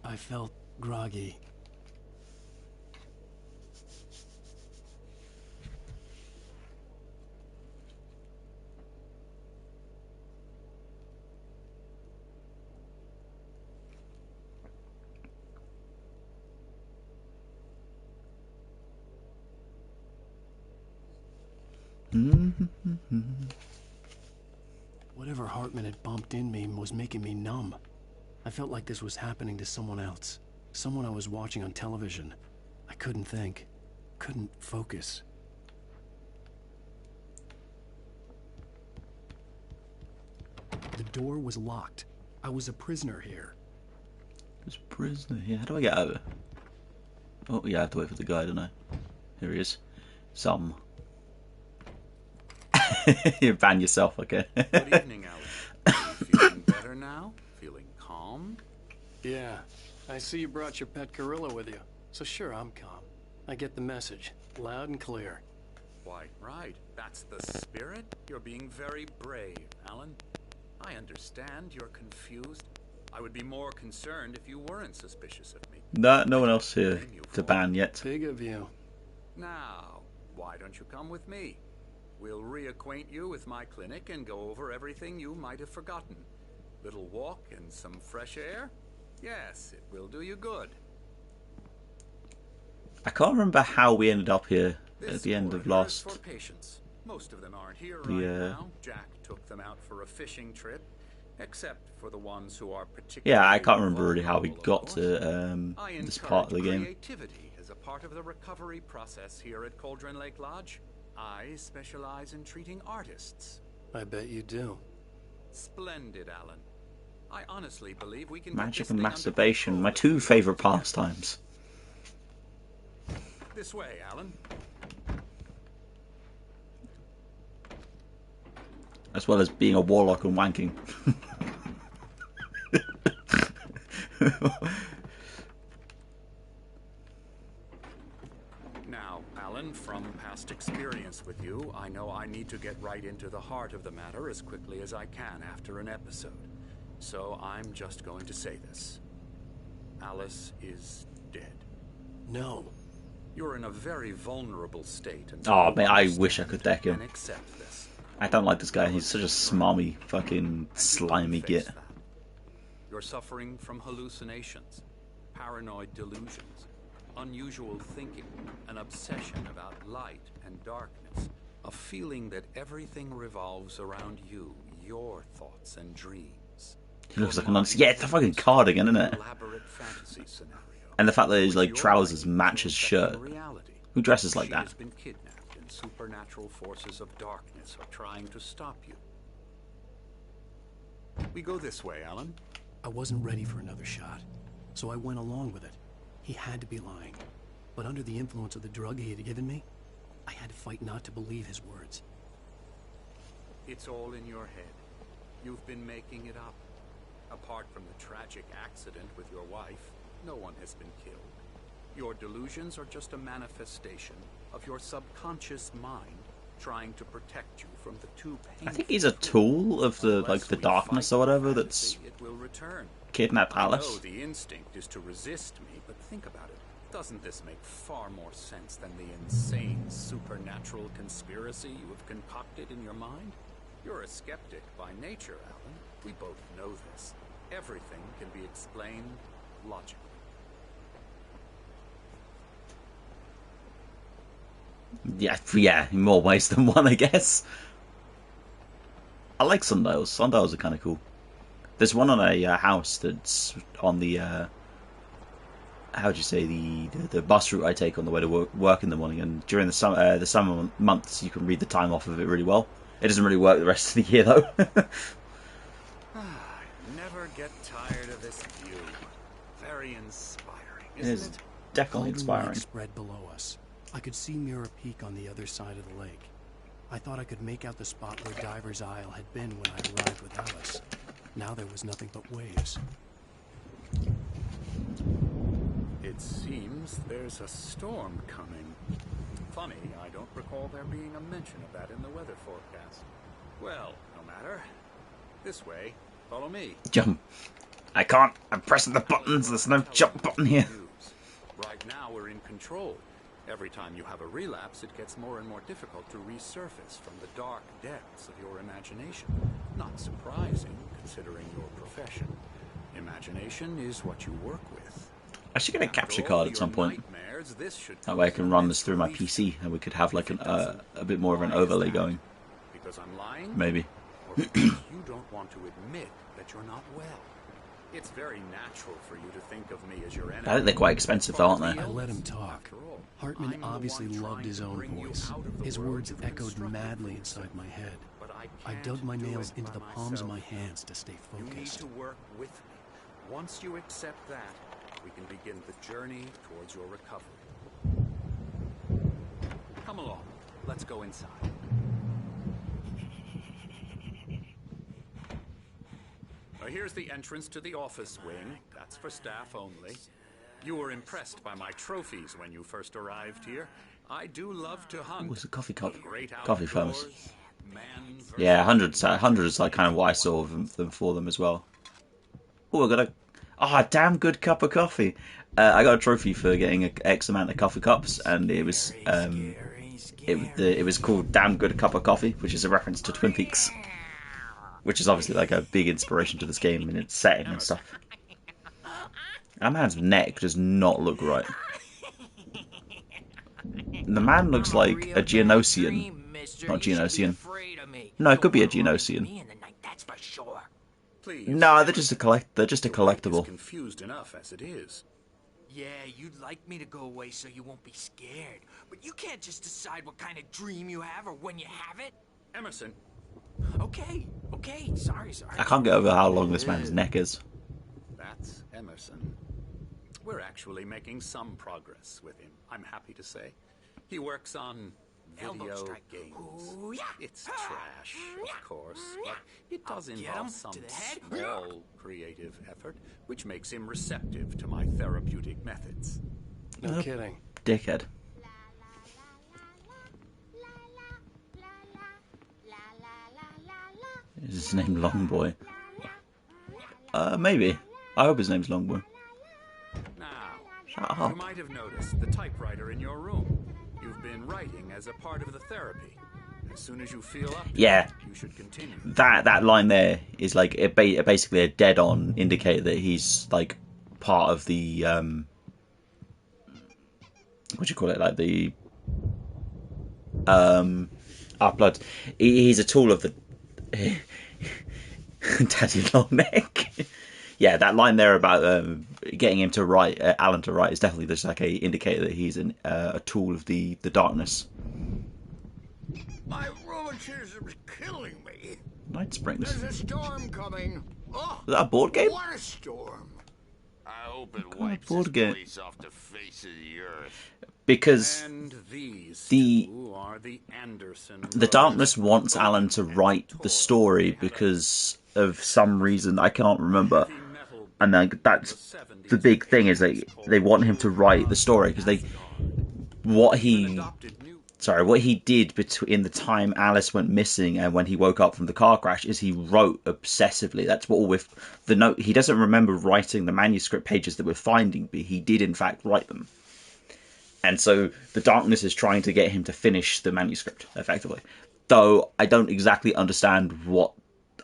I felt groggy. Whatever Hartman had bumped in me was making me numb. I felt like this was happening to someone else. Someone I was watching on television. I couldn't think. Couldn't focus. The door was locked. I was a prisoner here. There's a prisoner here. How do I get over? Oh, yeah, I have to wait for the guy, don't I? Here he is. Some. You ban yourself, okay. Good evening, Alan. Are you feeling better now? Feeling calm? Yeah. I see you brought your pet gorilla with you. So sure, I'm calm. I get the message. Loud and clear. Quite right. That's the spirit. You're being very brave, Alan. I understand you're confused. I would be more concerned if you weren't suspicious of me. No one else here to ban yet. Big of you. Now, why don't you come with me? We'll reacquaint you with my clinic and go over everything you might have forgotten. Little walk and some fresh air? Yes, it will do you good. I can't remember how we ended up here at This the end of corridor is last. for patients. Most of them aren't here The, right now. Jack took them out for a fishing trip, except for the ones who are particularly Yeah, I can't remember really how we vulnerable, got of to course. this part of the game. Creativity as a part of the recovery process here at Cauldron Lake Lodge. I specialize in treating artists. I bet you do. Splendid, Alan. I honestly believe we can get Magic this and thing under masturbation, control my if two we favourite work together. pastimes. This way, Alan. As well as being a warlock and wanking. Now, Alan, from past experience with you, I know I need to get right into the heart of the matter as quickly as I can after an episode. So I'm just going to say this. Alice is dead. No. You're in a very vulnerable state. Oh, man, I wish I could deck him. And accept this. I don't like this guy. He's such a smarmy, fucking slimy git. That. You're suffering from hallucinations, paranoid delusions, unusual thinking, an obsession about light and darkness, a feeling that everything revolves around you, your thoughts and dreams. He looks like a nonsense. Yeah, it's a fucking cardigan, isn't it? Elaborate fantasy scenario. And the fact that his like Your trousers life match his shirt. affecting reality. Who dresses like She that? has been kidnapped, and supernatural forces of darkness are trying to stop you. We go this way, Alan. I wasn't ready for another shot, so I went along with it. He had to be lying. But under the influence of the drug he had given me, I had to fight not to believe his words. It's all in your head. You've been making it up. Apart from the tragic accident with your wife, no one has been killed. Your delusions are just a manifestation of your subconscious mind trying to protect you from the too painful. I think he's a tool of the like the darkness or whatever that's it will return. kidnapped I know Alice. the instinct is to resist me, but think about it. Doesn't this make far more sense than the insane supernatural conspiracy you have concocted in your mind? You're a skeptic by nature, Alan. We both know this. Everything can be explained logically. Yeah, in more ways than one, I guess. I like sundials. Sundials are kind of cool. There's one on a house that's on the how do you say the bus route I take on the way to work in the morning, and during the summer months you can read the time off of it really well. It doesn't really work the rest of the year though. Never get tired of this view. Very inspiring, It is isn't it? definitely Golden inspiring. Lake spread below us. I could see Mirror Peak on the other side of the lake. I thought I could make out the spot where Diver's Isle had been when I arrived with Alice. Now there was nothing but waves. It seems there's a storm coming. Funny, I don't recall there being a mention of that in the weather forecast. Well, no matter. This way. Follow me. Jump. I can't. I'm pressing the buttons. There's no jump button here. Right now we're in control. Every time you have a relapse, it gets more and more difficult to resurface from the dark depths of your imagination. Not surprising, considering your profession. Imagination is what you work with. I should get a capture card at some point. That way I can run this through my PC and we could have like a bit more of an overlay going. Because I'm lying? Maybe. Or because you don't want to admit that you're not well. It's very natural for you to think of me as your enemy. I think they're quite expensive though, aren't they? I let him talk. Hartman obviously loved his own voice. His words echoed madly inside my head. I dug my nails into the palms of my hands to stay focused. You need to work with me. Once you accept that, we can begin the journey towards your recovery. Come along. Let's go inside. Now here's the entrance to the office wing. That's for staff only. You were impressed by my trophies when you first arrived here. I do love to hunt. What's a coffee cup? Great Coffee firms. outdoors, man versus Yeah, hundreds is like kind of what I saw of them for them as well. Oh, I got a damn good cup of coffee. I got a trophy for getting X amount of coffee cups, and it was it was called Damn Good Cup of Coffee, which is a reference to Twin Peaks, which is obviously like a big inspiration to this game and its setting and stuff. That man's neck does not look right. The man looks like a Geonosian. Not Geonosian. No, it could be a Geonosian. Please. No, they're just a collectible. Confused enough as it is. Yeah, you'd like me to go away so you won't be scared. But you can't just decide what kind of dream you have or when you have it. Emerson. Okay, sorry. I can't get over how long this man's neck is. That's Emerson. We're actually making some progress with him, I'm happy to say. He works on Elbow video strike. games. Ooh, yeah. It's trash, of course, but it does I'll get involve him some to the head. small creative effort, which makes him receptive to my therapeutic methods. No kidding. Dickhead. Is his name Longboy? Maybe. I hope his name's Longboy. Now, Shut up. you might have noticed the typewriter in your room. You've been writing as a part of the therapy. As soon as you feel up to Yeah. it, you should continue. That line there is like basically a dead-on indicator that he's like part of the what do you call it? Like the blood. He's a tool of the Daddy Longneck. Yeah, that line there about getting him to write, Alan to write, is definitely just like a indicator that he's a tool of the darkness. My rheumatism is killing me. Night Springs. There's a storm coming. Oh, Is that a board game? what a storm. I hope it of wipes board this game? place off the face of the earth. Because And these the- two are the Anderson the darkness wants Alan to write the story because of some reason I can't remember. And that's the big thing, is they want him to write the story because what he did between the time Alice went missing and when he woke up from the car crash is he wrote obsessively. That's what all with the note. He doesn't remember writing the manuscript pages that we're finding, but he did in fact write them. And so the darkness is trying to get him to finish the manuscript effectively. Though I don't exactly understand what,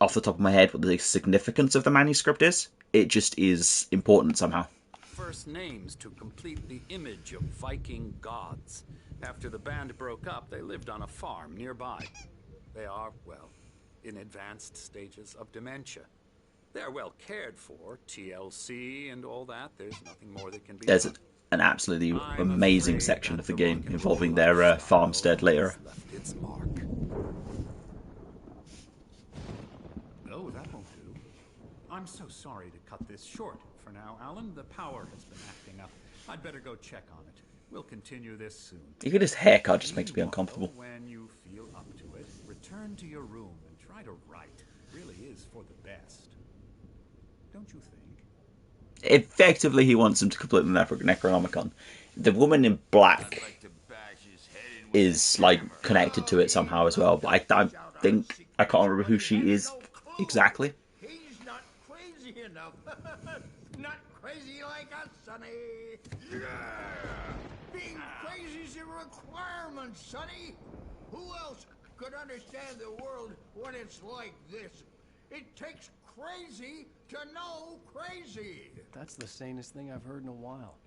off the top of my head, what the significance of the manuscript is. It just is important somehow. First names to complete the image of Viking gods. After the band broke up, they lived on a farm nearby. They are, well, in advanced stages of dementia. They're well cared for, TLC and all that. There's nothing more that can be There's done. an absolutely I'm amazing afraid section that of the the game rock and involving roll their lifestyle farmstead later. has left its mark. Oh, that won't do. I'm so sorry to cut this short for now, Alan. The power has been acting up. I'd better go check on it. We'll continue this soon. Even his haircut just makes me uncomfortable. When you feel up to it, return to your room and try to write. It really is for the best. Don't you think? Effectively, he wants him to complete the Necronomicon. The woman in black is like connected to it somehow as well, but I don't think, I can't remember who she is exactly. He's not crazy enough. Not crazy like us, Sonny. Yeah. Being crazy's a requirement, Sonny. Who else could understand the world when it's like this? It takes crazy to know crazy. That's the sanest thing I've heard in a while.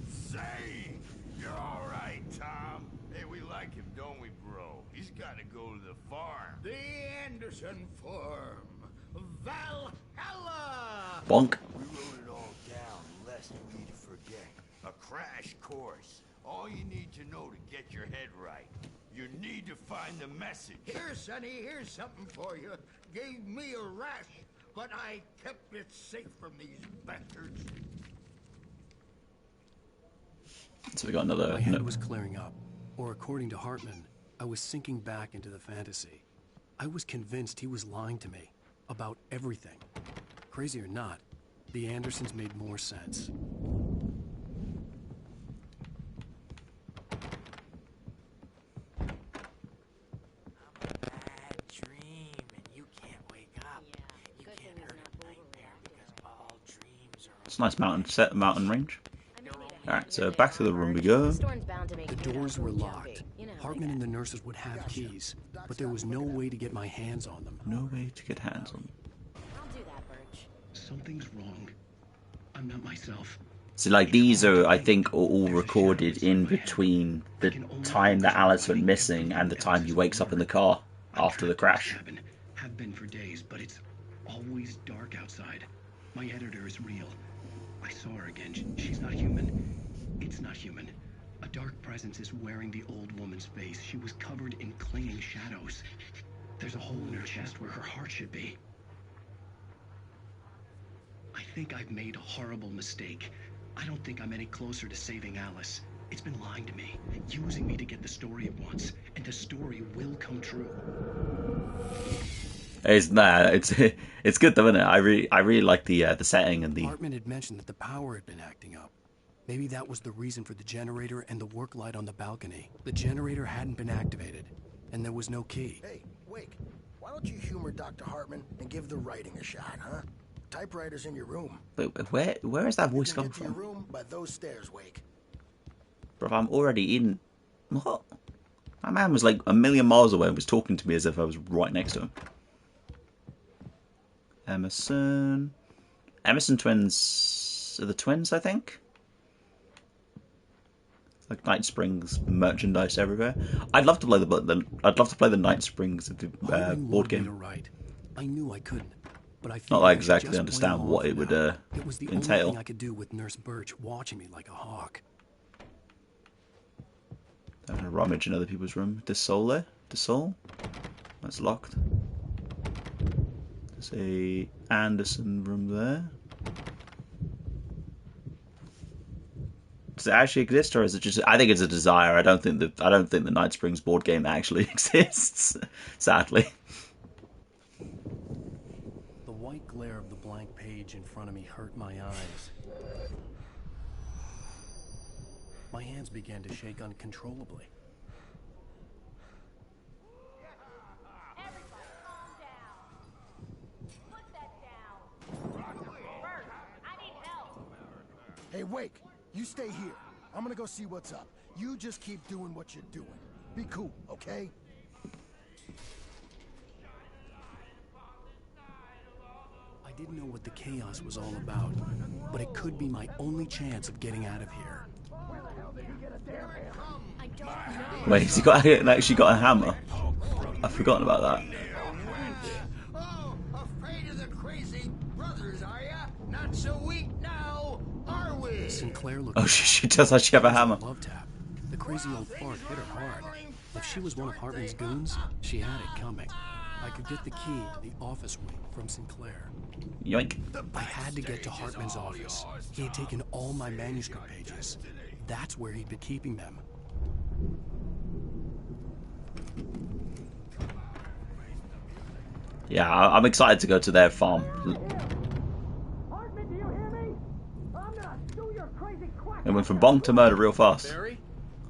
Say, you're all right, Tom. Hey, we like him, don't we, bro? He's got to go to the farm. The Anderson Farm. Valhalla! Bonk. We wrote it all down, lest we forget. A crash course. All you need to know to get your head right. You need to find the message. Here, Sonny, here's something for you. Gave me a rash, but I kept it safe from these bastards. So we got another. My head was clearing up, or according to Hartman, I was sinking back into the fantasy. I was convinced he was lying to me about everything. Crazy or not, the Andersons made more sense. Bad dream, and you can't wake up. You can't hurt a nightmare because all dreams are. It's a nice mountain range. Alright, so back to the room we go. The doors were locked. Hartman and the nurses would have keys, but there was no way to get my hands on them. No way to get hands on them. I'll do that, Birch. Something's wrong. I'm not myself. So like these are, I think, all recorded in between the time that Alice went missing and the time he wakes up in the car after the crash. Have been for days, but it's always dark outside. My editor is real. I saw her again. She's not human. It's not human. A dark presence is wearing the old woman's face. She was covered in clinging shadows. There's a hole in her chest where her heart should be. I think I've made a horrible mistake. I don't think I'm any closer to saving Alice. It's been lying to me, using me to get the story it wants, and the story will come true. It's good though, isn't it? I really like the setting and the. Hartman had mentioned that the power had been acting up. Maybe that was the reason for the generator and the work light on the balcony. The generator hadn't been activated, and there was no key. Hey, Wake, why don't you humor Dr. Hartman and give the writing a shot, huh? Typewriter's in your room. But where is that voice You can coming get to your from? room by those stairs, Wake. Bro, I'm already in. What? My man was like a million miles away and was talking to me as if I was right next to him. Emerson twins are the twins, I think. Like Night Springs merchandise everywhere. I'd love to play the Night Springs board game. Right. I knew I couldn't, but I Not that I exactly understand what it would It was the entail. only thing I could do with Nurse Birch watching me like a hawk. I'm gonna rummage in other people's room. Soul there. Soul. That's locked. There's a Anderson room there. Does it actually exist, or is it just? I think it's a desire. I don't think the Night Springs board game actually exists. Sadly. The white glare of the blank page in front of me hurt my eyes. My hands began to shake uncontrollably. Everybody, calm down. Put that down. Birch, I need help. Hey, Wake, you stay here. I'm gonna go see what's up. You just keep doing what you're doing. Be cool, okay? I didn't know what the chaos was all about, but it could be my only chance of getting out of here. I don't know. Wait, has he actually got a hammer? I've forgotten about that. Oh, afraid of the crazy brothers, are ya? Not so weak now, are we? Sinclair looked. Oh, she does actually have a hammer. Love tap. The crazy old fart hit her hard. If she was one of Hartman's goons, she had it coming. I could get the key to the office wing from Sinclair. Yoink. I had to get to Hartman's office. He had taken all my manuscript pages. That's where he'd been keeping them. Yeah, I'm excited to go to their farm. Hartman, do you hear me? I'm gonna sue your crazy quack. It went from bong to murder real fast. Barry?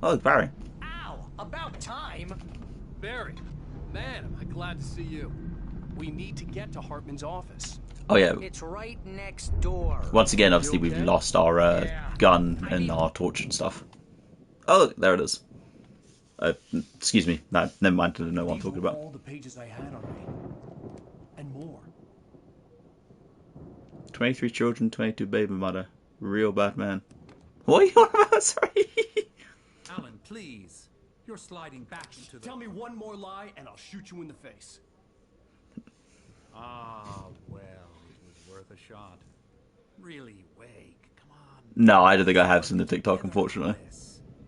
Oh, it's Barry. Ow! About time! Barry, man, am I glad to see you. We need to get to Hartman's office. Oh yeah. It's right next door. Once again, obviously we've lost our gun and our torch and stuff. Oh, look, there it is. Excuse me. No, never mind. I don't know what I'm talking about. All the pages I had on me, and more. 23 children, 22 baby mother. Real bad man. What are you on about? Sorry. Alan, please. You're sliding back into the... Tell me one more lie, and I'll shoot you in the face. Ah, well, it was worth a shot. Really, Wake, come on. No, I don't think I have seen the TikTok, unfortunately.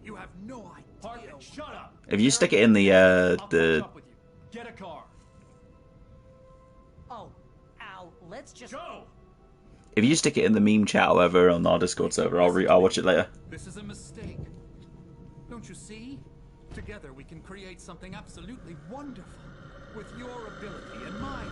You have no idea. Hartman, shut up. If you stick it in the I'll catch up with you. Get a car. Oh, Al, let's just... Go! if you stick it in the meme chat, however, on our Discord server, I'll watch it later. This is a mistake. Don't you see? Together we can create something absolutely wonderful. With your ability and mine.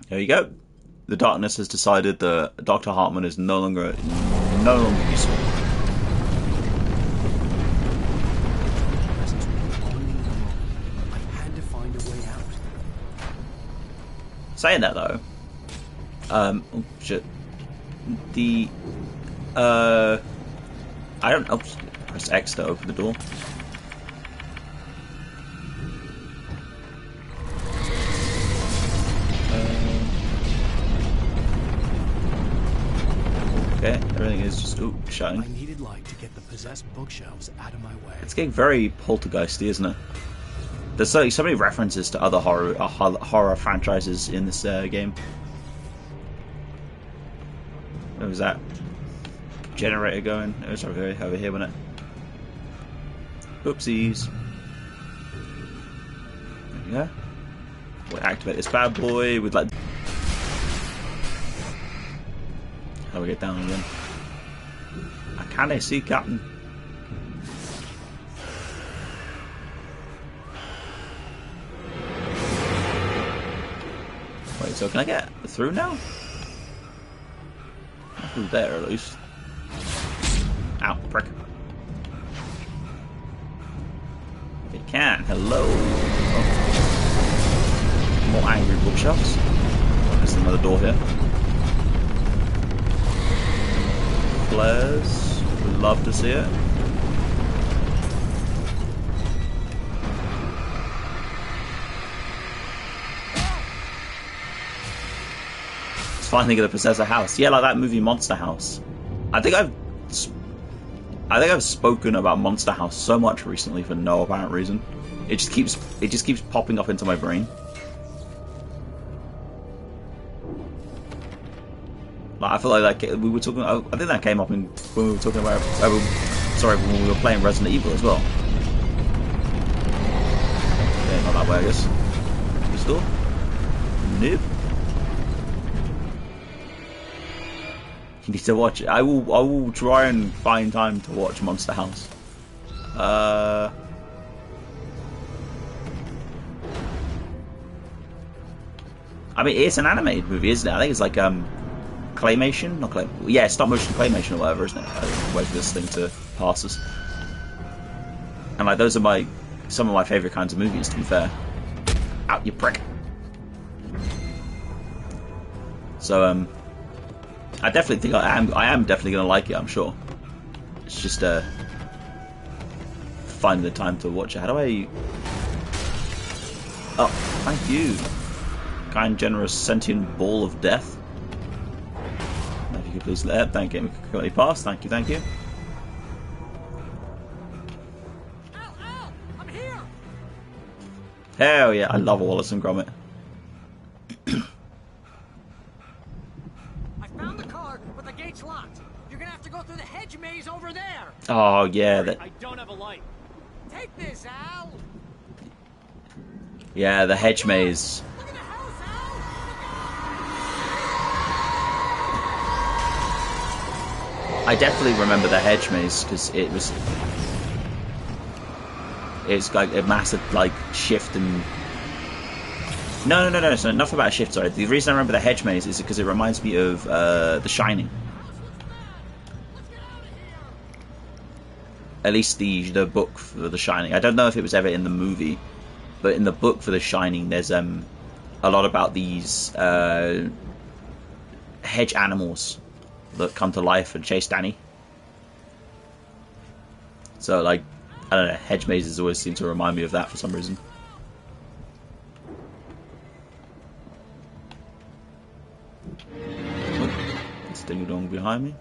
There you go. The darkness has decided that Dr. Hartman is no longer useful. I had to find a way out. Saying that though, oh shit. I don't know. Press X to open the door. Okay, everything is just shutting. I needed light to get the possessed bookshelves out of my way. It's getting very poltergeisty, isn't it? There's so many references to other horror franchises in this game. What was that generator going? It was over here, wasn't it? Oopsies. There we go. We'll activate this bad boy with like. How do we get down again? I can't see, Captain. Wait, so can I get through now? Not through there, at least. Ow, prick. It can. Hello. Oh. More angry bookshelves. Oh, there's another door here. Flares. Would love to see it. It's finally gonna possess a house. Yeah, like that movie Monster House. I think I've spoken about Monster House so much recently for no apparent reason. It just keeps popping up into my brain. Like, I feel like we were talking. I think that came up when we were talking about. When we were playing Resident Evil as well. Yeah, not that way, I guess. This door? Nope. You need to watch it. I will try and find time to watch Monster House. I mean, it's an animated movie, isn't it? I think it's like claymation, not clay. Yeah, stop motion claymation or whatever, isn't it? Wait for this thing to pass us. And like, those are some of my favourite kinds of movies. To be fair. Out, you prick. So I definitely think I am definitely gonna like it. I'm sure. It's just finding the time to watch it. How do I? Oh, thank you, kind, generous, sentient ball of death. If you could please thank you. Let me pass. Thank you. Thank you. Al, I'm here. Hell yeah! I love Wallace and Gromit. You're gonna have to go through the hedge maze over there. Oh yeah, that, I don't have a light. Take this, Al. yeah, the hedge maze. Look at the house, Al. I definitely remember the hedge maze because it's like a massive like shift and no, so enough about a shift. Sorry, the reason I remember the hedge maze is because it reminds me of The Shining. At least the book for The Shining. I don't know if it was ever in the movie, but in the book for The Shining, there's a lot about these hedge animals that come to life and chase Danny. So like, I don't know, hedge mazes always seem to remind me of that for some reason. Oh, it's ding dong behind me.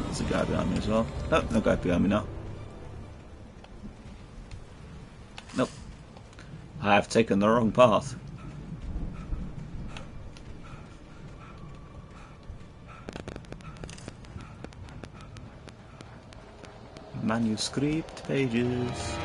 There's a guy behind me as well. Oh, no guy behind me now. Nope. I have taken the wrong path. Manuscript pages.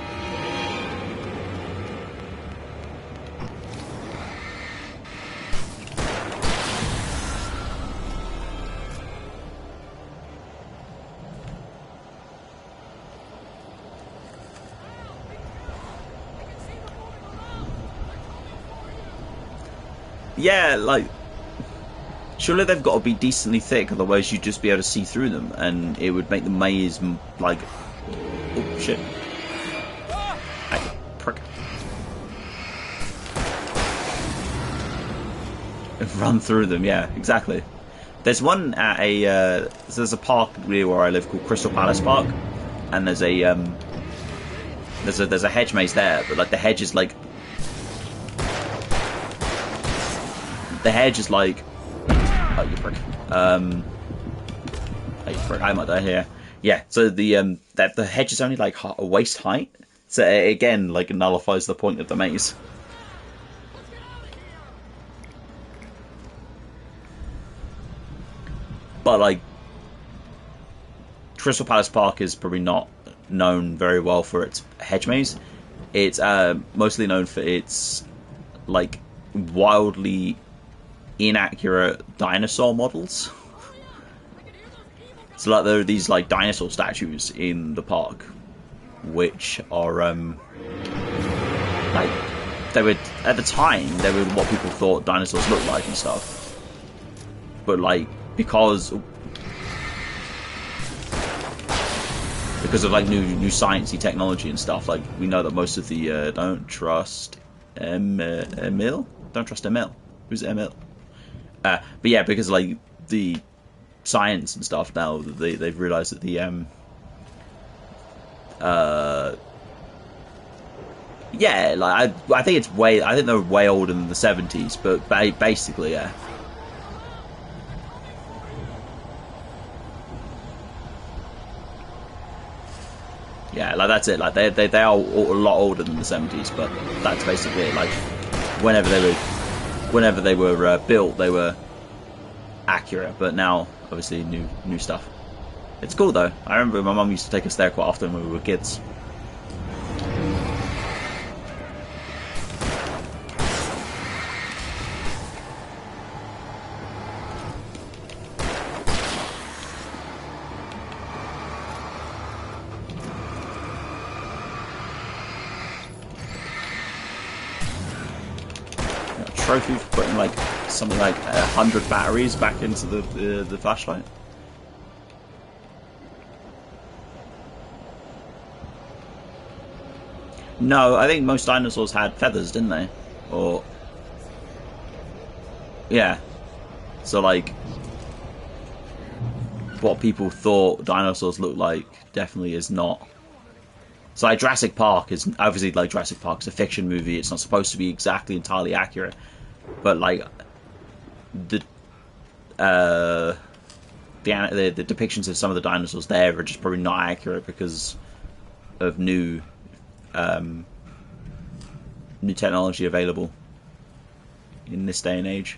Yeah, like, surely they've got to be decently thick, otherwise you'd just be able to see through them, and it would make the maze, like, oh, shit. Hey, prick. Run through them, yeah, exactly. There's one at there's a park near where I live called Crystal Palace Park, and there's a hedge maze there, but, like, the hedge is, like, oh, you prick. Oh, you prick. I might die here. Yeah. So the hedge is only like a waist height. So again, like, it nullifies the point of the maze. But like, Crystal Palace Park is probably not known very well for its hedge maze. It's mostly known for its like wildly inaccurate dinosaur models. So like, there are these like dinosaur statues in the park, which are like, they were at the time they were what people thought dinosaurs looked like and stuff. But like, because of like new sciencey technology and stuff, like, we know that most of the don't trust Emil. Don't trust Emil. Who's Emil? But yeah, because like the science and stuff now, they've realised that the yeah, like I think they're way older than the 70s, but basically, yeah. Yeah, like, that's it. Like, they are a lot older than the 70s, but that's basically it. Like, whenever they were built, they were accurate, but now obviously new stuff. It's cool though. I remember my mum used to take us there quite often when we were kids. Trophy for putting like something like 100 batteries back into the flashlight. No, I think most dinosaurs had feathers, didn't they? Or yeah, so like, what people thought dinosaurs looked like definitely is not. So like, Jurassic Park is obviously, like, Jurassic Park is a fiction movie. It's not supposed to be exactly entirely accurate. But like, the depictions of some of the dinosaurs there are just probably not accurate because of new new technology available in this day and age.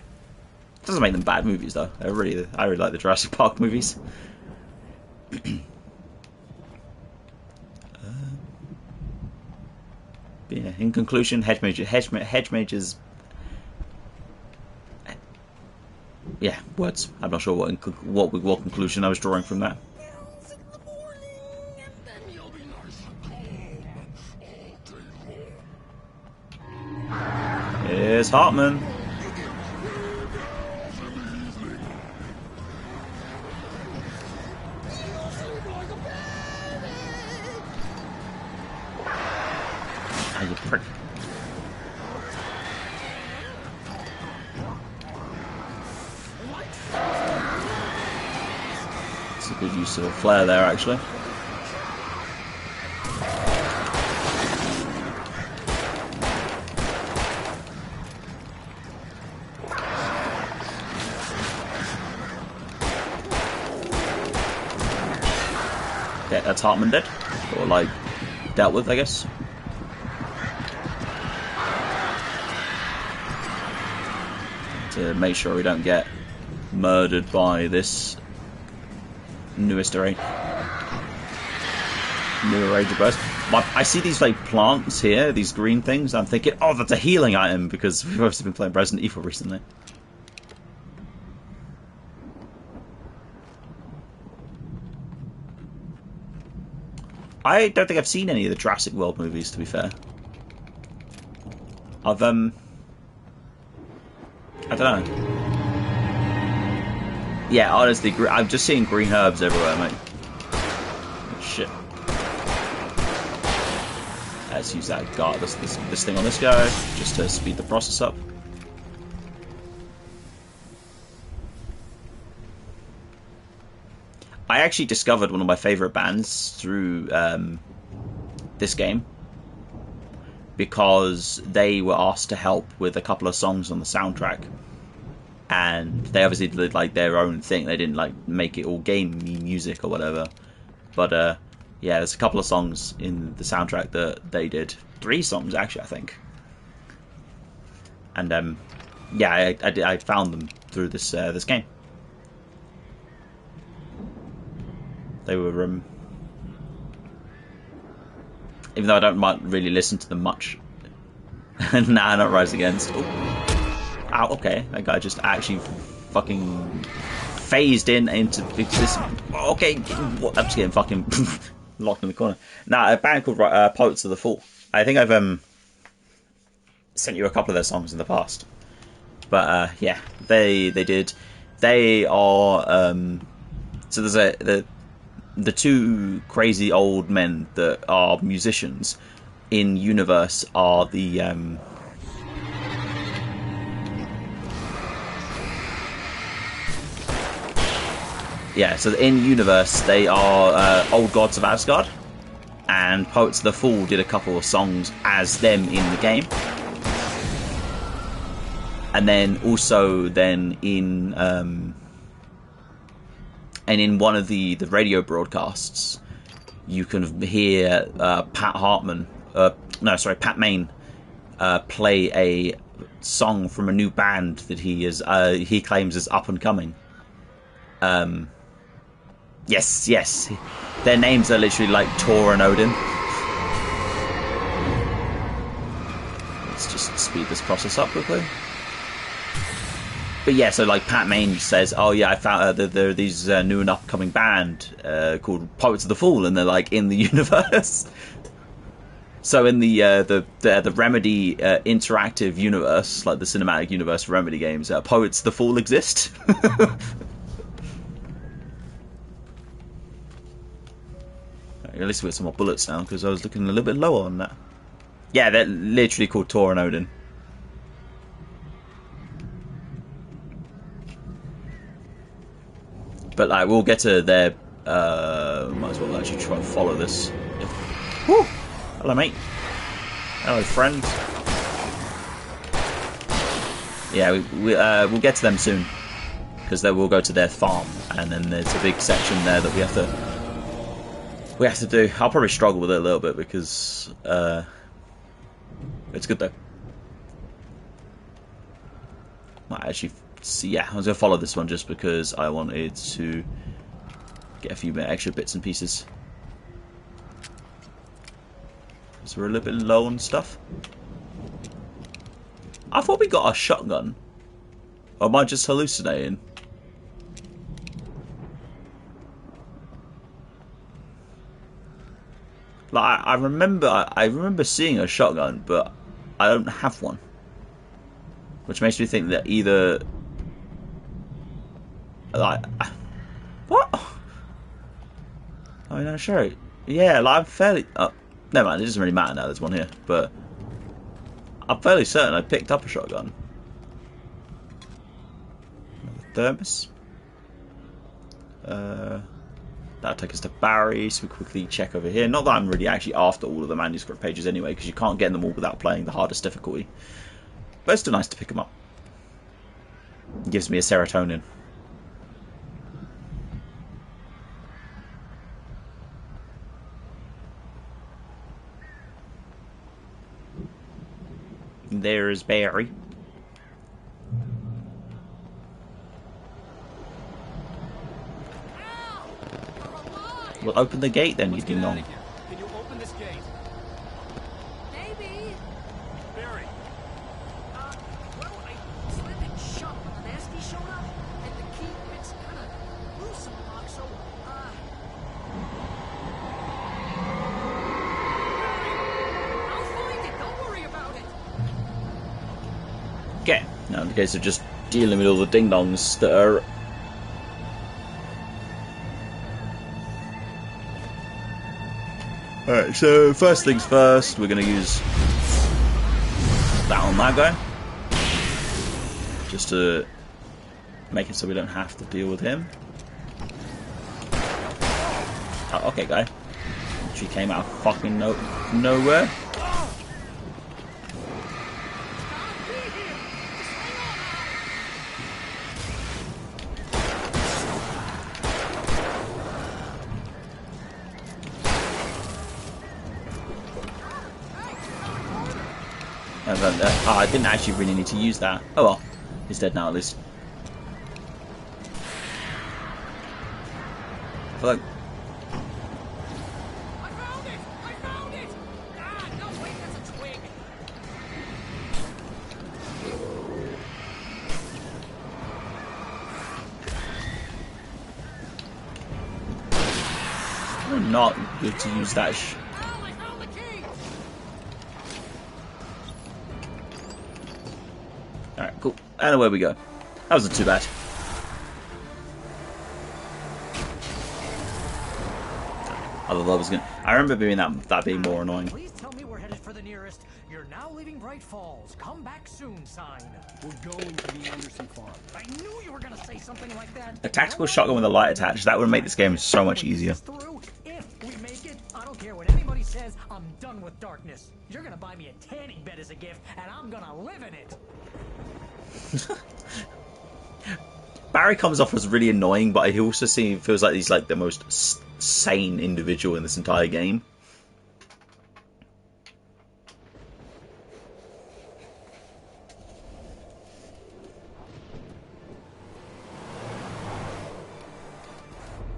It doesn't make them bad movies though. I really like the Jurassic Park movies. But yeah, in conclusion, hedge majors. Yeah, words. I'm not sure what conclusion I was drawing from that. Here's Hartman. Ah, you prick. It's a good use of a flare there, actually. Okay, that's Hartman dead. Or, like, dealt with, I guess. To make sure we don't get murdered by this newest array. New Ranger burst. I see these like plants here, these green things. I'm thinking, oh, that's a healing item because we've obviously been playing Resident Evil recently. I don't think I've seen any of the Jurassic World movies, to be fair. I don't know. Yeah, honestly, I'm just seeing green herbs everywhere, mate. Shit. Let's use that guard, this thing on this guy, just to speed the process up. I actually discovered one of my favourite bands through this game, because they were asked to help with a couple of songs on the soundtrack, and they obviously did like their own thing. They didn't like make it all gamey music or whatever, but yeah, there's a couple of songs in the soundtrack that they did. 3 songs actually, I think. And yeah, I found them through this this game. They were even though I don't really listen to them much. Nah, not Rise Against. Ooh. Ow, okay, that guy just actually fucking phased into this. Okay, I'm just getting fucking locked in the corner. Nah, a band called Poets of the Fall. I think I've sent you a couple of their songs in the past, but yeah, they did. They are so there's the 2 crazy old men that are musicians in universe are the yeah, so in universe they are old gods of Asgard, and Poets of the Fall did a couple of songs as them in the game. And then also then in and in one of the radio broadcasts, you can hear Pat Main play a song from a new band that he claims is up and coming. Yes, their names are literally like Thor and Odin. Let's just speed this process up quickly. But yeah, so like Pat Main says, oh yeah, I found there are these new and upcoming band called Poets of the Fall, and they're like in the universe. So in the Remedy interactive universe, like the cinematic universe for Remedy games, Poets of the Fall exist. At least we got some more bullets now, because I was looking a little bit lower on that. Yeah, they're literally called Thor and Odin. But like, we'll get to their. Might as well actually try and follow this. Woo! Hello, mate. Hello, friend. Yeah, we'll get to them soon, because then we'll go to their farm, and then there's a big section there that we have to do. I'll probably struggle with it a little bit because it's good though. Might actually see. Yeah, I was gonna follow this one just because I wanted to get a few extra bits and pieces. So we're a little bit low on stuff. I thought we got a shotgun. Or am I just hallucinating? Like I remember seeing a shotgun, but I don't have one. Which makes me think that either like what? I mean, I'm sure. Yeah, like I'm fairly. Never mind. It doesn't really matter now. There's one here, but I'm fairly certain I picked up a shotgun. Another thermos. That'll take us to Barry, so we quickly check over here. Not that I'm really actually after all of the manuscript pages anyway, because you can't get them all without playing the hardest difficulty. But it's still nice to pick them up. It gives me a serotonin. There's Barry. Well, open the gate then, you ding dong. Can you open this gate? Maybe. Barry. Well, I slammed it shut when the nasty showed up, and the key fits kind of loose in the lock, so, I'll find it, don't worry about it. Okay, now in the case of just dealing with all the ding dongs that are. Alright, so first things first, we're going to use that on that guy. Just to make it so we don't have to deal with him. Oh, okay, guy. She came out of fucking nowhere. And then, I didn't actually really need to use that. Oh well, he's dead now at least. I feel like I found it! I found it! Ah, no, wait, that's a twig. not good to use that. Al, I found the key! Alright, cool. And away we go. That wasn't too bad. I remember being that being more annoying. Please tell me we're headed for the nearest "You're now leaving Bright Falls. Come back soon" sign. We're going to the Anderson farm. I knew you were gonna say something like that. A tactical shotgun with a light attached, that would make this game so much easier. Through, if we make it, I don't care what anybody says, I'm done with darkness. You're gonna buy me a tanning bed as a gift, and I'm gonna live in it. Barry comes off as really annoying, but he also feels like he's like the most sane individual in this entire game.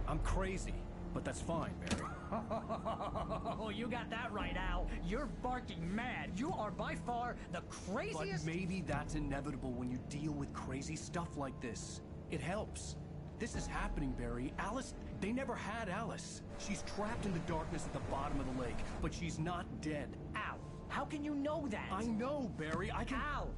I'm crazy, but that's fine, Barry. Oh, you got that right, Al. You're barking mad. You are by far the But craziest. maybe that's inevitable when you deal with crazy stuff like this. It helps. This is happening, Barry. Alice, they never had Alice. She's trapped in the darkness at the bottom of the lake, but she's not dead. Al, how can you know that? I know, Barry. I can... Al,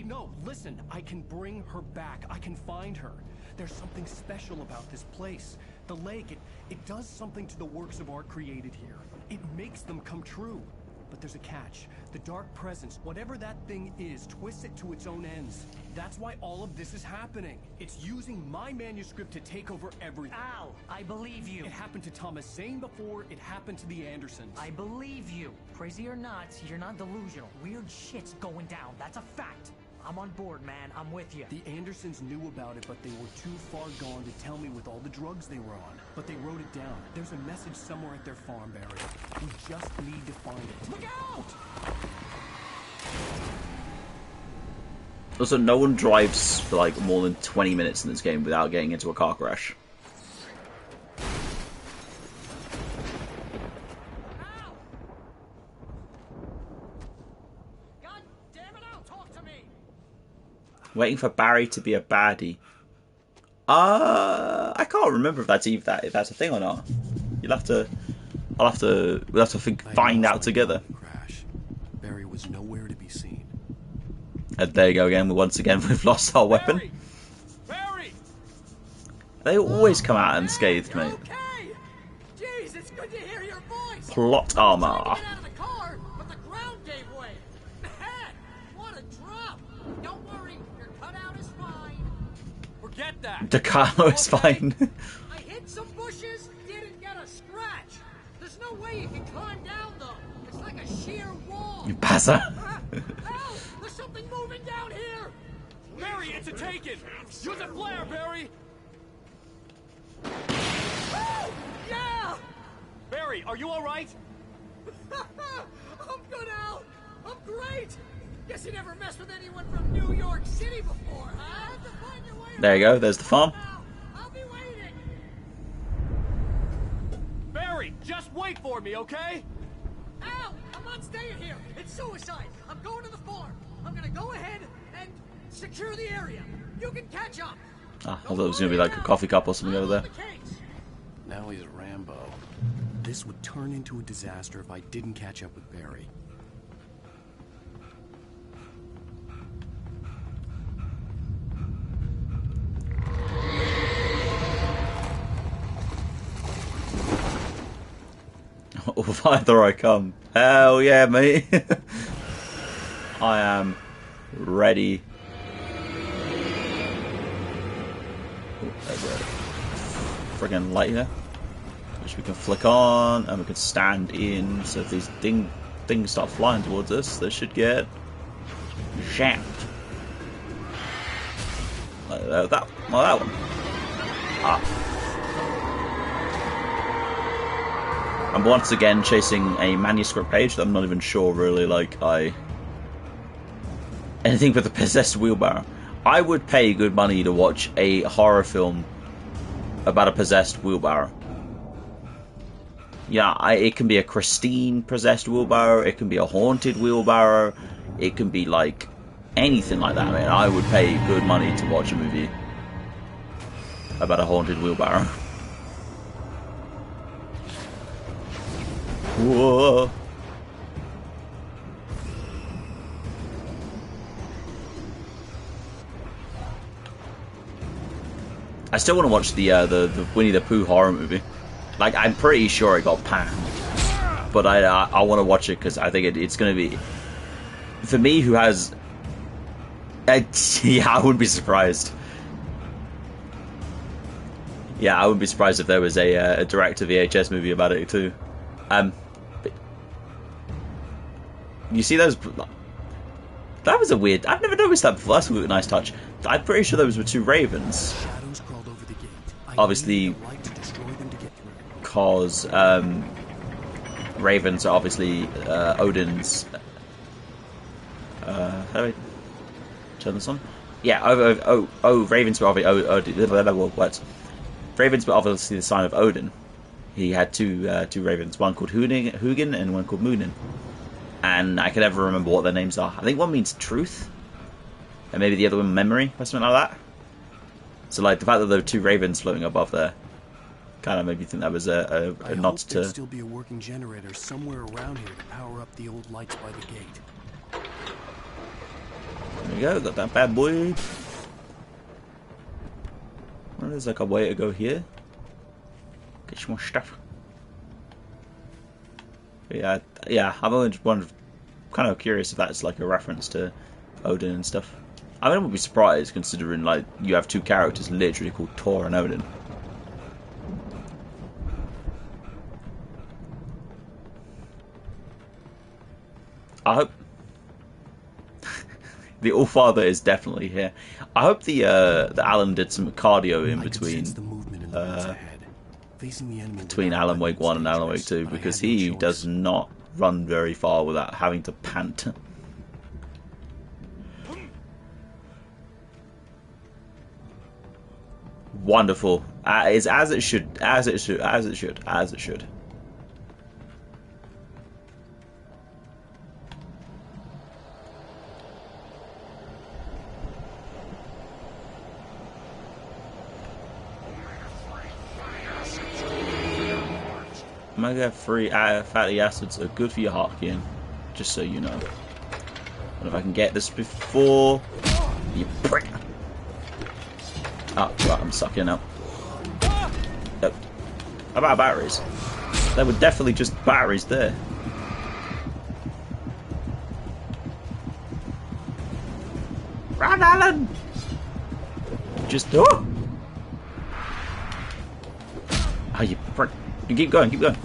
No, listen. I can bring her back. I can find her. There's something special about this place. The lake, it does something to the works of art created here. It makes them come true. But there's a catch. The dark presence, whatever that thing is, twists it to its own ends. That's why all of this is happening. It's using my manuscript to take over everything. Al, I believe you. It happened to Thomas Zane before, it happened to the Andersons. I believe you. Crazy or not, you're not delusional. Weird shit's going down. That's a fact. I'm on board, man. I'm with you. The Andersons knew about it, but they were too far gone to tell me with all the drugs they were on. But they wrote it down. There's a message somewhere at their farm, Barry. We just need to find it. Look out! Also, no one drives for like more than 20 minutes in this game without getting into a car crash. God damn it, Al, talk to me. Waiting for Barry to be a baddie. I can't remember if that's if that's a thing or not. We'll have to find out together. Crash. Barry was nowhere to be seen. And there you go again. Once again, we've lost our weapon. Barry! They always come out unscathed, mate. Okay. Jeez, it's good to hear your voice. Plot armor. Get out of the car, but the ground gave way. Man, what a drop. Don't worry, your cutout is fine. Forget that. DeCarlo is fine. I hit some bushes, didn't get a scratch. There's no way you can climb down, though. It's like a sheer wall. You passer. Help! There's something moving down here. Barry, it's a taken. Use a flare, Barry. Oh, yeah! Barry, are you all right? I'm good, Al. I'm great. Guess you never messed with anyone from New York City before, huh? To find your way There you go. There's the farm. I'll be waiting. Barry, just wait for me, okay? Al, I'm not staying here. It's suicide. I'm going to the farm. I'm gonna go ahead and secure the area. You can catch up. I thought it was going to be like a coffee cup or something over there. Now he's Rambo. This would turn into a disaster if I didn't catch up with Barry. Oh, either I come. Hell yeah, mate. I am ready. Oh, there's a friggin' light here, which we can flick on, and we can stand in. So if these things start flying towards us, they should get zapped. Like that one. Ah. I'm once again chasing a manuscript page that I'm not even sure really anything with a possessed wheelbarrow. I would pay good money to watch a horror film about a possessed wheelbarrow. Yeah, it can be a Christine possessed wheelbarrow, it can be a haunted wheelbarrow, it can be like anything like that, man. I would pay good money to watch a movie about a haunted wheelbarrow. Whoa. I still want to watch the Winnie the Pooh horror movie. Like, I'm pretty sure it got panned, but I want to watch it because I think it's going to be, for me who has, yeah, I wouldn't be surprised. Yeah, I wouldn't be surprised if there was a direct-to-VHS movie about it too. But you see those? That was a weird. I've never noticed that before. That's a nice touch. I'm pretty sure those were two ravens. Shadows crawled over the gate. Obviously, because ravens are obviously Odin's. How do I turn this on? Yeah. Ravens were obviously what? Ravens were obviously the sign of Odin. He had two ravens, one called Hugin and one called Moonin. And I can never remember what their names are. I think one means truth, and maybe the other one memory, or something like that. So, like, the fact that there were two ravens floating above there kind of made me think that was a nod to. There'd still be a working generator somewhere around here to power up the old lights by the gate. There we go, got that bad boy. Well, there's like a way to go here. Get some more stuff. Yeah, I'm only kind of curious if that's like a reference to Odin and stuff. I mean, I wouldn't be surprised considering like you have two characters literally called Thor and Odin. I hope the Allfather is definitely here. I hope the Alan did some cardio in between. Between Alan Wake 1 and Alan Wake 2, because he does not run very far without having to pant. wonderful. It's as it should. As it should. As it should. As it should. Omega-3 fatty acids are good for your heart, Ian. Just so you know. And if I can get this before you prick. Oh, right, I'm stuck here now. Yep. How about batteries? There were definitely just batteries there. Run, Alan! Just oh! Oh, you prick. You keep going, keep going.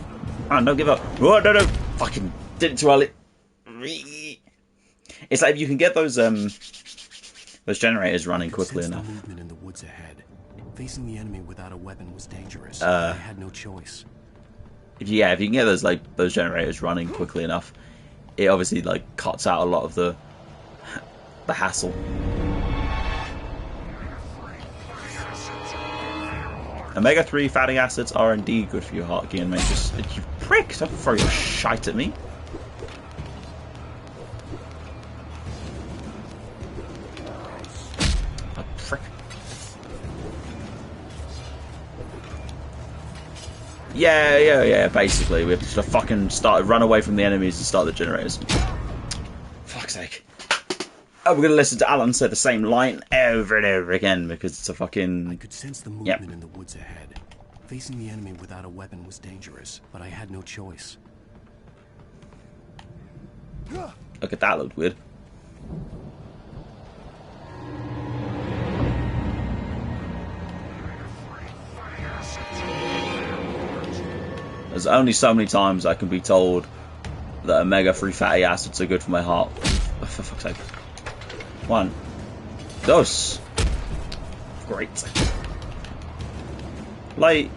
Oh, don't give up. Oh, no. Fucking did it too early. It's like if you can get those generators running quickly enough. The movement in the woods ahead. Facing the enemy without a weapon was dangerous. I had no choice. If you can get those generators running quickly enough, it obviously like cuts out a lot of the hassle. Omega-3 fatty acids are indeed good for your heart, Gian, mate. Just, you prick! Don't throw your shite at me. Oh, prick. Yeah, basically. We have to fucking run away from the enemies and start the generators. Fuck's sake. Oh, we're gonna listen to Alan say the same line over and over again because it's a fucking... I could sense the movement in the woods ahead. Facing the enemy without a weapon was dangerous, but I had no choice. Look at that, looked weird. There's only so many times I can be told that omega-3 fatty acids are good for my heart. For fuck's sake. One. Dos. Great. Like,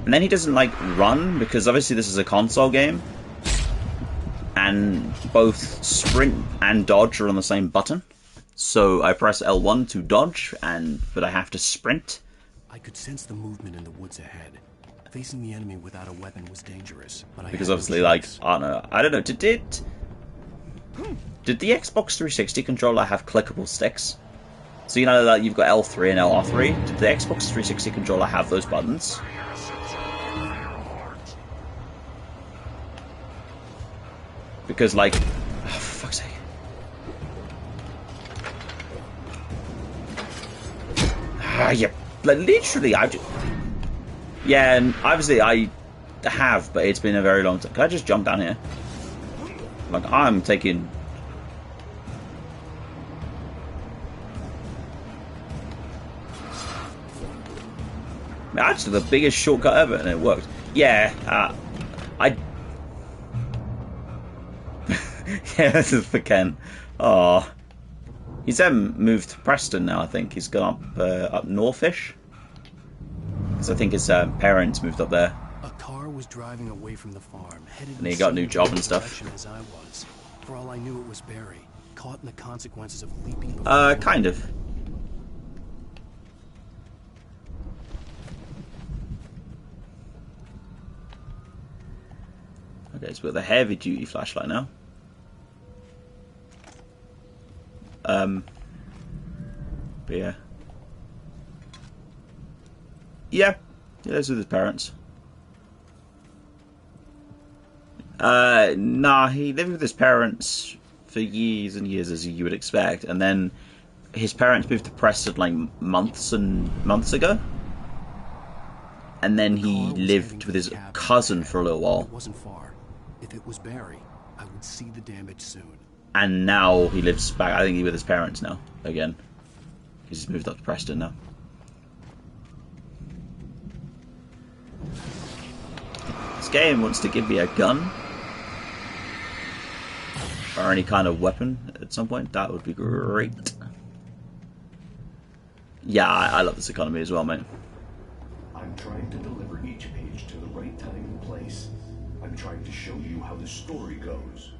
and then he doesn't like run because obviously this is a console game, and both sprint and dodge are on the same button. So I press L1 to dodge, but I have to sprint. I could sense the movement in the woods ahead. Facing the enemy without a weapon was dangerous, but because obviously, like, I don't know. Did the Xbox 360 controller have clickable sticks? So you know that you've got L3 and LR3. Did the Xbox 360 controller have those buttons? Because, like, oh, for fuck's sake. Yeah, like, literally, yeah, and obviously I have, but it's been a very long time. Can I just jump down here? Like, I'm taking... That's the biggest shortcut ever, and it worked. Yeah, yeah, this is for Ken. Oh, he's moved to Preston now. I think he's gone up northish. Because I think his parents moved up there. A car was driving away from the farm, headed and he got a new job and stuff. As I was. For all I knew, it was Barry, caught in the consequences of leaping. Kind of. Okay, it's with a heavy-duty flashlight now. But yeah. Yeah, he lives with his parents. Nah, he lived with his parents for years and years, as you would expect, and then his parents moved to Preston like months ago. And then he lived with his cousin for a little while. It wasn't far. If it was Barry, I would see the damage soon. And now he lives back, I think he's with his parents now, again. Because he's moved up to Preston now. This game wants to give me a gun. Or any kind of weapon at some point. That would be great. Yeah, I love this economy as well, mate. I'm trying to deliver each page to the right time and place. I'm trying to show you how the story goes.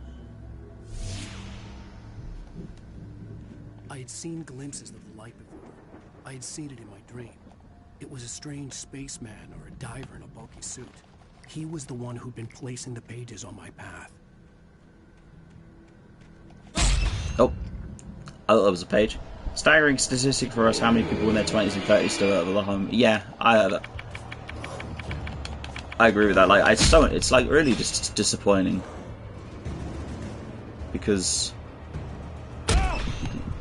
I had seen glimpses of the light before. I had seen it in my dream. It was a strange spaceman or a diver in a bulky suit. He was the one who'd been placing the pages on my path. Oh, I thought that was a page. Staggering statistic for us, how many people in their 20s and 30s still out of the home. Yeah, I agree with that. Like, it's like really just disappointing. Because...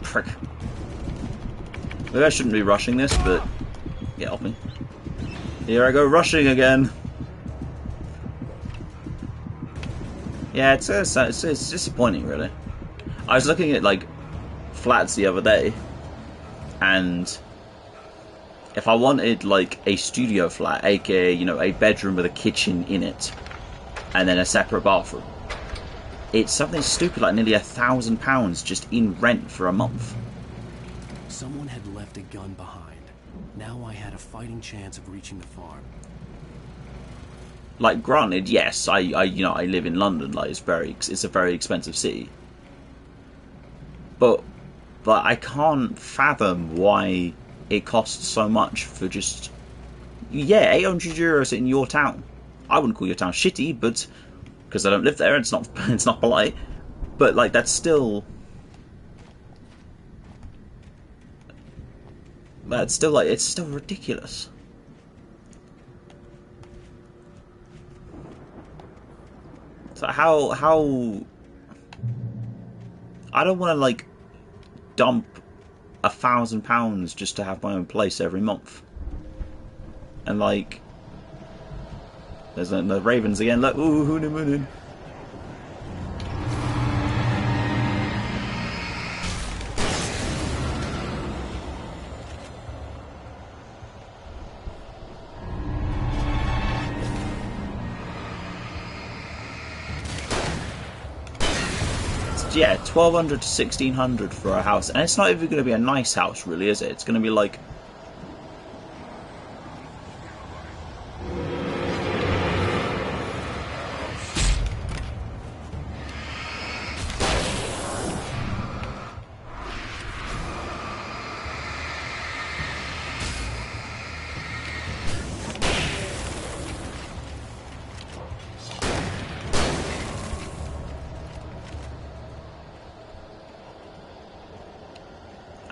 Frick. Maybe I shouldn't be rushing this, but... Get off me. Here I go rushing again! Yeah, it's disappointing, really. I was looking at, like, flats the other day, and if I wanted, like, a studio flat, aka, you know, a bedroom with a kitchen in it, and then a separate bathroom, it's something stupid like nearly £1,000 just in rent for a month. Someone had left a gun behind. Now I had a fighting chance of reaching the farm. Like, granted, yes, I you know, I live in London. Like, it's a very expensive city. But I can't fathom why it costs so much for just, yeah, €800 in your town. I wouldn't call your town shitty, but because I don't live there, it's not polite. But like, that's still like, it's still ridiculous. So how I don't want to like dump £1,000 just to have my own place every month. And like, there's the ravens again. Like, ooh, hoonin' moonin'. Yeah, 1,200 to 1,600 for a house, and it's not even going to be a nice house, really, is it? It's going to be like,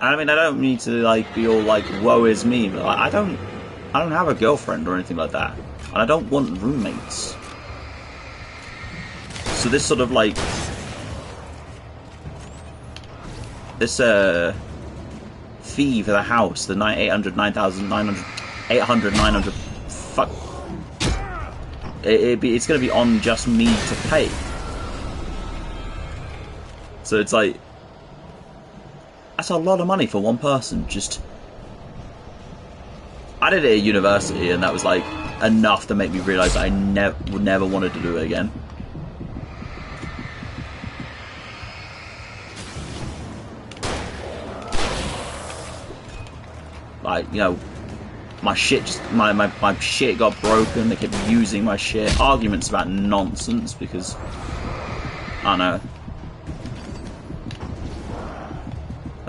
I mean, I don't need to like be all like, woe is me, but I don't have a girlfriend or anything like that, and I don't want roommates. So this sort of like this fee for the house, the 800, 9,900, 800, 900, fuck, it's gonna be on just me to pay. So it's like, that's a lot of money for one person. Just, I did it at university, and that was like enough to make me realise that I would never wanted to do it again. Like, you know, my shit just my shit got broken. They kept using my shit. Arguments about nonsense because I don't know.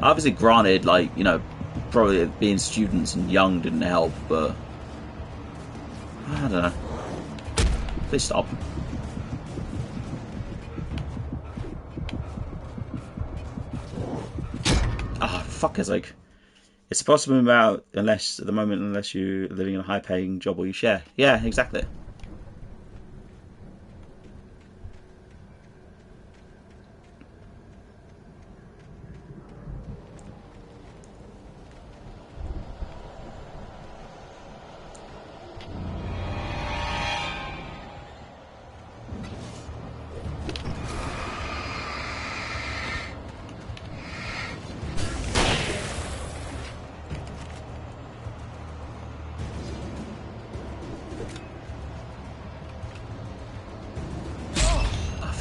Obviously, granted, like, you know, probably being students and young didn't help, but I don't know. Please stop. Ah, fuckers, like, it's supposed to be about unless you're living in a high-paying job or you share. Yeah, exactly.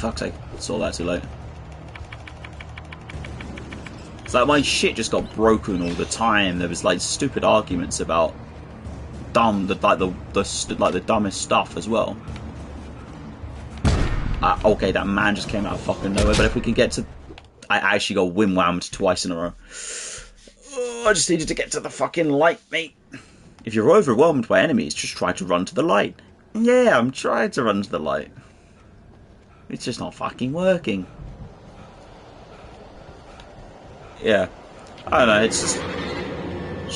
Fuck's sake, saw that too late. It's like my shit just got broken all the time. There was like stupid arguments about the dumbest stuff as well. Okay, that man just came out of fucking nowhere. But if we can get to, I actually got wim-whammed twice in a row. Oh, I just needed to get to the fucking light, mate. If you're overwhelmed by enemies, just try to run to the light. Yeah, I'm trying to run to the light. It's just not fucking working. Yeah. I don't know, it's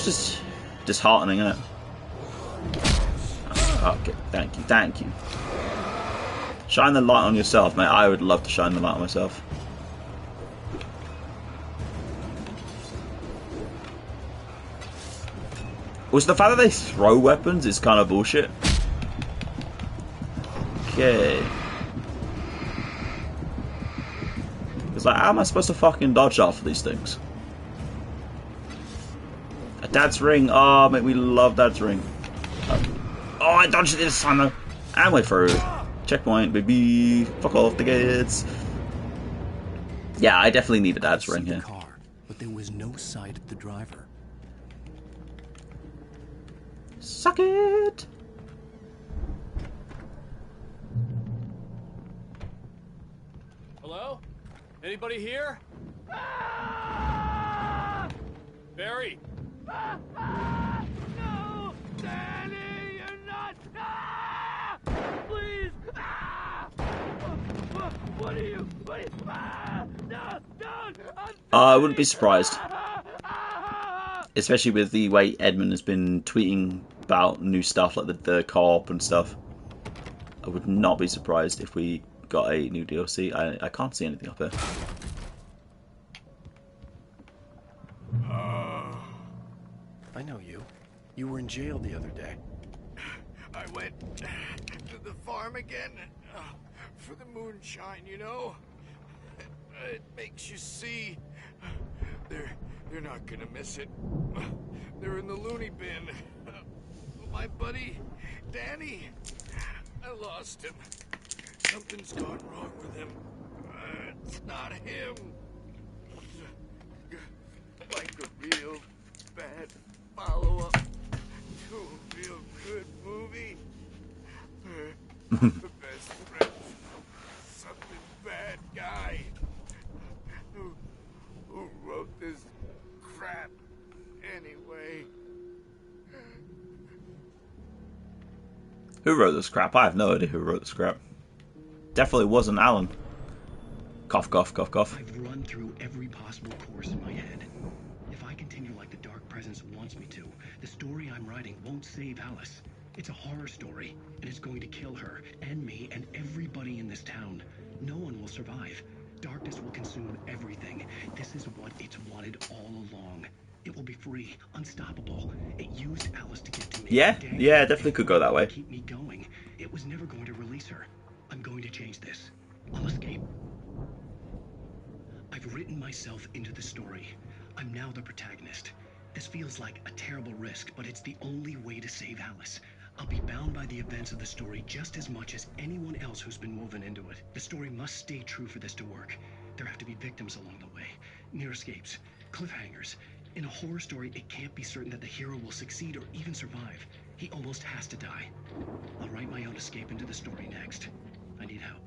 just disheartening, isn't it? Okay, thank you. Shine the light on yourself, mate. I would love to shine the light on myself. Was the fact that they throw weapons is kind of bullshit. Okay. It's like, how am I supposed to fucking dodge off these things? A dad's ring. Oh, mate, we love dad's ring. Oh, I dodged it this time though. And we're through. Checkpoint, baby. Fuck off the gates. Yeah, I definitely need a dad's ring here. Car, but there was no sight of the driver. Suck it. Hello? Anybody here? Barry? No! Danny, you're not! Please! What are you? No! Don't! I wouldn't be surprised. Especially with the way Edmund has been tweeting about new stuff like the co-op and stuff. I would not be surprised if we got a new DLC. I can't see anything up there. I know you. You were in jail the other day. I went to the farm again for the moonshine, you know? It makes you see. They're not gonna miss it. They're in the loony bin. My buddy, Danny, I lost him. Something's gone wrong with him. It's not him. Like a real bad follow-up to a real good movie. The best friend, something bad guy who wrote this crap anyway. Who wrote this crap? I have no idea who wrote this crap. Definitely wasn't Alan. Cough, cough, cough, cough. I've run through every possible course in my head. If I continue like the Dark Presence wants me to, the story I'm writing won't save Alice. It's a horror story, and it's going to kill her, and me, and everybody in this town. No one will survive. Darkness will consume everything. This is what it's wanted all along. It will be free, unstoppable. It used Alice to get to me. Yeah, definitely could go that way. Keep me going. It was never going to release her. I'm going to change this. I'll escape. I've written myself into the story. I'm now the protagonist. This feels like a terrible risk, but it's the only way to save Alice. I'll be bound by the events of the story just as much as anyone else who's been woven into it. The story must stay true for this to work. There have to be victims along the way, near escapes, cliffhangers. In a horror story, it can't be certain that the hero will succeed or even survive. He almost has to die. I'll write my own escape into the story next. I need help.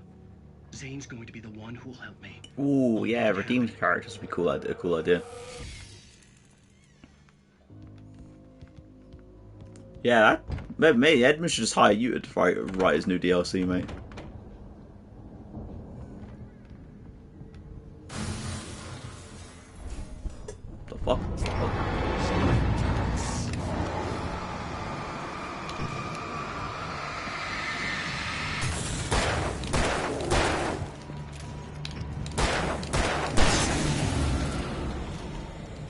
Zane's going to be the one who will help me. Ooh, yeah, redeemed characters would be cool. A cool idea. Yeah, maybe Edmund should just hire you to write his new DLC, mate. The fuck?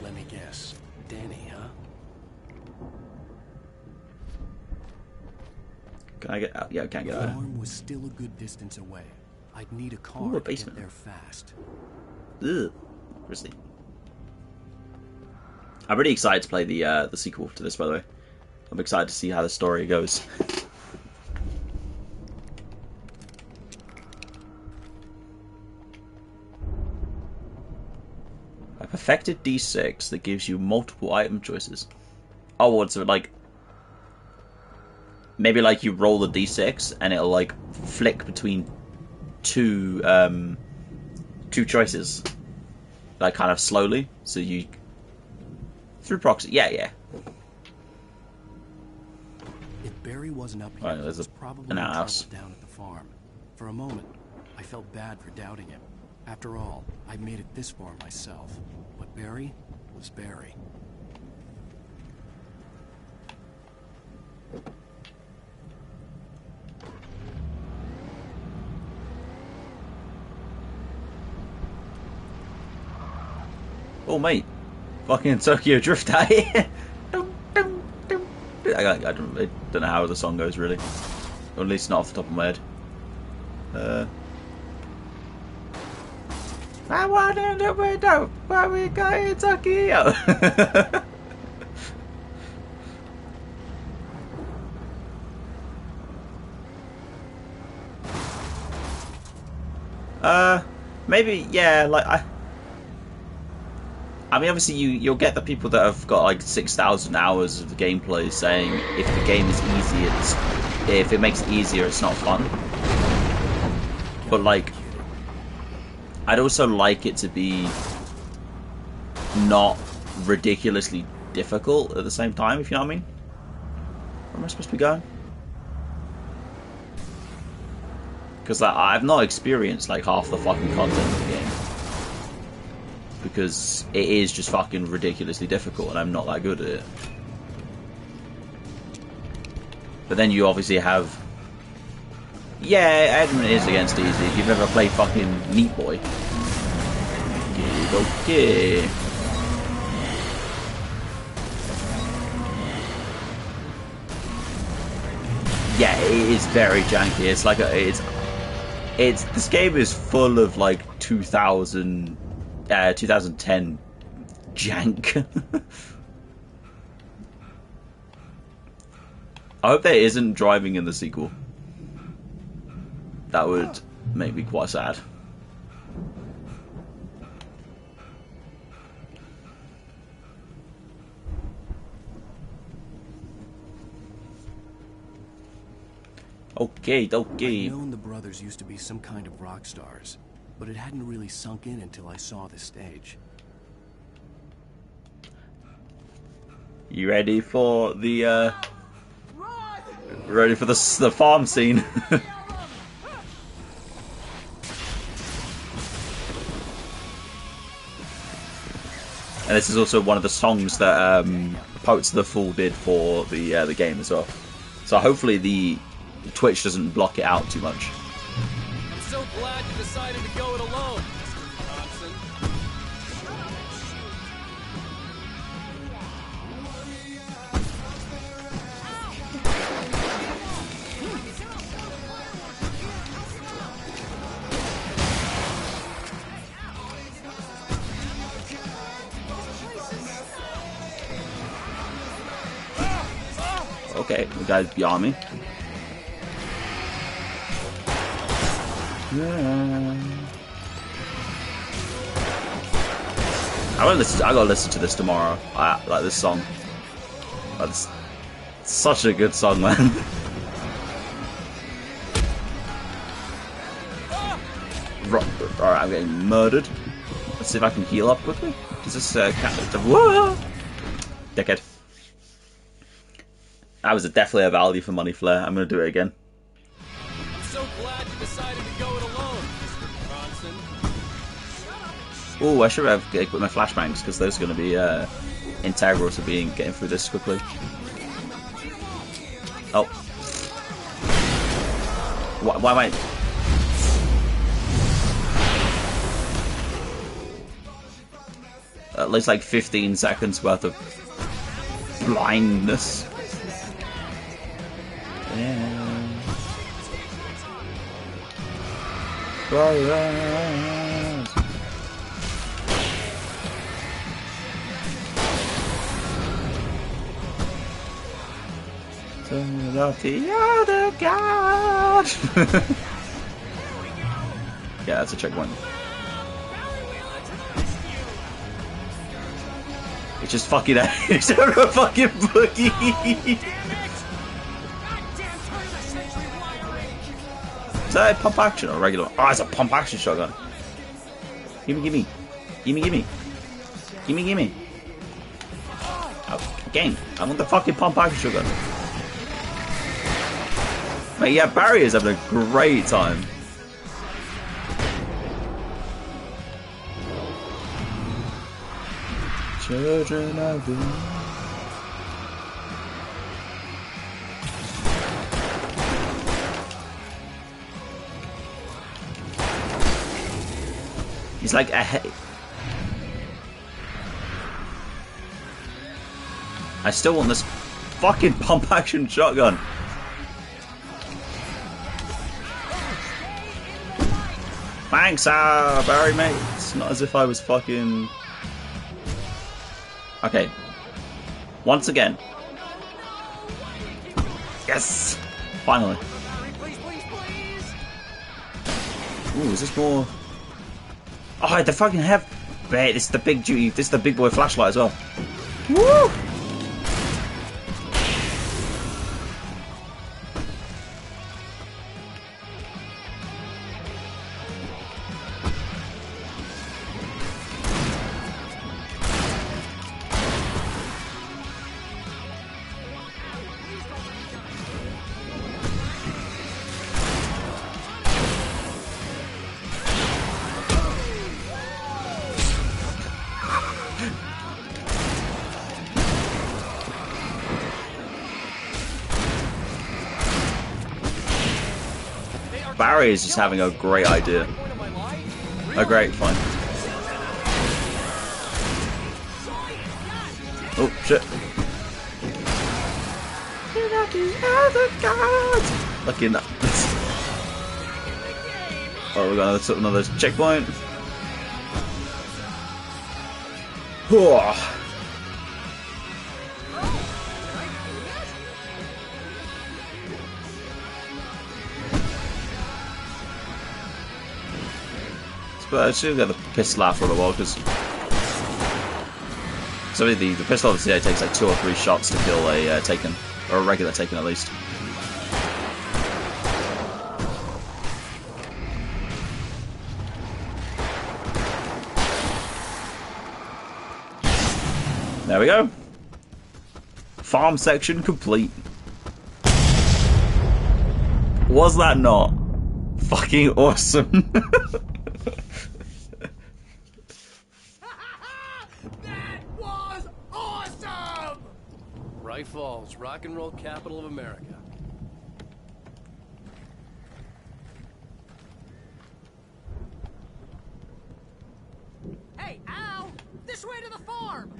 Let me guess. Danny, huh? Can I get out? Yeah, I can't get out. The farm was still a good distance away. I'd need a car Ooh, a to basement. get there fast. Ugh. Grizzly. I'm really excited to play the sequel to this, by the way. I'm excited to see how the story goes. A perfected D6 that gives you multiple item choices. Oh, what's it like? Maybe like you roll the D6 and it'll like flick between two choices, like kind of slowly. So you through proxy, yeah. Barry wasn't up here, Right, he there's was probably an in trouble outhouse. down at the farm. For a moment, I felt bad for doubting him. After all, I made it this far myself. But Barry was Barry. Oh, mate. Fucking Tokyo Drift out here. I don't know how the song goes, really. Or at least not off the top of my head. I want in the window while we go in Tokyo. Maybe, yeah, like, I mean, obviously, you'll get the people that have got like 6,000 hours of the gameplay saying if the game is easy, if it makes it easier, it's not fun. But like, I'd also like it to be not ridiculously difficult at the same time, if you know what I mean. Where am I supposed to be going? Because like, I've not experienced like half the fucking content of the game. Because it is just fucking ridiculously difficult and I'm not that good at it. But then you obviously have... Yeah, Edmund is against easy. If you've ever played fucking Meat Boy. Okay. Yeah, it is very janky. It's like this game is full of like 2010 jank. I hope there isn't driving in the sequel. That would make me quite sad. Okay. I'd known the brothers used to be some kind of rock stars, but it hadn't really sunk in until I saw the stage. You ready for the the farm scene? And this is also one of the songs that Poets of the Fool did for the game as well. So hopefully the Twitch doesn't block it out too much. I'm so glad you decided to go it alone, Mr. Johnson. Okay, the guy's beyond me. Yeah. I gotta listen to this tomorrow. I like this song. That's such a good song, man. Alright, I'm getting murdered. Let's see if I can heal up quickly. Is this whoa! Dickhead. That was definitely a value for money flare. I'm gonna do it again. I'm so glad you decided to go it alone, Mr. Johnson. Oh, I should have equipped my flashbangs because those are going to be integral to getting through this quickly. Oh, why am I? At least like 15 seconds worth of blindness. Yeah. Turn off the other god. Yeah, that's a checkpoint. It's just fucking it's a fucking boogie. Is that a pump action or regular? Oh, it's a pump action shotgun. Gimme. Oh, game. I want the fucking pump action shotgun. But yeah, Barry is having a great time. Children of the... He's like I still want this fucking pump action shotgun. Thanks, Barry, mate. It's not as if I was fucking... Okay. Once again. Yes! Finally. Ooh, is this more... Oh, they fucking have... Mate, this is the big duty. This is the big boy flashlight as well. Woo! Barry is just having a great idea. A great fun. Oh, shit. Lucky in that. Oh, we got another checkpoint. Oh. But I should get the pistol out for a while because the pistol obviously takes like 2 or 3 shots to kill a Taken, or a regular Taken at least. There we go. Farm section complete. Was that not fucking awesome? Falls, rock and roll capital of America. Hey, Al! This way to the farm!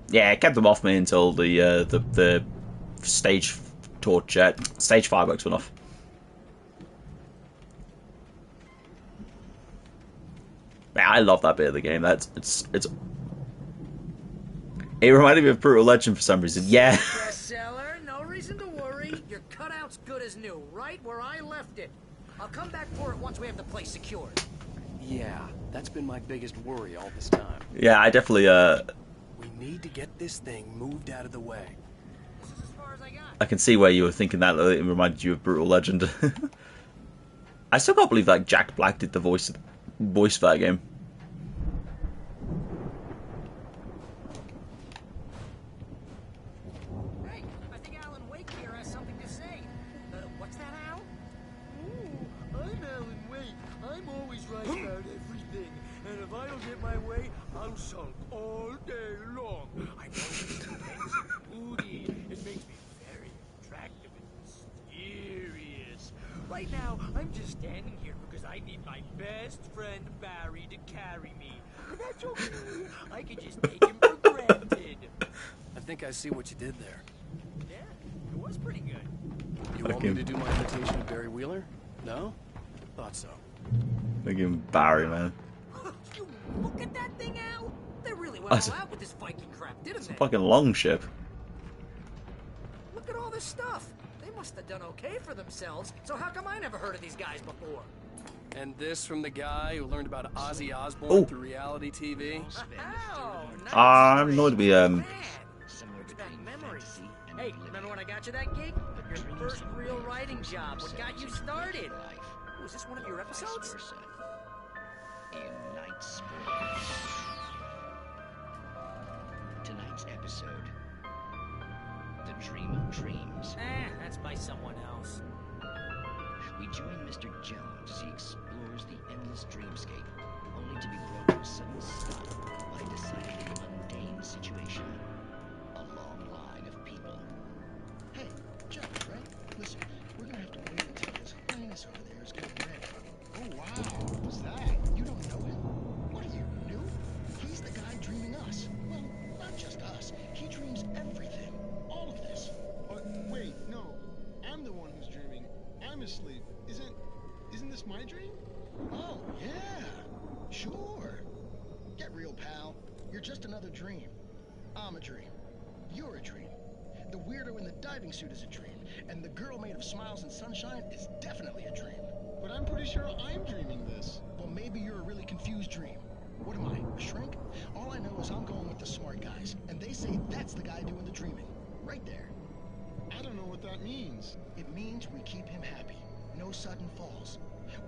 Yeah, it kept them off me until the stage torch, stage fireworks went off. Man, I love that bit of the game. It reminded me of Brutal Legend for some reason. Yeah. Bestseller, no reason to worry. Your cutout's good as new, right where I left it. I'll come back for it once we have the place secured. Yeah, that's been my biggest worry all this time. Yeah, I definitely We need to get this thing moved out of the way. This is as far as I got. I can see where you were thinking that it reminded you of Brutal Legend. I still can't believe that Jack Black did the voice for that game. Sulk all day long. I know it's booty. It makes me very attractive and mysterious. Right now, I'm just standing here because I need my best friend Barry to carry me. But that's okay. I can just take him for granted. I think I see what you did there. Yeah, it was pretty good. You want me to do my imitation of Barry Wheeler? No? Thought so. Look at Barry, man. You look at that thing, Al. They really went all out with this Viking crap, didn't they? Fucking long ship. Look at all this stuff. They must have done okay for themselves. So how come I never heard of these guys before? And this from the guy who learned about Ozzy Osbourne through reality TV? Oh, nice. I'm annoyed to be Hey, remember when I got you that gig? Your first real writing job. What got you started? Was this one of your episodes? Tonight's episode, the dream of dreams. That's by someone else. We join Mr. Jones as he explores the endless dreamscape, only to be brought to a sudden stop by a decidedly mundane situation. A long line of people. Hey, Jack, right? Listen, we're gonna have to wait until his highness over there is getting ready. Oh, wow. Who's that? You don't know him? What are you, new? He's the guy dreaming us. Well, not just us. He dreams everything. All of this. Wait, no. I'm the one who's dreaming. I'm asleep. Isn't this my dream? Oh, yeah. Sure. Get real, pal. You're just another dream. I'm a dream. You're a dream. The weirdo in the diving suit is a dream. And the girl made of smiles and sunshine is definitely a dream. But I'm pretty sure I'm dreaming this. Well, maybe you're a really confused dream. What am I, a shrink? All I know is I'm going with the smart guys. And they say that's the guy doing the dreaming. Right there. I don't know what that means. It means we keep him happy. No sudden falls.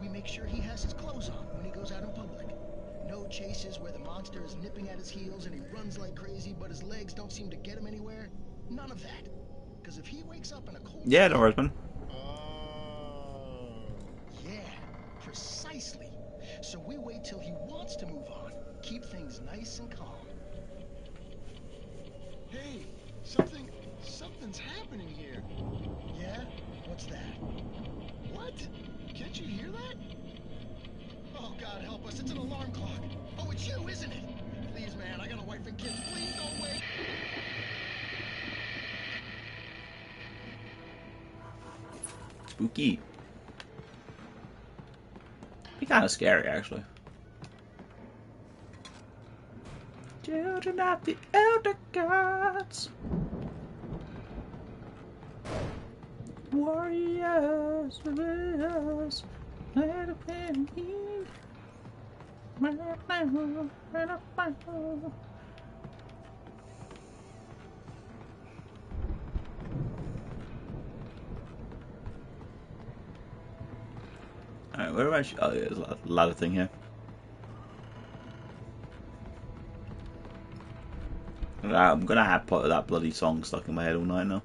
We make sure he has his clothes on when he goes out in public. No chases where the monster is nipping at his heels and he runs like crazy, but his legs don't seem to get him anywhere. None of that. Because if he wakes up in a cold... Yeah, don't worry, man. Yeah, precisely. So we wait till he wants to move on. Keep things nice and calm. Hey, something's happening here. Yeah? What's that? What? Can't you hear that? Oh, God help us. It's an alarm clock. Oh, it's you, isn't it? Please, man, I got a wife and kids. Please don't wait. Spooky. Be kind of scary, actually. Children of the Elder Gods. Warriors, warriors, let it be. Alright, where am I? Oh, yeah, there's a ladder thing here. I'm gonna have part of that bloody song stuck in my head all night now.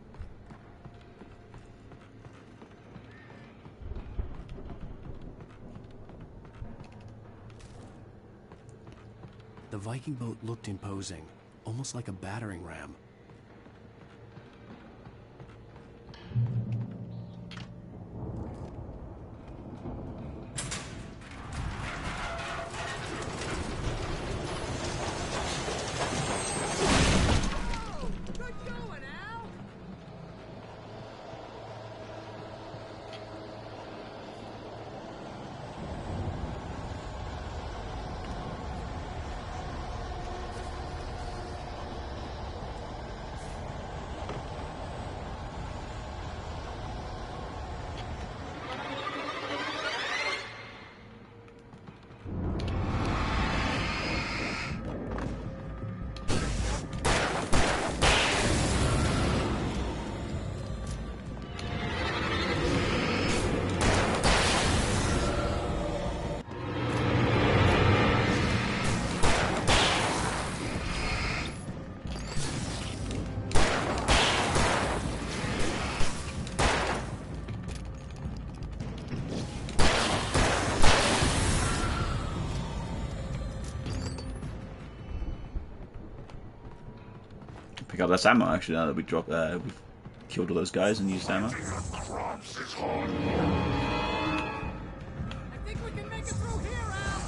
The Viking boat looked imposing, almost like a battering ram. Pick up that ammo actually now that we dropped we've killed all those guys and used ammo. I think we can make it through here, Al.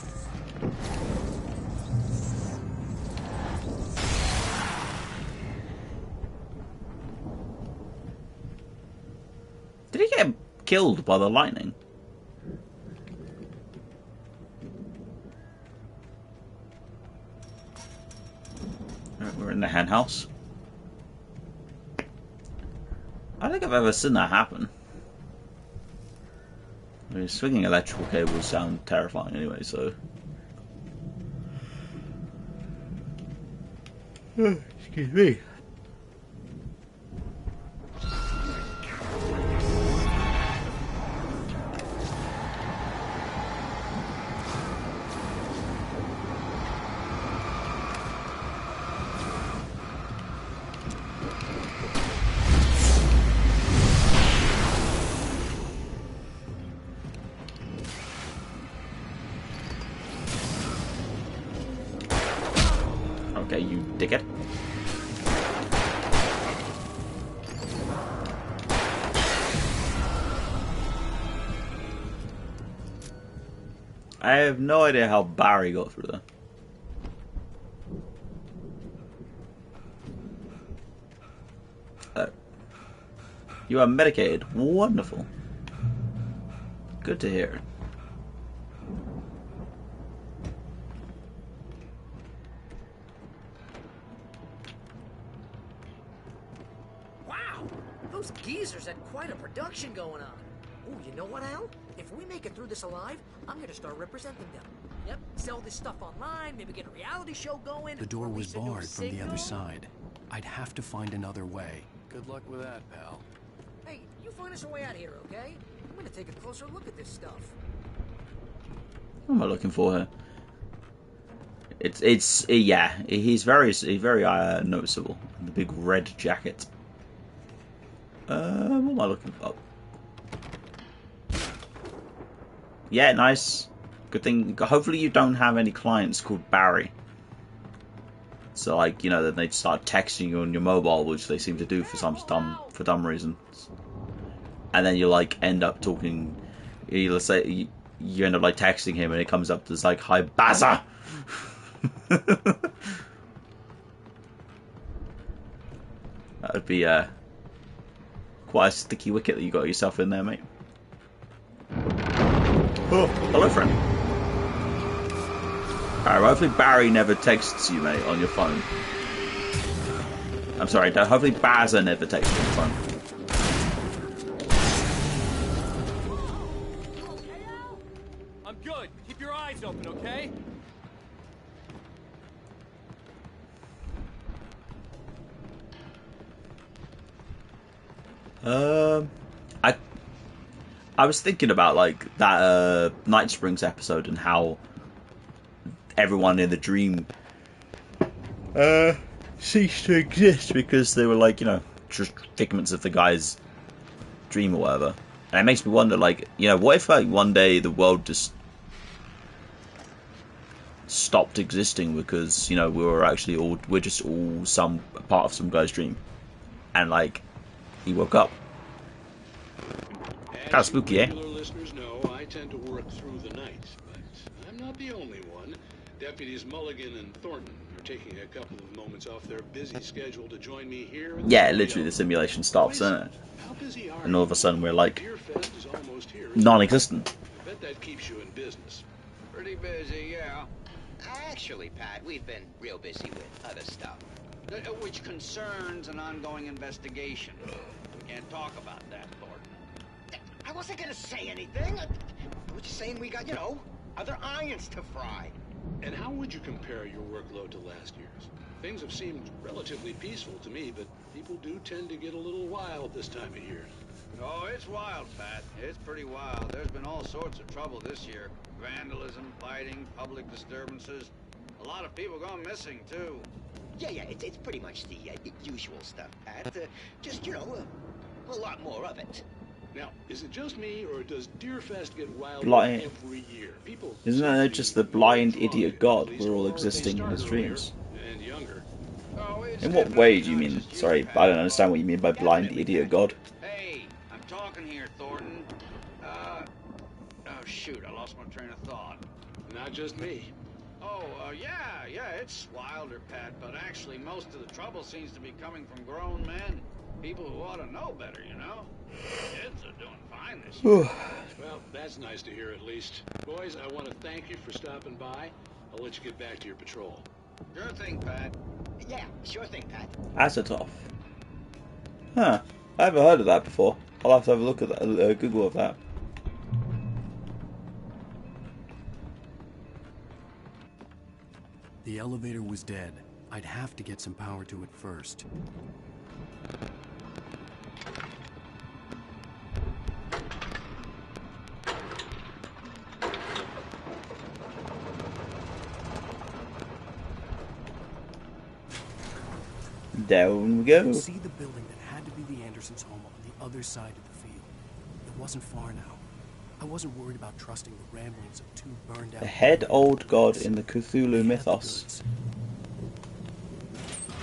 Did he get killed by the lightning? Alright, we're in the hen house. I don't think I've ever seen that happen. I mean, swinging electrical cables sound terrifying anyway, so... Excuse me. Okay, you dickhead. I have no idea how Barry got through there. You are medicated. Wonderful. Good to hear. Wow! Those geezers had quite a production going on. Ooh, you know what, Al? If we make it through this alive, I'm gonna start representing them. Yep, sell this stuff online, maybe get a reality show going. The door was release a new barred from the other single. side. I'd have to find another way. Good luck with that, pal. Hey, you find us a way out of here, okay? I'm gonna take a closer look at this stuff. What am I looking for here? Yeah. He's very noticeable. The big red jacket. What am I looking for? Yeah, nice. Good thing. Hopefully you don't have any clients called Barry. So, like, you know, then they'd start texting you on your mobile, which they seem to do for some dumb reasons. And then you like end up talking. Let's say you end up like texting him, and it comes up as like, "Hi, Baza." That would be quite a sticky wicket that you got yourself in there, mate. Oh, hello, friend. Alright, well, hopefully Barry never texts you, mate, on your phone. I'm sorry, hopefully Baza never texts you on your phone. I'm good. Keep your eyes open, okay? I was thinking about like that Night Springs episode and how everyone in the dream ceased to exist because they were like, you know, just figments of the guy's dream or whatever. And it makes me wonder, like, you know, what if like one day the world just stopped existing because, you know, we're just all some part of some guy's dream, and like he woke up. Kind of spooky, eh? Listeners know I tend to work through the night, but I'm not the only one. Deputies Mulligan and Thornton are taking a couple of moments off their busy schedule to join me here. Yeah, literally the simulation stops, doesn't it? And all of a sudden we're like non-existent. I bet that keeps you in business. Pretty busy, yeah. Actually, Pat, we've been real busy with other stuff, which concerns an ongoing investigation. We can't talk about that, Thornton. I wasn't gonna say anything. I was just saying we got, you know, other irons to fry. And how would you compare your workload to last year's? Things have seemed relatively peaceful to me, but people do tend to get a little wild this time of year. Oh, it's wild, Pat. It's pretty wild. There's been all sorts of trouble this year. Vandalism, fighting, public disturbances. A lot of people gone missing, too. Yeah, it's pretty much the usual stuff, Pat. Just, you know, a lot more of it. Now, is it just me, or does Deerfest get wild every year? People Isn't that just the blind idiot god we're all existing in his dreams? And younger. In what way do you mean? Sorry, I don't understand what you mean by blind idiot god. Hey, I'm talking here, Thornton. Oh shoot, I lost my train of thought. Not just me. Yeah, it's wilder, Pat, but actually most of the trouble seems to be coming from grown men. People who ought to know better, you know? Kids are doing fine this year. Well, that's nice to hear at least. Boys, I want to thank you for stopping by. I'll let you get back to your patrol. Sure thing, Pat. Yeah, sure thing, Pat. Azatov. Huh. I haven't heard of that before. I'll have to have a look at that, Google of that. The elevator was dead. I'd have to get some power to it first. Down we go. I could see the building that had to be the Andersons' home on the other side of the field. It wasn't far now. I wasn't worried about trusting the ramblings of two burned out. The head old god in the Cthulhu mythos.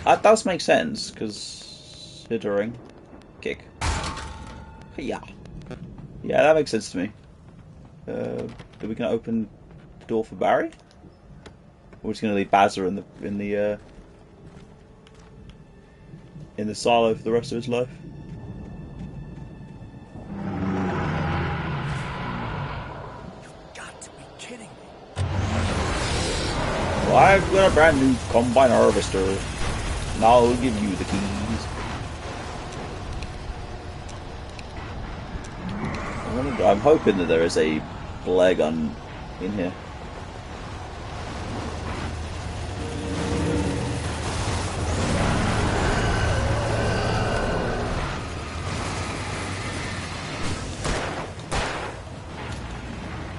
That does make sense, considering... Kick. Yeah. Yeah, that makes sense to me. Are we going to open the door for Barry? Or we're just going to leave Bazza in the silo for the rest of his life? Well, I've got a brand new combine harvester, and I'll give you the keys. I'm hoping that there is a flare gun in here.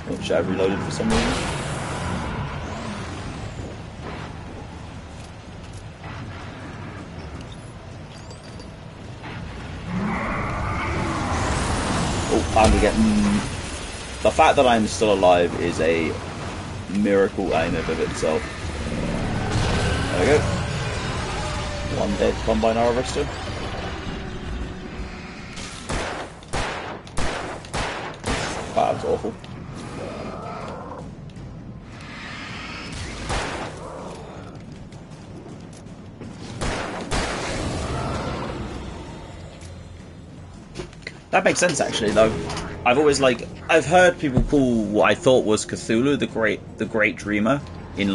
Which I've reloaded for some reason. I'm getting... The fact that I'm still alive is a miracle in and of itself. There we go. One dead combine harvester. That was awful. That makes sense, actually. Though I've always I've heard people call what I thought was Cthulhu the Great Dreamer in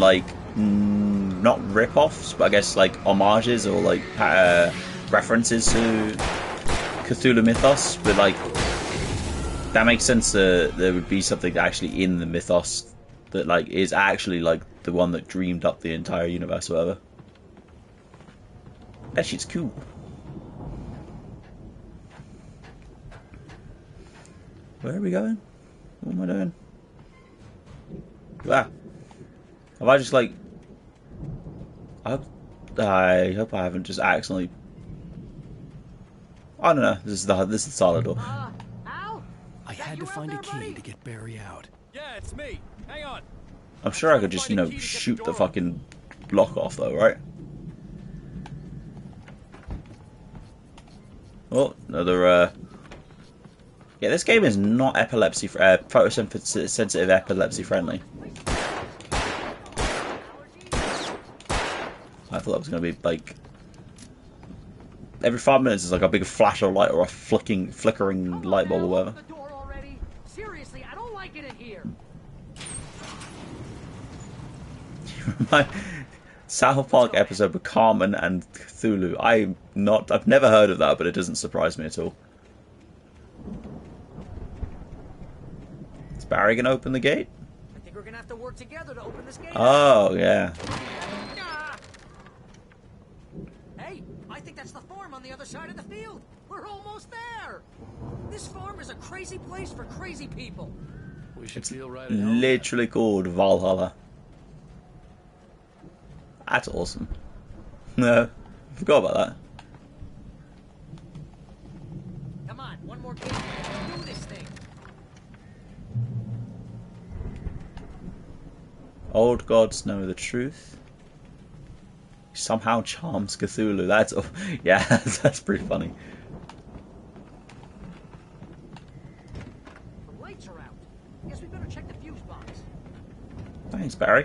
not rip-offs, but I guess homages or references to Cthulhu mythos. But that makes sense. There would be something actually in the mythos that is actually the one that dreamed up the entire universe, or whatever. That shit's cool. Where are we going? What am I doing? Ah. Have I just I hope I haven't just accidentally... I don't know. This is the solid door. I had to find a key to get Barry out. Yeah, it's me. Hang on. I'm sure I could just, shoot the fucking block off though, right? Oh, another yeah, this game is not photosensitive epilepsy friendly. I thought that was going to be every 5 minutes is a big flash of light or a flickering light bulb or whatever. Seriously, I don't like it in here. South Park episode with Carmen and Cthulhu. I've never heard of that, but it doesn't surprise me at all. Is Barry gonna open the gate? I think we're gonna have to work together to open this gate. Oh yeah. Hey, I think that's the farm on the other side of the field. We're almost there. This farm is a crazy place for crazy people. We should feel right. Literally called Valhalla. That's awesome. No, forgot about that. Come on, one more game. Do this thing. Old gods know the truth. Somehow charms Cthulhu. That's yeah, that's pretty funny. The lights are out. Guess we better check the fuse box. Thanks, Barry.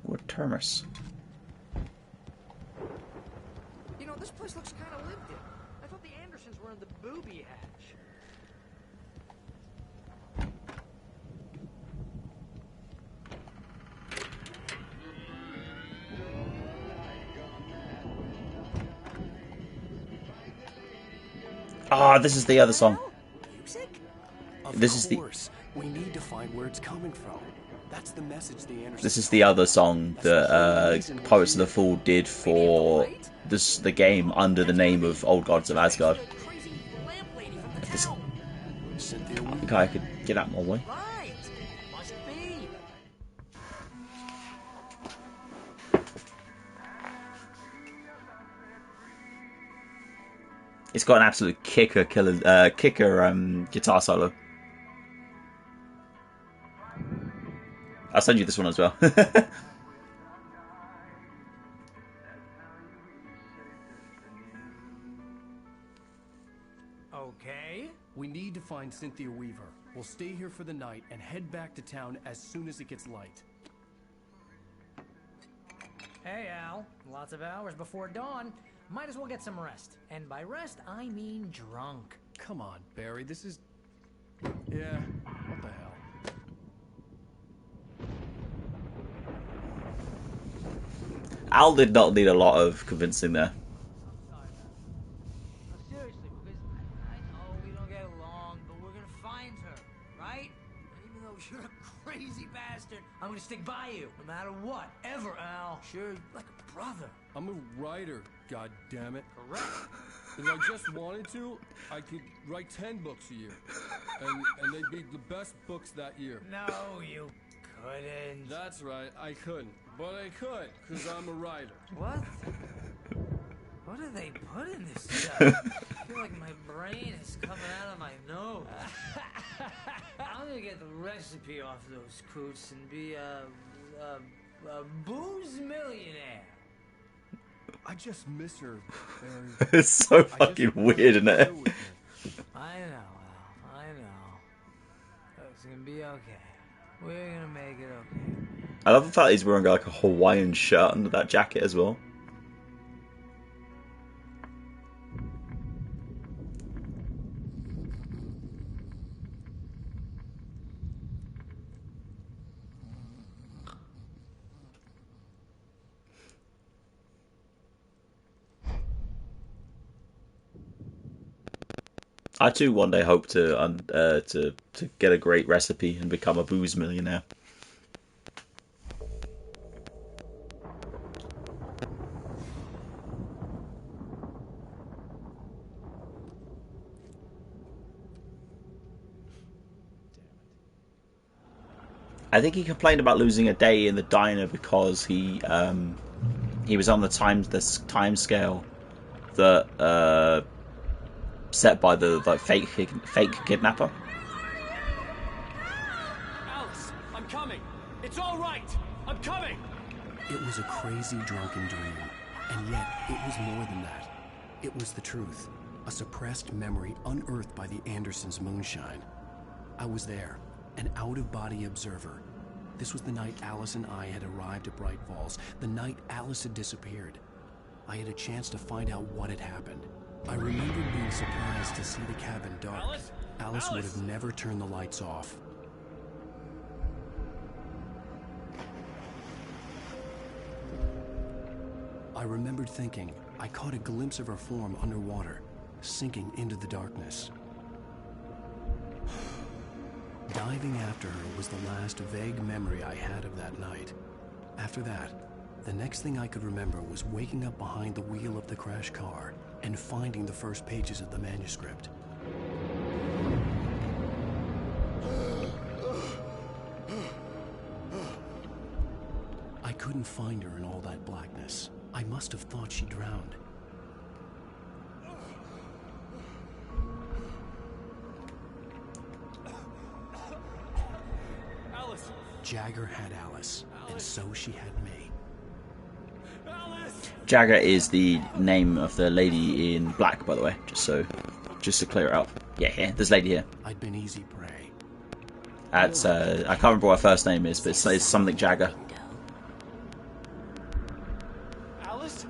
Or Termus. You know, this place looks kind of lived in. I thought the Andersons were in the booby hatch. Ah, this is the other song. This is the. We need to find where it's coming from. That's the message the Andersons. This is the other song that Poets of the Fall did for the game under the name of Old Gods of Asgard. This guy could get out my way. It's got an absolute kicker guitar solo. I'll send you this one as well. Okay. We need to find Cynthia Weaver. We'll stay here for the night and head back to town as soon as it gets light. Hey, Al. Lots of hours before dawn. Might as well get some rest. And by rest, I mean drunk. Come on, Barry. This is... Yeah, what the hell? Al did not need a lot of convincing there. Seriously, because I know we don't get along, but we're gonna find her, right? And even though you're a crazy bastard, I'm gonna stick by you, no matter what, ever, Al. Sure, like a brother. I'm a writer, goddammit. Correct. If I just wanted to, I could write 10 books a year. And they'd be the best books that year. No, you couldn't. That's right, I couldn't. But I could, because I'm a writer. What? What do they put in this stuff? I feel like my brain is coming out of my nose. I'm gonna get the recipe off those coots and be a booze millionaire. I just miss her, Barry. It's so fucking weird, isn't it? I know, Al. I know. It's gonna be okay. We're gonna make it okay. I love the fact he's wearing like a Hawaiian shirt under that jacket as well. I too one day hope to get a great recipe and become a booze millionaire. I think he complained about losing a day in the diner because he was on the time scale that set by the fake kidnapper. Alice, I'm coming. It's all right. I'm coming. It was a crazy drunken dream, and yet it was more than that. It was the truth, a suppressed memory unearthed by the Andersons' moonshine. I was there, an out-of-body observer. This was the night Alice and I had arrived at Bright Falls, the night Alice had disappeared. I had a chance to find out what had happened. I remembered being surprised to see the cabin dark. Alice would have never turned the lights off. I remembered thinking I caught a glimpse of her form underwater, sinking into the darkness. Diving after her was the last vague memory I had of that night. After that, the next thing I could remember was waking up behind the wheel of the crash car and finding the first pages of the manuscript. I couldn't find her in all that blackness. I must have thought she drowned. Alice! Jagger had Alice, and so she had me. Jagger is the name of the lady in black, by the way, just to clear it up. Yeah, here, this lady here. I'd been easy prey. That's I can't remember what her first name is, but it's something Jagger. Alice?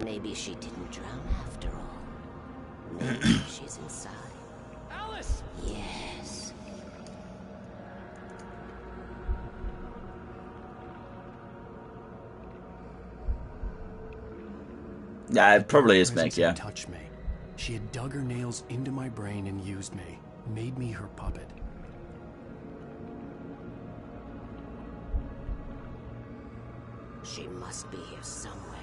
Maybe she didn't drown after all. Maybe she's inside. Alice! Yes. Yeah, it probably is Meg, yeah. Touched me. She had dug her nails into my brain and used me, made me her puppet. She must be here somewhere.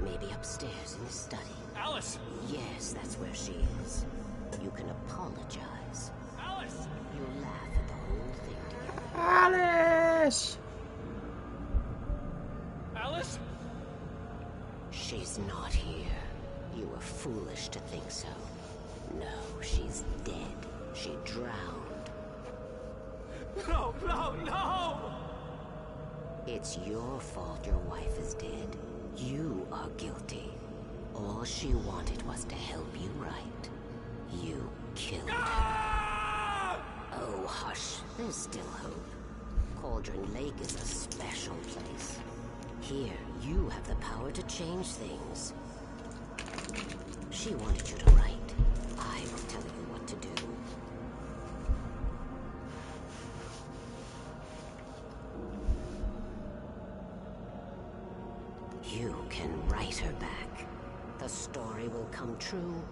Maybe upstairs in the study. Alice! Yes, that's where she is. You can apologize. Alice! You'll laugh at the whole thing together. Alice! Alice? She's not here. You were foolish to think so. No, she's dead. She drowned. No, no, no! It's your fault your wife is dead. You are guilty. All she wanted was to help you right. You killed her. Oh, hush. There's still hope. Cauldron Lake is a special place. Here, you have the power to change things. She wanted you to write. I will tell you what to do. You can write her back. The story will come true,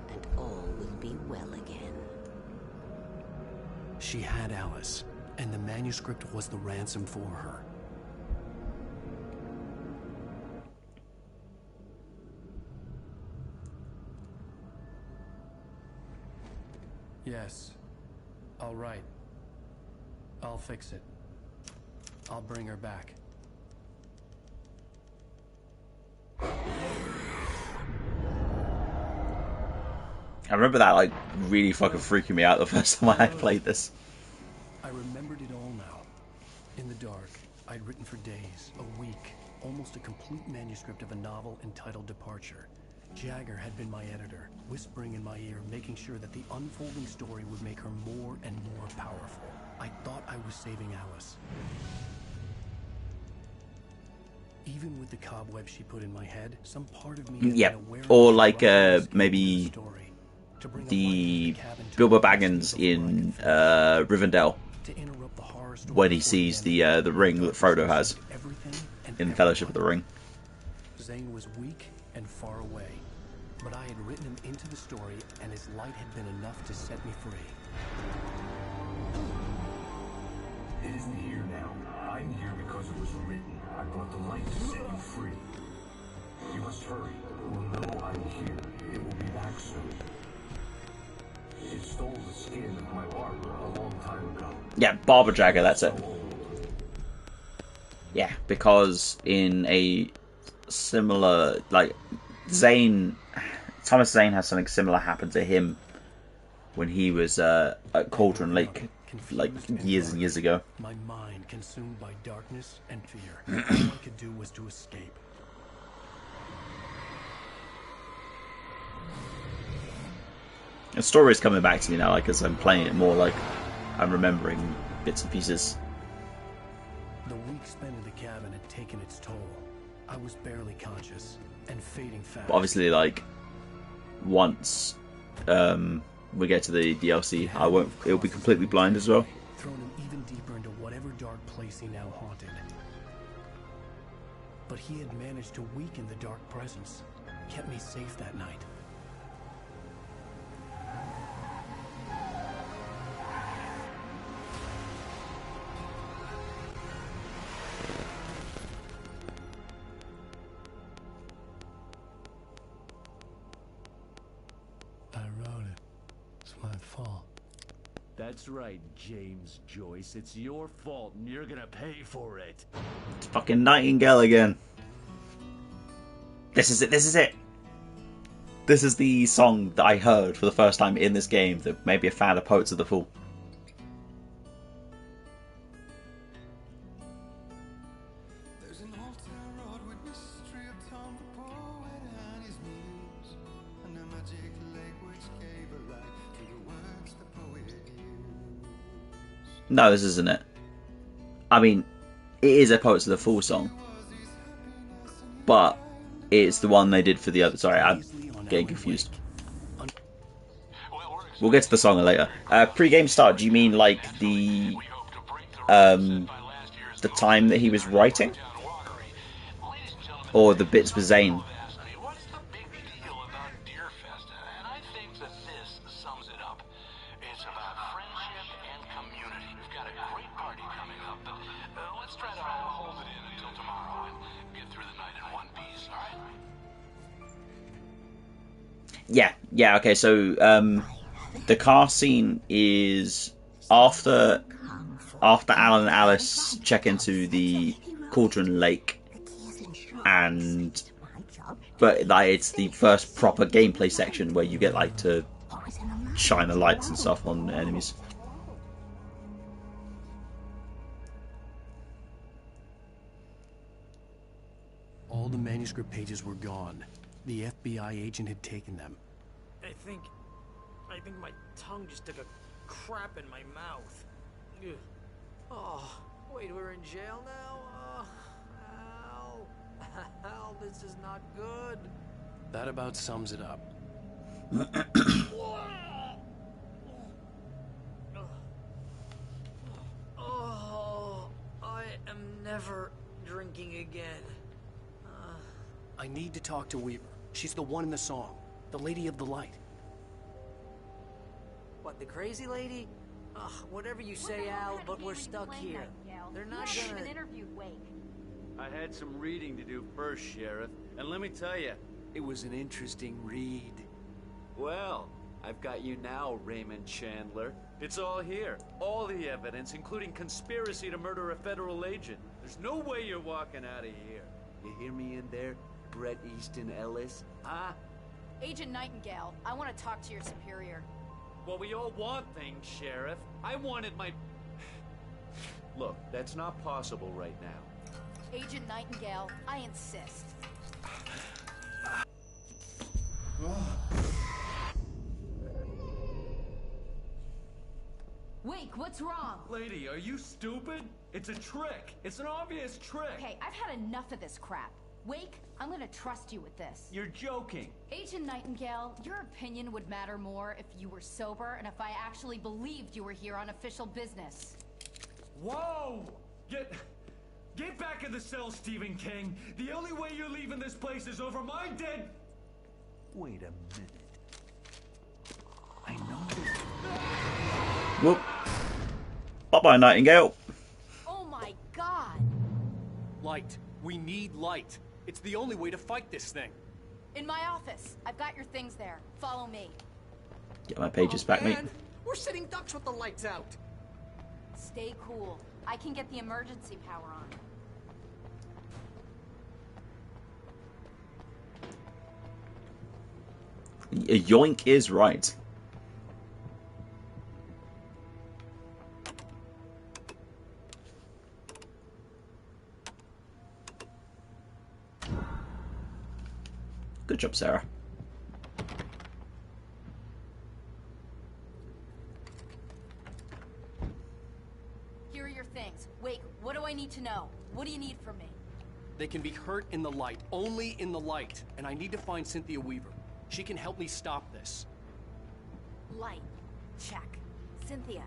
and all will be well again. She had Alice, and the manuscript was the ransom for her. Yes. All right. I'll fix it. I'll bring her back. I remember that like really fucking freaking me out the first time I had played this. I remembered it all now. In the dark, I'd written for days, a week, almost a complete manuscript of a novel entitled Departure. Jagger had been my editor, whispering in my ear, making sure that the unfolding story would make her more and more powerful. I thought I was saving Alice. Even with the cobweb she put in my head, some part of me Yeah, or like maybe the Bilbo Baggins in Rivendell when he sees the ring that Frodo has in Fellowship of the Ring. Zane was weak and far away, but I had written him into the story, and his light had been enough to set me free. It isn't here now. I'm here because it was written. I brought the light to set you free. You must hurry. It will know I'm here. It will be back soon. It stole the skin of my barber a long time ago. Yeah, Barber Jagger, that's it. Yeah, because in a similar, like, Thomas Zane has something similar happen to him when he was at Cauldron Lake, like, years and years ago. My mind consumed by darkness and fear. All I could do was to escape. The story is coming back to me now, like, as I'm playing it more, like, I'm remembering bits and pieces. The week spent in the cabin had taken its toll. I was barely conscious and fading fast. But obviously, like, once we get to the DLC, it'll be completely blind as well. Thrown him even deeper into whatever dark place he now haunted. But he had managed to weaken the dark presence, kept me safe that night. That's right, James Joyce. It's your fault, and you're gonna pay for it. It's fucking Nightingale again. This is it, this is it. This is the song that I heard for the first time in this game that made me a fan of Poets of the Fall. No, this isn't it. I mean, it is a Poets of the Fall song, but it's the one they did for the other. Sorry, I'm getting confused. We'll get to the song later. Pre-game start. Do you mean like the time that he was writing, or the bits with Zane? Yeah, okay, so the car scene is after Alan and Alice check into the Cauldron Lake, but like it's the first proper gameplay section where you get like to shine the lights and stuff on enemies. All the manuscript pages were gone. The FBI agent had taken them. I think my tongue just took a crap in my mouth. Ugh. Oh, wait, we're in jail now? Oh, Al, this is not good. That about sums it up. Oh, I am never drinking again. I need to talk to Weaver. She's the one in the song. The Lady of the Light. What, the crazy lady? Ugh, whatever you say, Al, but we're stuck here. They're not gonna... even interviewed Wake. I had some reading to do first, Sheriff, and let me tell you, it was an interesting read. Well, I've got you now, Raymond Chandler. It's all here. All the evidence, including conspiracy to murder a federal agent. There's no way you're walking out of here. You hear me in there, Bret Easton Ellis? Huh? Agent Nightingale, I want to talk to your superior. Well, we all want things, Sheriff. I wanted my... Look, that's not possible right now. Agent Nightingale, I insist. Wake, what's wrong? Lady, are you stupid? It's a trick. It's an obvious trick. Okay, I've had enough of this crap. Wake, I'm gonna trust you with this. You're joking. Agent Nightingale, your opinion would matter more if you were sober and if I actually believed you were here on official business. Whoa! Get back in the cell, Stephen King. The only way you're leaving this place is over my dead... Wait a minute. I know this... Whoop. Bye-bye, Nightingale. Oh my god! Light. We need light. It's the only way to fight this thing. In my office. I've got your things there. Follow me. Get my pages back, mate. Man, we're sitting ducks with the lights out. Stay cool. I can get the emergency power on. Yoink is right. Good job, Sarah. Here are your things. Wait, what do I need to know? What do you need from me? They can be hurt in the light, only in the light. And I need to find Cynthia Weaver. She can help me stop this. Light. Check. Cynthia.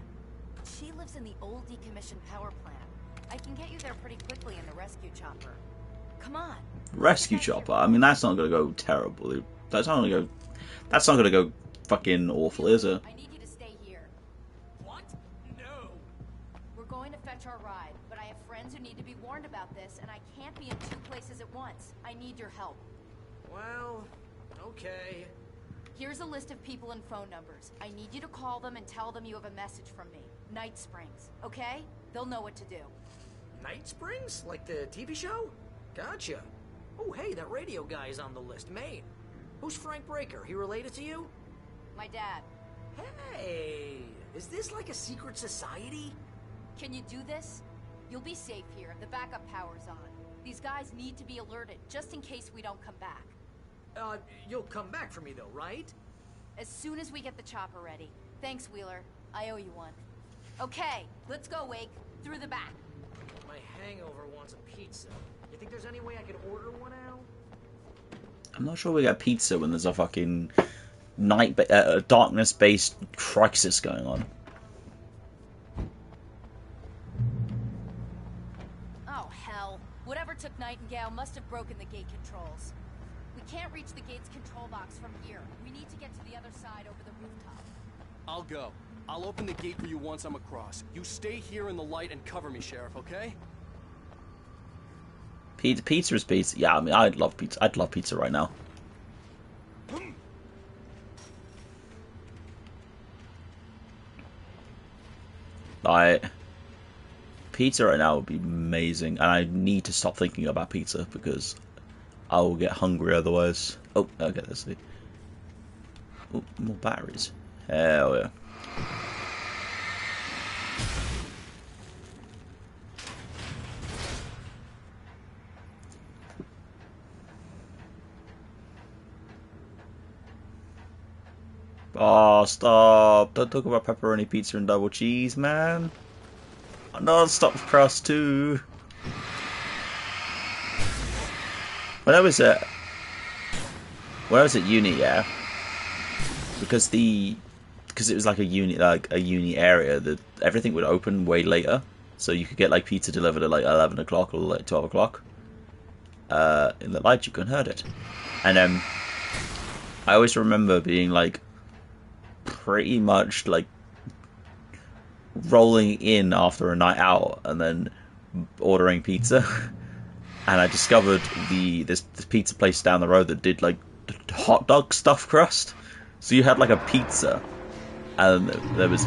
She lives in the old decommissioned power plant. I can get you there pretty quickly in the rescue chopper. Come on. Rescue chopper. I mean, that's not gonna go terribly. That's not gonna go fucking awful, is it? I need you to stay here. What? No. We're going to fetch our ride, but I have friends who need to be warned about this, and I can't be in two places at once. I need your help. Well, okay. Here's a list of people and phone numbers. I need you to call them and tell them you have a message from me. Night Springs, okay? They'll know what to do. Night Springs? Like the TV show? Gotcha. Oh, hey, that radio guy is on the list. Maine. Who's Frank Breaker? He related to you? My dad. Hey, is this like a secret society? Can you do this? You'll be safe here if the backup power's on. These guys need to be alerted, just in case we don't come back. You'll come back for me though, right? As soon as we get the chopper ready. Thanks, Wheeler. I owe you one. Okay, let's go, Wake. Through the back. My hangover wants a pizza. You think there's any way I could order one, Al? I'm not sure we get pizza when there's a fucking darkness-based crisis going on. Oh, hell. Whatever took Nightingale must have broken the gate controls. We can't reach the gate's control box from here. We need to get to the other side over the rooftop. I'll go. I'll open the gate for you once I'm across. You stay here in the light and cover me, Sheriff, okay? Pizza is pizza. Yeah, I mean, I'd love pizza. I'd love pizza right now. Pizza right now would be amazing, and I need to stop thinking about pizza because I will get hungry otherwise. Oh, okay, let's see. Oh, more batteries. Hell yeah. Oh, stop. Don't talk about pepperoni pizza and double cheese, man. Non-stop crust too. When I was at uni, yeah, because it was like a uni area, that everything would open way later, so you could get like pizza delivered at like 11 o'clock or like 12 o'clock. In the light, you couldn't heard it, and I always remember being like pretty much like rolling in after a night out and then ordering pizza. And I discovered this pizza place down the road that did like hot dog stuffed crust. So you had like a pizza, and there was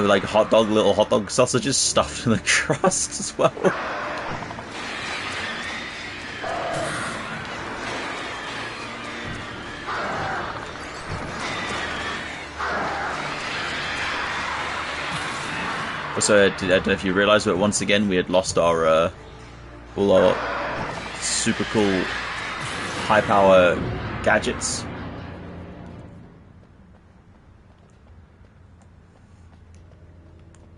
like little hot dog sausages stuffed in the crust as well. So I don't know if you realised, but once again we had lost our all our super cool high power gadgets.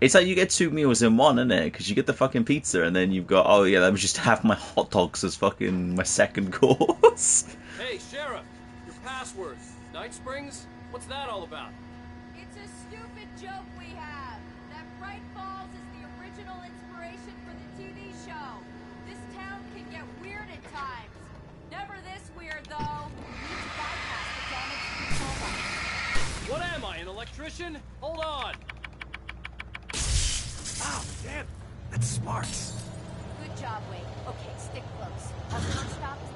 It's like you get 2 meals in one, isn't it? Because you get the fucking pizza, and then you've got, oh yeah, let me just have my hot dogs as fucking my second course. Hey, Sheriff, your password. Night Springs? What's that all about? It's a stupid joke we have. That Bright Falls is the original inspiration for the TV show. This town can get weird at times. Never this weird, though. We need to bypass the damaged control box. What am I, an electrician? Hold on. Oh, damn. That's smart. Good job, Wade. Okay, stick close. Our first stop is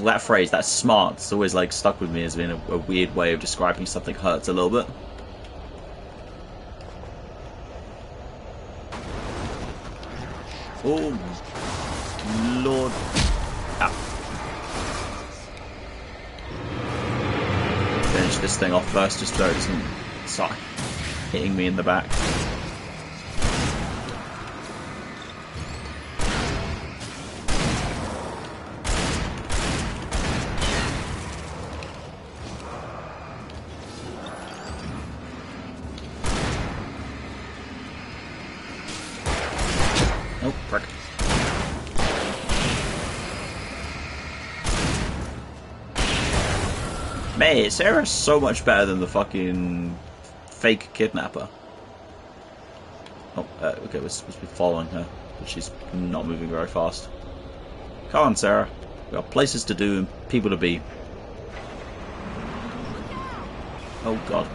That phrase, that's smart, it's always like stuck with me as being a weird way of describing something hurts a little bit. Oh, Lord. Ow. Finish this thing off first, just so it doesn't start hitting me in the back. Oh, frick. Mate, Sarah's so much better than the fucking fake kidnapper. Oh, okay, we're supposed to be following her, but she's not moving very fast. Come on, Sarah. We've got places to do and people to be. Oh, God.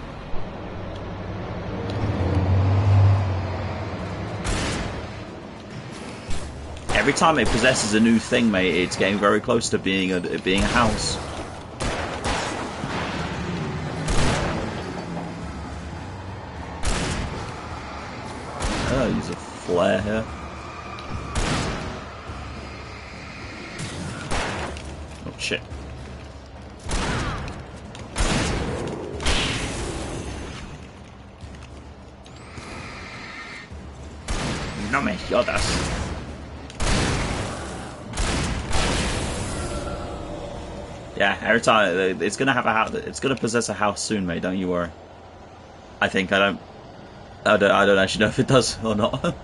Every time it possesses a new thing, mate, it's getting very close to being a house. Oh, use a flare here. Oh shit. No me jodas. Yeah, every time it's gonna have a house. It's gonna possess a house soon, mate. Don't you worry. I think I don't actually know if it does or not.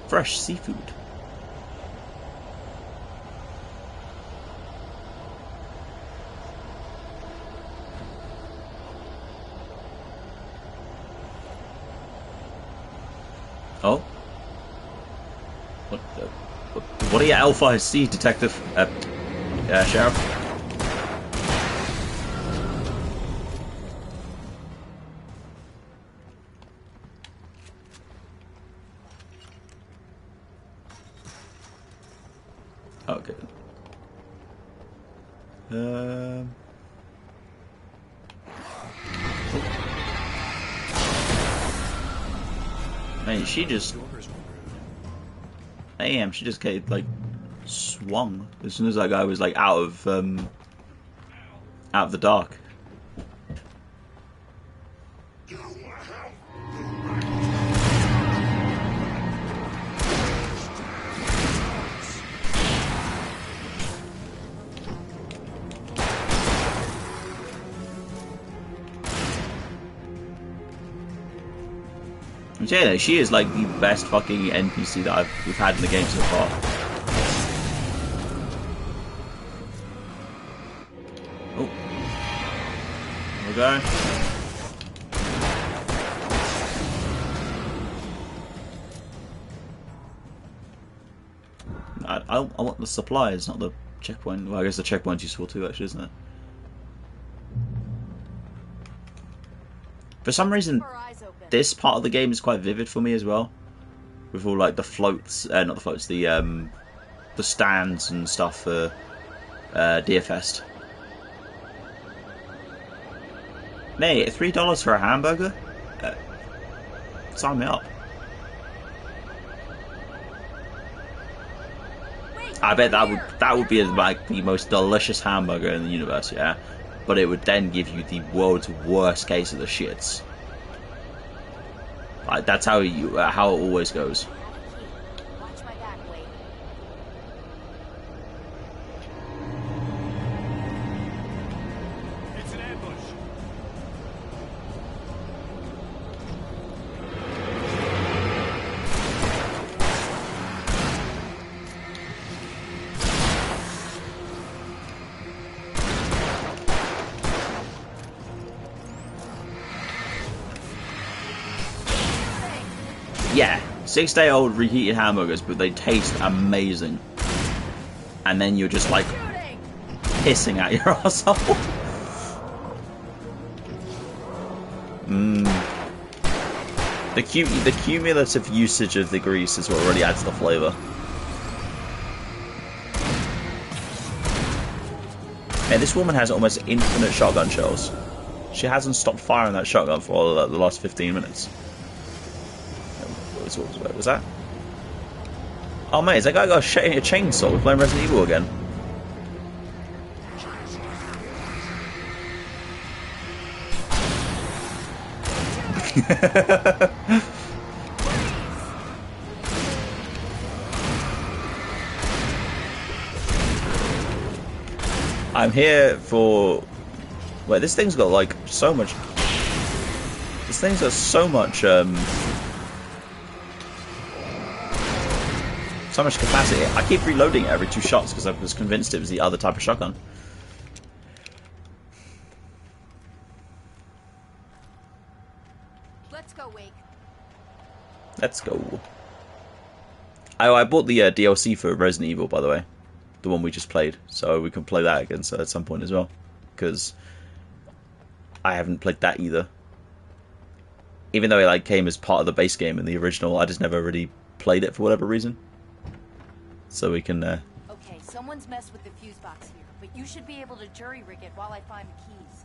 Fresh seafood. Oh. What are your L5C, Detective? Sheriff? Okay. Man, she just... Damn, she just like swung as soon as that guy was like out of the dark. Yeah, she is like the best fucking NPC that we've had in the game so far. Oh. There we go. I want the supplies, not the checkpoint. Well, I guess the checkpoint's useful too, actually, isn't it? For some reason, this part of the game is quite vivid for me as well, with all like the floats, not the floats, the stands and stuff for Deerfest. Nay, $3 for a hamburger? Sign me up. I bet that would be like the most delicious hamburger in the universe, yeah. But it would then give you the world's worst case of the shits. Like that's how it always goes. It's an ambush. Yeah, 6-day-old reheated hamburgers, but they taste amazing. And then you're just like pissing at your arsehole. The cumulative usage of the grease is what really adds the flavour. And this woman has almost infinite shotgun shells. She hasn't stopped firing that shotgun for the last 15 minutes. What was that? Oh mate, is that guy got a chainsaw? We're playing Resident Evil again. I'm here for... Wait, this thing's got like so much... This thing's got so much so much capacity. I keep reloading it every 2 shots because I was convinced it was the other type of shotgun. Let's go, Wake. Let's go. I bought the DLC for Resident Evil, by the way. The one we just played. So we can play that again at some point as well. Because I haven't played that either. Even though it like came as part of the base game in the original, I just never really played it for whatever reason. So we can... Okay, someone's messed with the fuse box here, but you should be able to jury-rig it while I find the keys.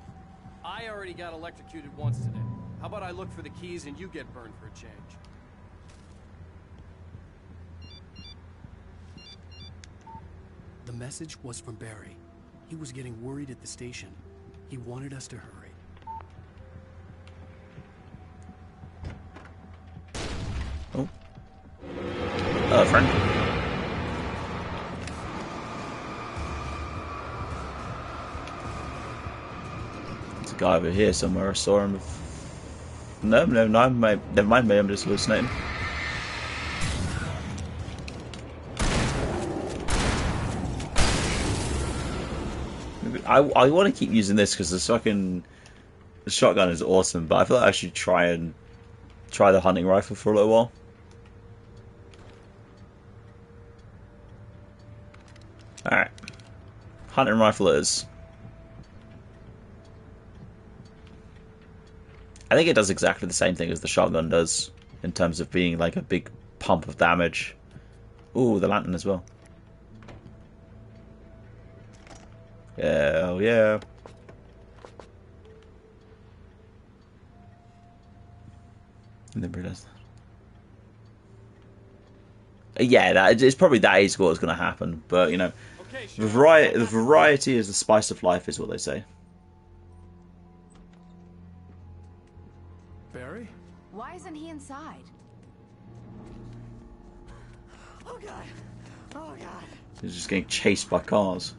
I already got electrocuted once today. How about I look for the keys and you get burned for a change? The message was from Barry. He was getting worried at the station. He wanted us to hurry. Oh. Hello, friend. There's a guy over here somewhere. I saw him. No, never mind me. I'm just hallucinating. I want to keep using this because the shotgun is awesome, but I feel like I should try the hunting rifle for a little while. Alright. Hunting rifle it is. I think it does exactly the same thing as the shotgun does in terms of being like a big pump of damage. Ooh, the lantern as well. Hell yeah. Never realized that. Yeah, it's probably that is what's going to happen. But you know, okay, sure. The variety is the spice of life, is what they say. Barry? Why isn't he inside? Oh god. Oh god. He's just getting chased by cars.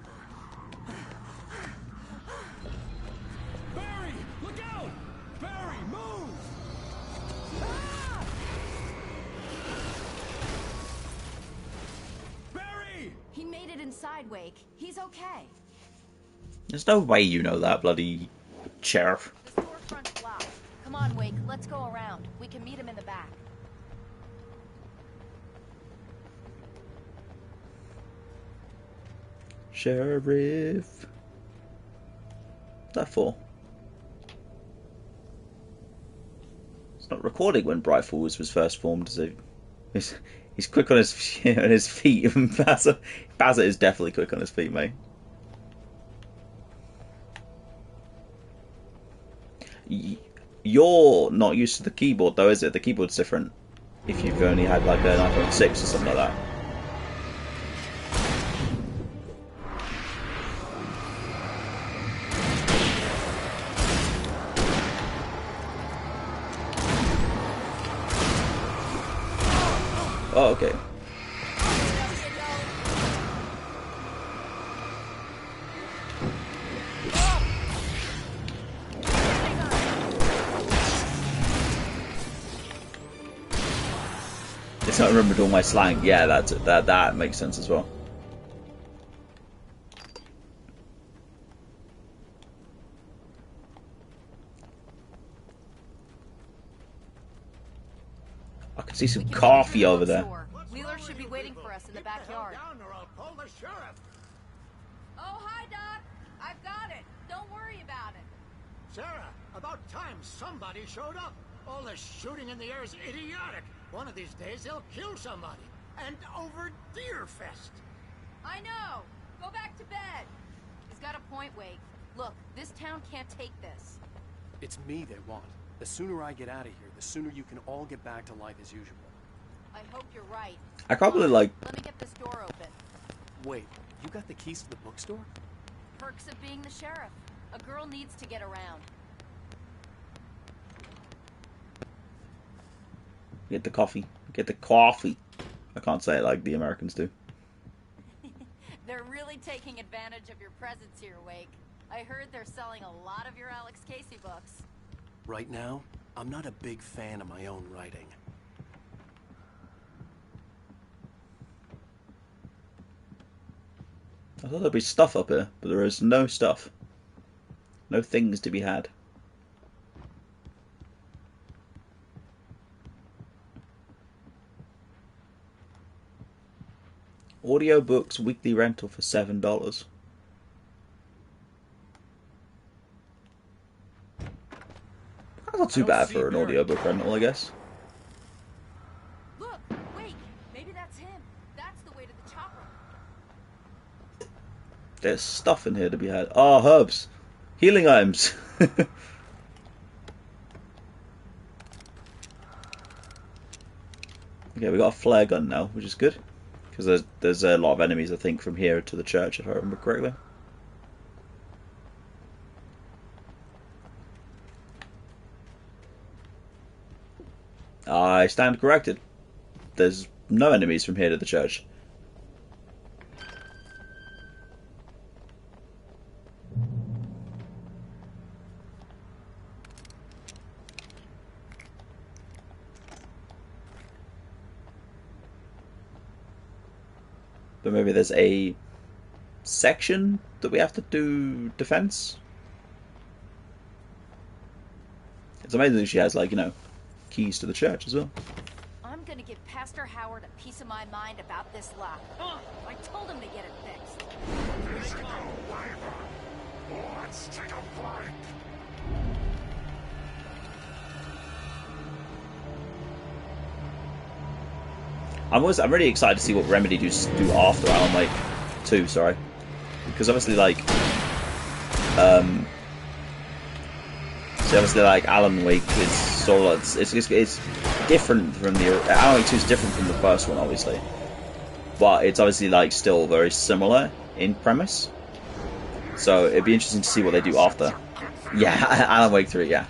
Barry, look out! Barry, move! outside, Wake. He's okay. There's no way you know that, bloody sheriff. The storefront's locked. Come on, Wake. Let's go around. We can meet him in the back. Sheriff. What's that for? It's not recording when Bright Falls was first formed, so he's quick on his feet. Bazza is definitely quick on his feet, mate. You're not used to the keyboard though, is it? The keyboard's different if you've only had like an iPhone 6 or something like that. Oh, okay. It's not remembered all my slang. Yeah, that makes sense as well. I can see some coffee over there. Wheeler should be waiting for us in the backyard. Oh, hi, Doc. I've got it. Don't worry about it. Sarah, about time somebody showed up. All this shooting in the air is idiotic. One of these days they'll kill somebody. And over Deerfest. I know. Go back to bed. He's got a point, Wake. Look, this town can't take this. It's me they want. The sooner I get out of here, the sooner you can all get back to life as usual. I hope you're right. I probably like. Let me get this door open. Wait, you got the keys to the bookstore? Perks of being the sheriff. A girl needs to get around. Get the coffee. Get the coffee. I can't say it like the Americans do. They're really taking advantage of your presence here, Wake. I heard they're selling a lot of your Alex Casey books. Right now, I'm not a big fan of my own writing. I thought there'd be stuff up here, but there is no stuff. No things to be had. Audiobooks weekly rental for $7. That's not too bad for an audiobook rental, I guess. Look, Wake, maybe that's him. That's the way to the chopper. There's stuff in here to be had. Ah, herbs. Healing items. Okay, we got a flare gun now, which is good. Because there's a lot of enemies, I think, from here to the church, if I remember correctly. I stand corrected. There's no enemies from here to the church. But maybe there's a section that we have to do defense. It's amazing that she has, like, you know, keys to the church as well. I'm gonna give Pastor Howard a piece of my mind about this lock. I told him to get it fixed. Let's go, Wyvern. Let's take a flight. I'm really excited to see what Remedy do after Alan Wake 2, sorry. Because obviously, like, Alan Wake is sort of, it's different from Alan Wake 2 is different from the first one, obviously. But it's obviously, like, still very similar in premise. So it'd be interesting to see what they do after. Yeah, Alan Wake 3, yeah.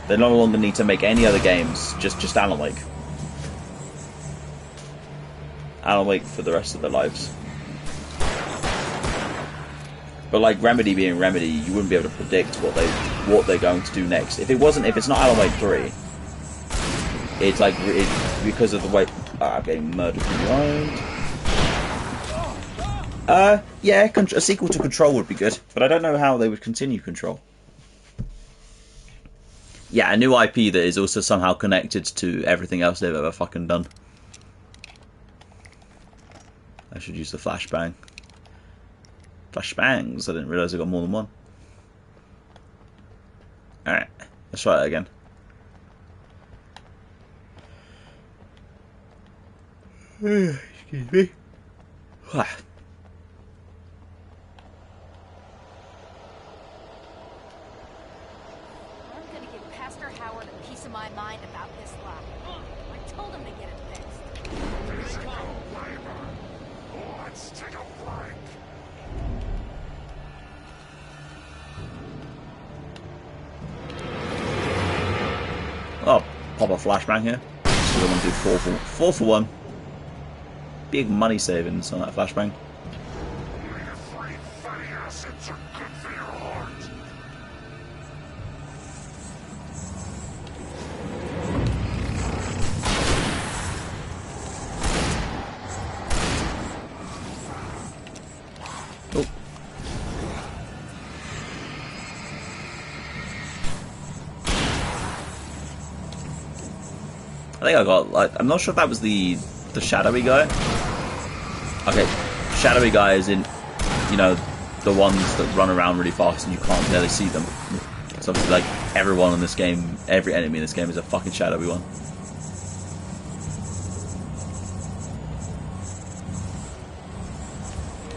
They no longer need to make any other games, just Alan Wake. Alan Wake for the rest of their lives. But like Remedy being Remedy, you wouldn't be able to predict what they're going to do next. If it's not Alan Wake 3, it's like because of the way I'm getting murdered from behind. Yeah, a sequel to Control would be good, but I don't know how they would continue Control. Yeah, a new IP that is also somehow connected to everything else they've ever fucking done. I should use the flashbang. Flashbangs, I didn't realise I got more than one. Alright, let's try it again. Excuse me. I'm gonna give Pastor Howard a piece of my mind about this lot. I told him to get it fixed. Let's go, Labor. Let's take a break. Oh, pop a flashbang here. So I want to do 4 for 1. Big money savings on that flashbang. Free fatty acids are good for your heart. Oh. I think I got, like, I'm not sure if that was the shadowy guy. Okay, shadowy guy is in, you know, the ones that run around really fast and you can't barely see them. So obviously, like, everyone in this game, every enemy in this game is a fucking shadowy one.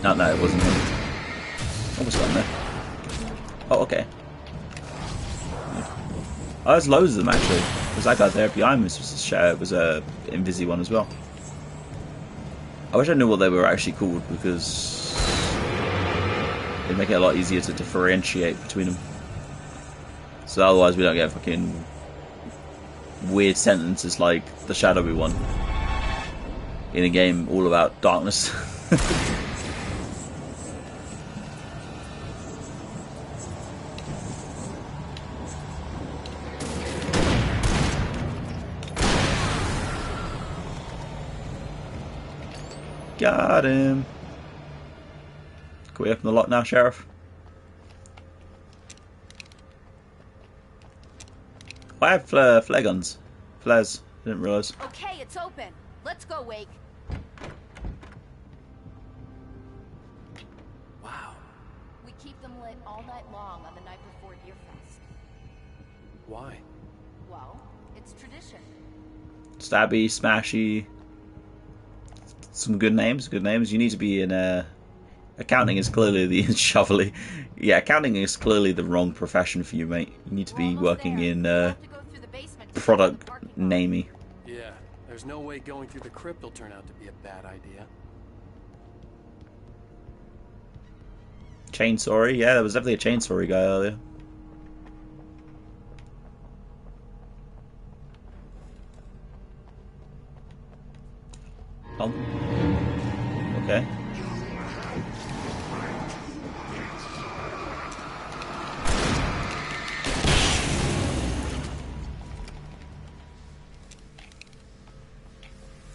No, it wasn't him. Almost got him there. Oh, okay. Oh, there's loads of them actually. There's that guy there behind me. It was a Invisi one as well. I wish I knew what they were actually called because it'd make it a lot easier to differentiate between them. So otherwise we don't get fucking weird sentences like the shadowy one in a game all about darkness. Got him. Can we open the lock now, Sheriff? I have flare guns. Flares. Didn't realise. Okay, it's open. Let's go, Wake. Wow. We keep them lit all night long on the night before Deerfest. Why? Well, it's tradition. Stabby, smashy. Some good names. Good names. You need to be in accounting is clearly the shovelly. Yeah, accounting is clearly the wrong profession for you, mate. You need to be working in product namey. Yeah, there's no way going through the crypt will turn out to be a bad idea. Chainsawry. Yeah, there was definitely a chainsawry guy earlier. Oh. Okay.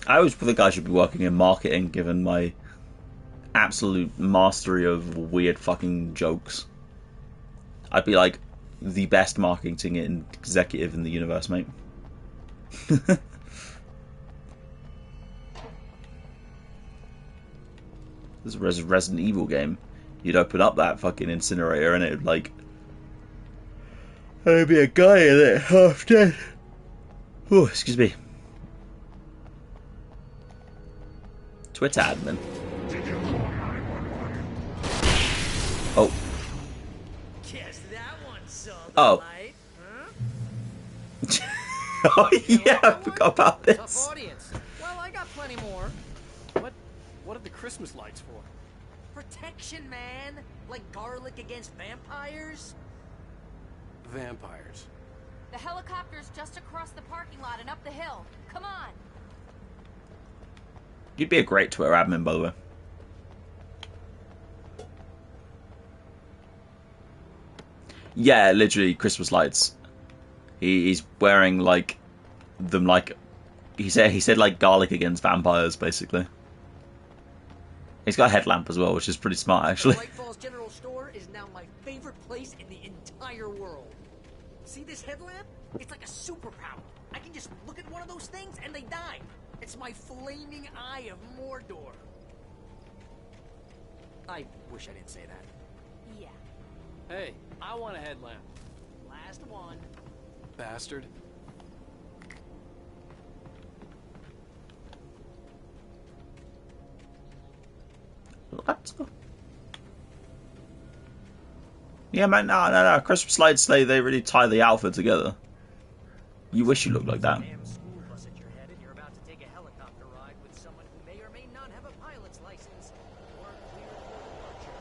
I always think I should be working in marketing, given my absolute mastery of weird fucking jokes. I'd be like the best marketing executive in the universe, mate. This is a Resident Evil game. You'd open up that fucking incinerator and it'd like there'd be a guy in it half dead. Oh, excuse me. Twitter admin. Oh. Guess that one saw the Oh. light, huh? Oh yeah, I forgot about Tough this. audience. Well, I got plenty more. What are the Christmas lights for? Protection, man. Like garlic against vampires. Vampires. The helicopter's just across the parking lot and up the hill. Come on. You'd be a great Twitter admin, by the way. Yeah, literally Christmas lights. He's wearing like them like he said like garlic against vampires, basically. He's got a headlamp as well, which is pretty smart, actually. Bright Falls General Store is now my favorite place in the entire world. See this headlamp? It's like a superpower. I can just look at one of those things and they die. It's my flaming eye of Mordor. I wish I didn't say that. Yeah. Hey, I want a headlamp. Last one. Bastard. What? Yeah, man, no. Christmas lights, they really tie the outfit together. You wish you looked like that. School bus at your head and you're about to take a helicopter ride with someone who may or may not have a pilot's license or clear for departure.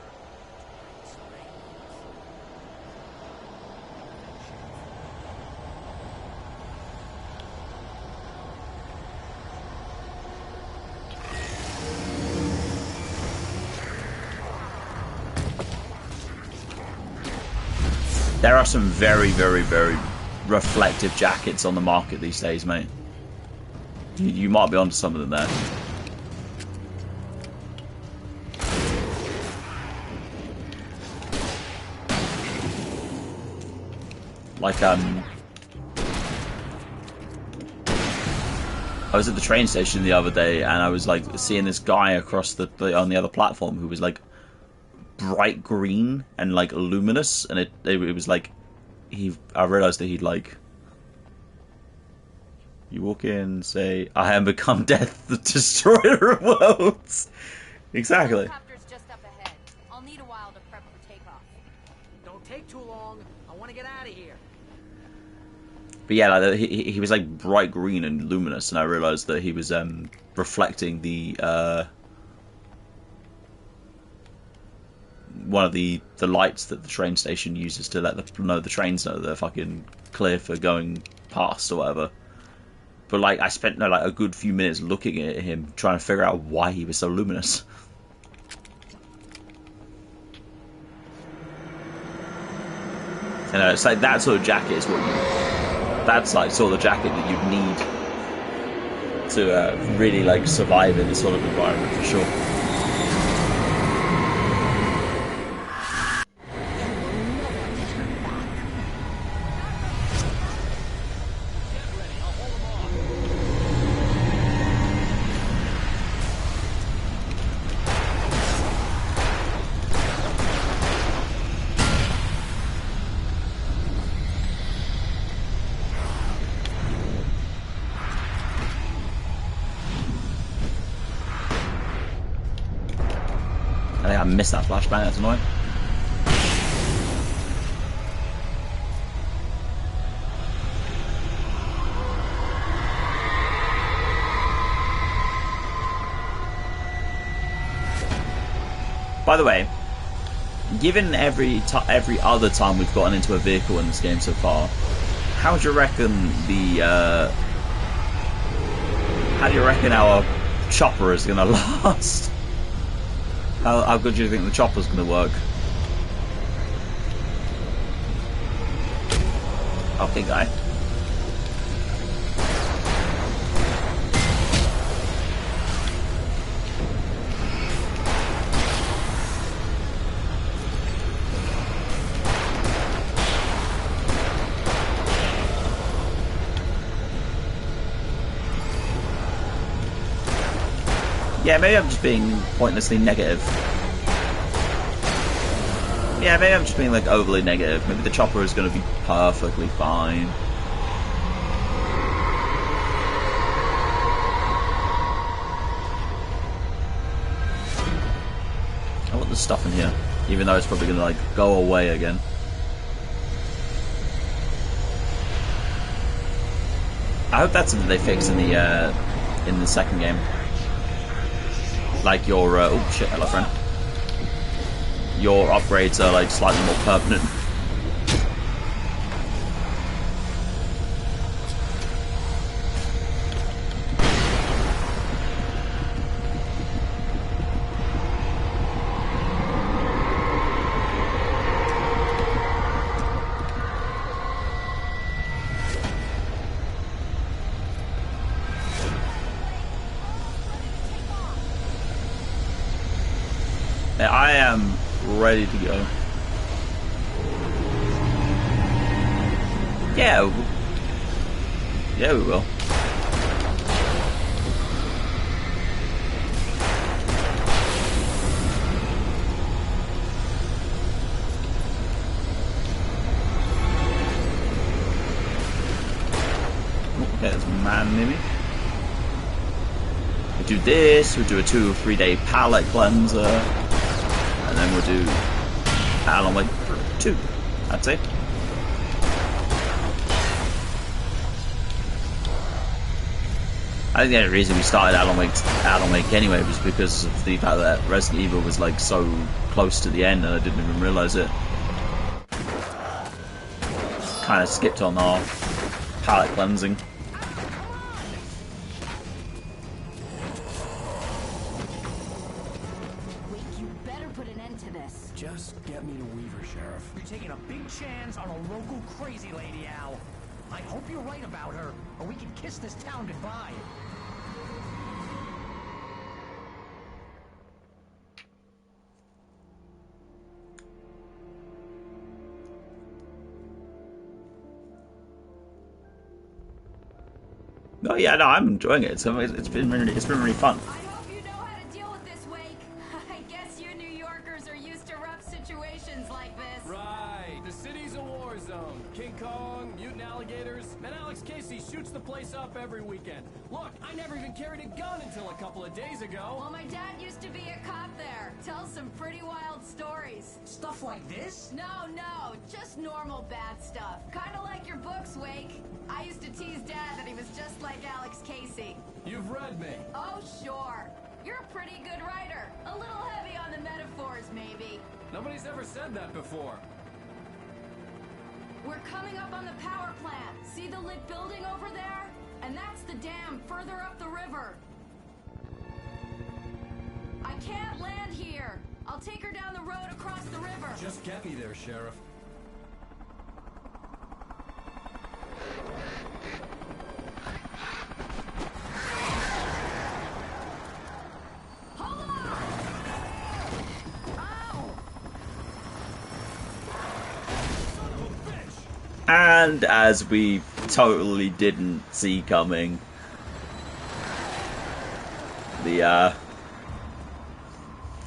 There are some very, very, very reflective jackets on the market these days, mate. You might be onto something there. Like, I was at the train station the other day and I was like seeing this guy across on the other platform who was like bright green and like luminous, and it was like I realized that he'd like, you walk in, say, I am become death, the destroyer of worlds. Exactly. Helicopter's just up ahead. I'll need a while to prep for takeoff. Don't take too long. I want to get out of here. But yeah, like, he was like bright green and luminous, and I realized that he was reflecting the one of the lights that the train station uses to let the trains know they're fucking clear for going past or whatever. But like, I spent like a good few minutes looking at him, trying to figure out why he was so luminous. You know, it's like that sort of jacket is what that's like sort of the jacket that you'd need to really like survive in this sort of environment, for sure. I missed that flashbang, that's annoying. By the way, given every other time we've gotten into a vehicle in this game so far, how do you reckon our chopper is going to last? How good do you think the chopper's going to work? Okay, guy. Yeah, maybe I'm just being pointlessly negative. Yeah, maybe I'm just being like overly negative. Maybe the chopper is going to be perfectly fine. I want the stuff in here, even though it's probably going to like go away again. I hope that's something they fix in the second game. Like your oh shit, hello friend. Your upgrades are like slightly more permanent. ready to go. Yeah. Yeah, we will. There's man mimic. We do this, we'll do a 2 or 3 day palette cleanser, and then we'll do Alan Wake 2, I'd say. I think the only reason we started Alan Wake anyway was because of the fact that Resident Evil was like so close to the end and I didn't even realise it. Kind of skipped on our palette cleansing. Just get me to Weaver, Sheriff. You're taking a big chance on a local crazy lady, Al. I hope you're right about her, or we can kiss this town goodbye. Oh yeah, no, I'm enjoying it. It's been really fun. I hope you know how to deal with this, Wake. I guess you New Yorkers are used to rough situations like this. Right. The city's a war zone. King Kong, mutant alligators, and Alex Casey shoots the place up every weekend. Look, I never even carried a gun until a couple of days ago. Well, my dad used to be a cop there. Tells some pretty wild stories. Stuff like this? No, just normal bad stuff. Kinda like your books, Wake. I used to tease Dad that he was just like Alex Casey. You've read me. Oh, sure. You're a pretty good writer. A little heavy on the metaphors, maybe. Nobody's ever said that before. We're coming up on the power plant. See the lit building over there? And that's the dam further up the river. I can't land here. I'll take her down the road across the river. Just get me there, Sheriff. Hold on! Ow! Son of a bitch! And as we totally didn't see coming, the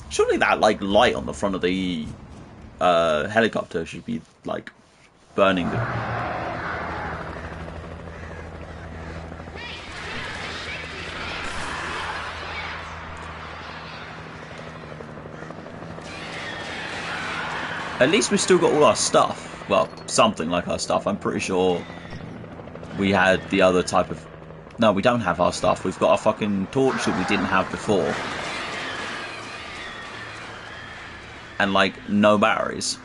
surely that like light on the front of the helicopter should be like burning the At least we've still got all our stuff. Well, something like our stuff. I'm pretty sure we had the other type of... No, we don't have our stuff. We've got our fucking torch that we didn't have before. And, like, no batteries.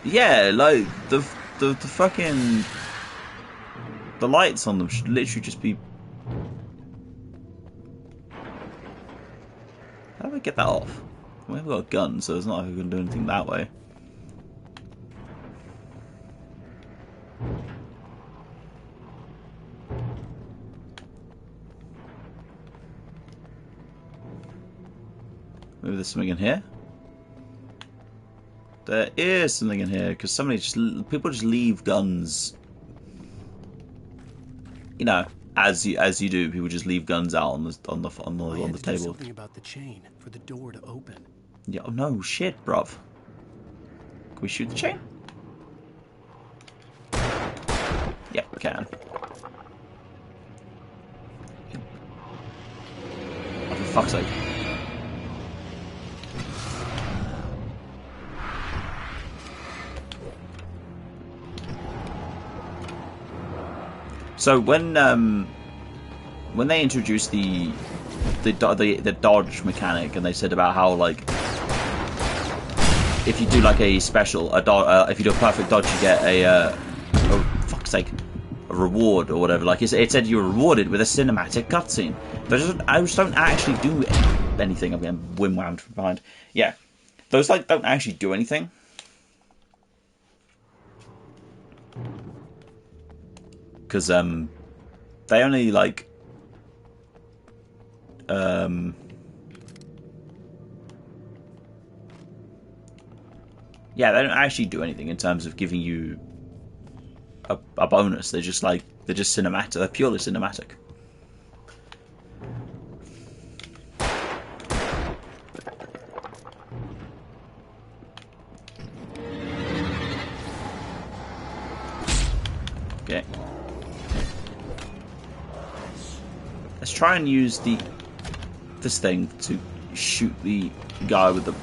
Yeah, like, the fucking... The lights on them should literally just be... How do we get that off? We haven't got a gun, so it's not like we can do anything that way. Maybe there's something in here? There is something in here, because people just leave guns. You know, as you do, people just leave guns out on the table. Something about the chain for the door to open. Yeah, oh no, shit, bruv. Can we shoot the chain? Yeah, we can. Oh, for fuck's sake. So when they introduced the dodge mechanic, and they said about how like if you do like a special if you do a perfect dodge, you get a fuck's sake, a reward or whatever. Like it said you were rewarded with a cinematic cutscene. Those don't actually do anything. I'm getting wimwhammed from behind. Yeah, those like don't actually do anything. Because they only like yeah, they don't actually do anything in terms of giving you a bonus. They're just cinematic. They're purely cinematic. Okay. Let's try and use this thing to shoot the guy with the...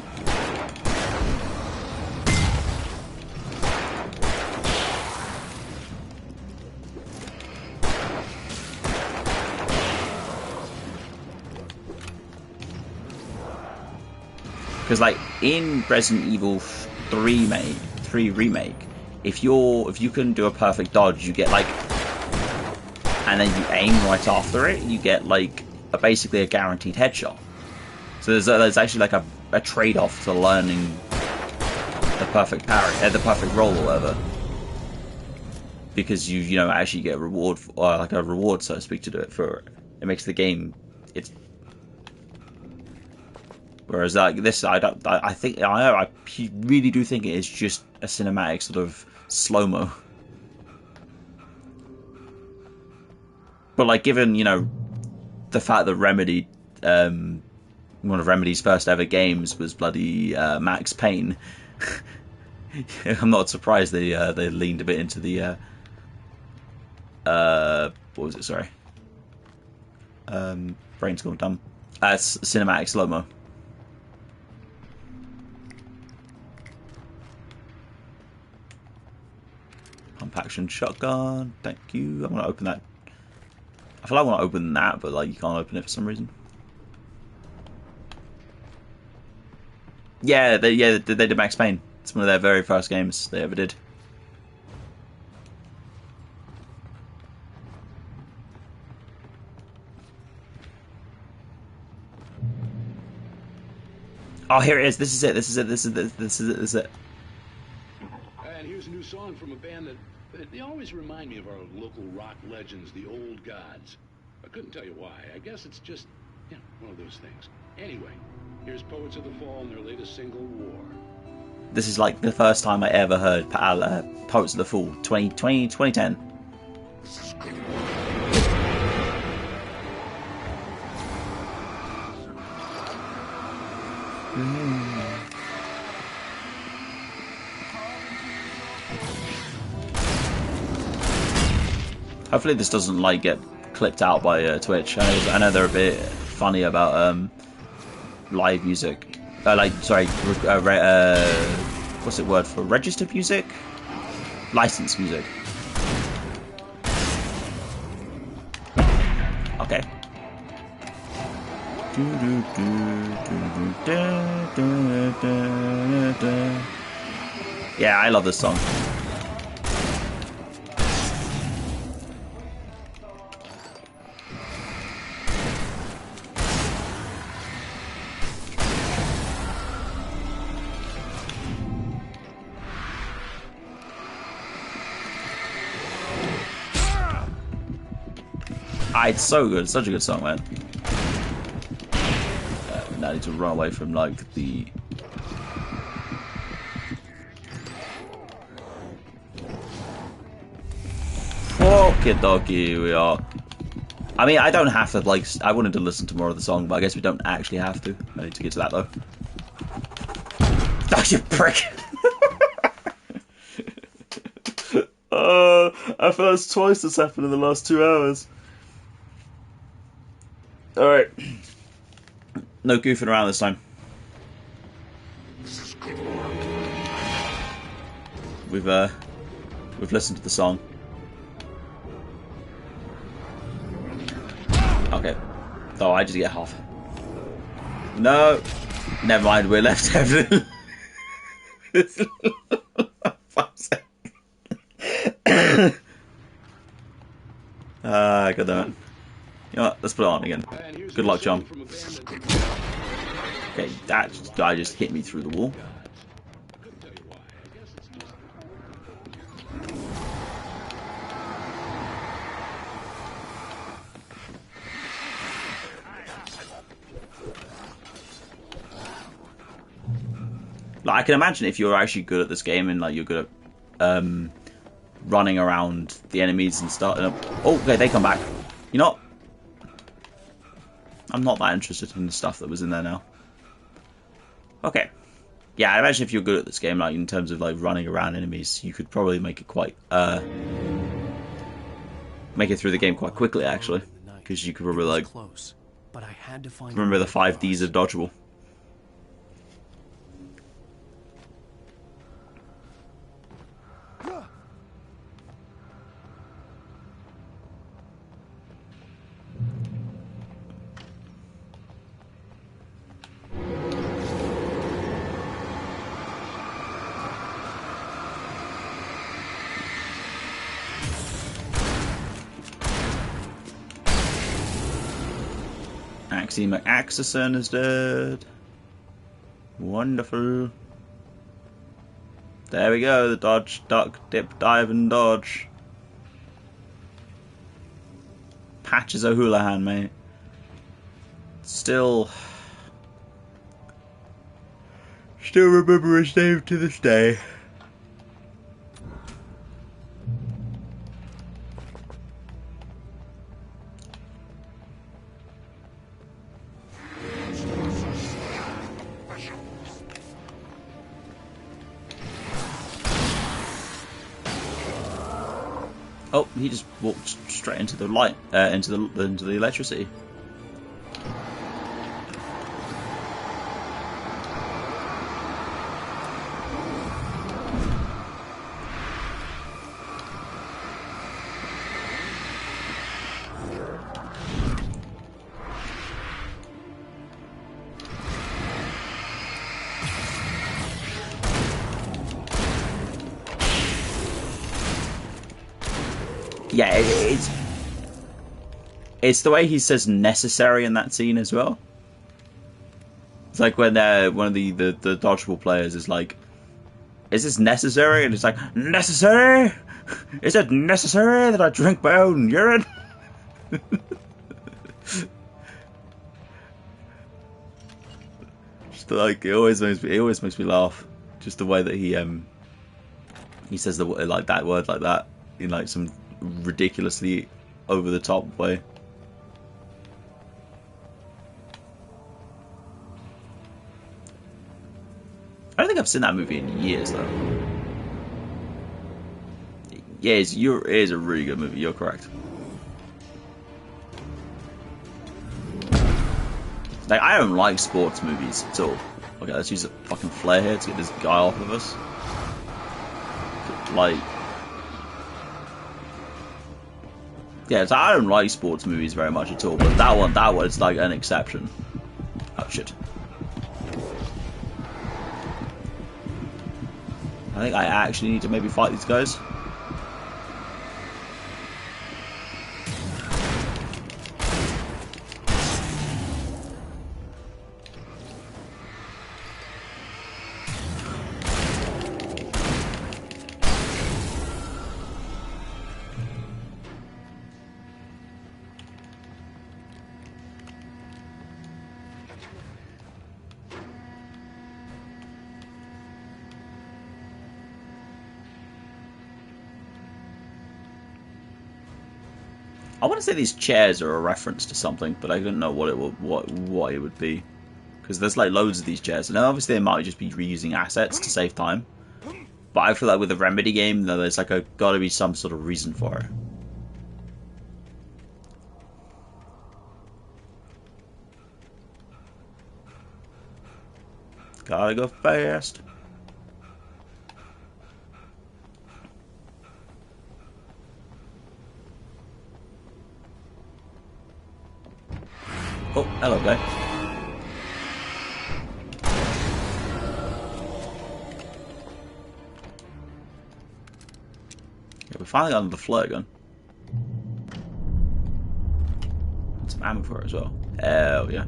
Because like in Resident Evil 3 remake, if you can do a perfect dodge, you get like, and then you aim right after it, you get like basically a guaranteed headshot. So there's actually like a trade-off to learning the perfect parry, the perfect roll or whatever, because you know actually get a reward like a reward, so to speak, to do it for it. It makes the game Whereas like this, I really do think it is just a cinematic sort of slow-mo. But like, given, you know, the fact that Remedy, one of Remedy's first ever games was bloody Max Payne, I'm not surprised they leaned a bit into the what was it? Sorry, brain's gone dumb. Cinematic slow-mo. Pump action shotgun, thank you. I'm gonna open that. I feel like I want to open that, but like you can't open it for some reason. Yeah, they did Max Payne. It's one of their very first games they ever did. Oh, here it is. This is it. This is it. This is it. This is it. This is it. And here's a new song from a band that they always remind me of our local rock legends, the Old Gods. I couldn't tell you why. I guess it's just, you know, one of those things. Anyway, here's Poets of the Fall and their latest single, War. This is like the first time I ever heard Poets of the Fall, 2010. Hopefully this doesn't like get clipped out by Twitch. I know they're a bit funny about live music. What's the word for registered music? Licensed music. Okay. Yeah, I love this song. It's so good. It's such a good song, man. Now I need to run away from like the... Okay, doggy, we are. I mean, I don't have to like. I wanted to listen to more of the song, but I guess we don't actually have to. I need to get to that though. Oh, you prick! I feel that's twice that's happened in the last 2 hours. Alright. No goofing around this time. We've listened to the song. Okay. Oh, I just get half. No! Never mind, we're left Evelyn. God damn it. You know what? Let's put it on again. Good luck, John. Okay, that guy just hit me through the wall. Like, I can imagine if you're actually good at this game and like you're good at running around the enemies and stuff. Oh, okay, they come back. You know, I'm not that interested in the stuff that was in there now. Okay. Yeah, I imagine if you're good at this game, like in terms of like running around enemies, you could probably make it quite make it through the game quite quickly, actually, because you could probably like close, but I had to find remember the 5 Ds of dodgeable. Axie McAxison is dead. Wonderful. There we go, the dodge, duck, dip, dive, and dodge. Patches O'Houlihan, mate. Still remember his name to this day. Oh, he just walked straight into the light, into the electricity. Yeah, it's the way he says necessary in that scene as well. It's like when one of the dodgeball players is like, "Is this necessary?" And it's like, "Necessary? Is it necessary that I drink my own urine?" Just like it always makes me laugh. Just the way that he says like that word like that in like some ridiculously over the top way. I don't think I've seen that movie in years though. Yeah, it is a really good movie, you're correct. Like, I don't like sports movies at all. Okay, let's use a fucking flare here to get this guy off of us. Like, yeah, so I don't like sports movies very much at all, but that one is like an exception. Oh shit. I think I actually need to maybe fight these guys. I want to say these chairs are a reference to something, but I don't know what it would be, because there's like loads of these chairs, and obviously they might just be reusing assets to save time. But I feel like with a Remedy game, there's like got to be some sort of reason for it. Gotta go fast. Oh, hello, guy. Yeah, we finally got another flare gun. And some ammo for it as well. Hell yeah.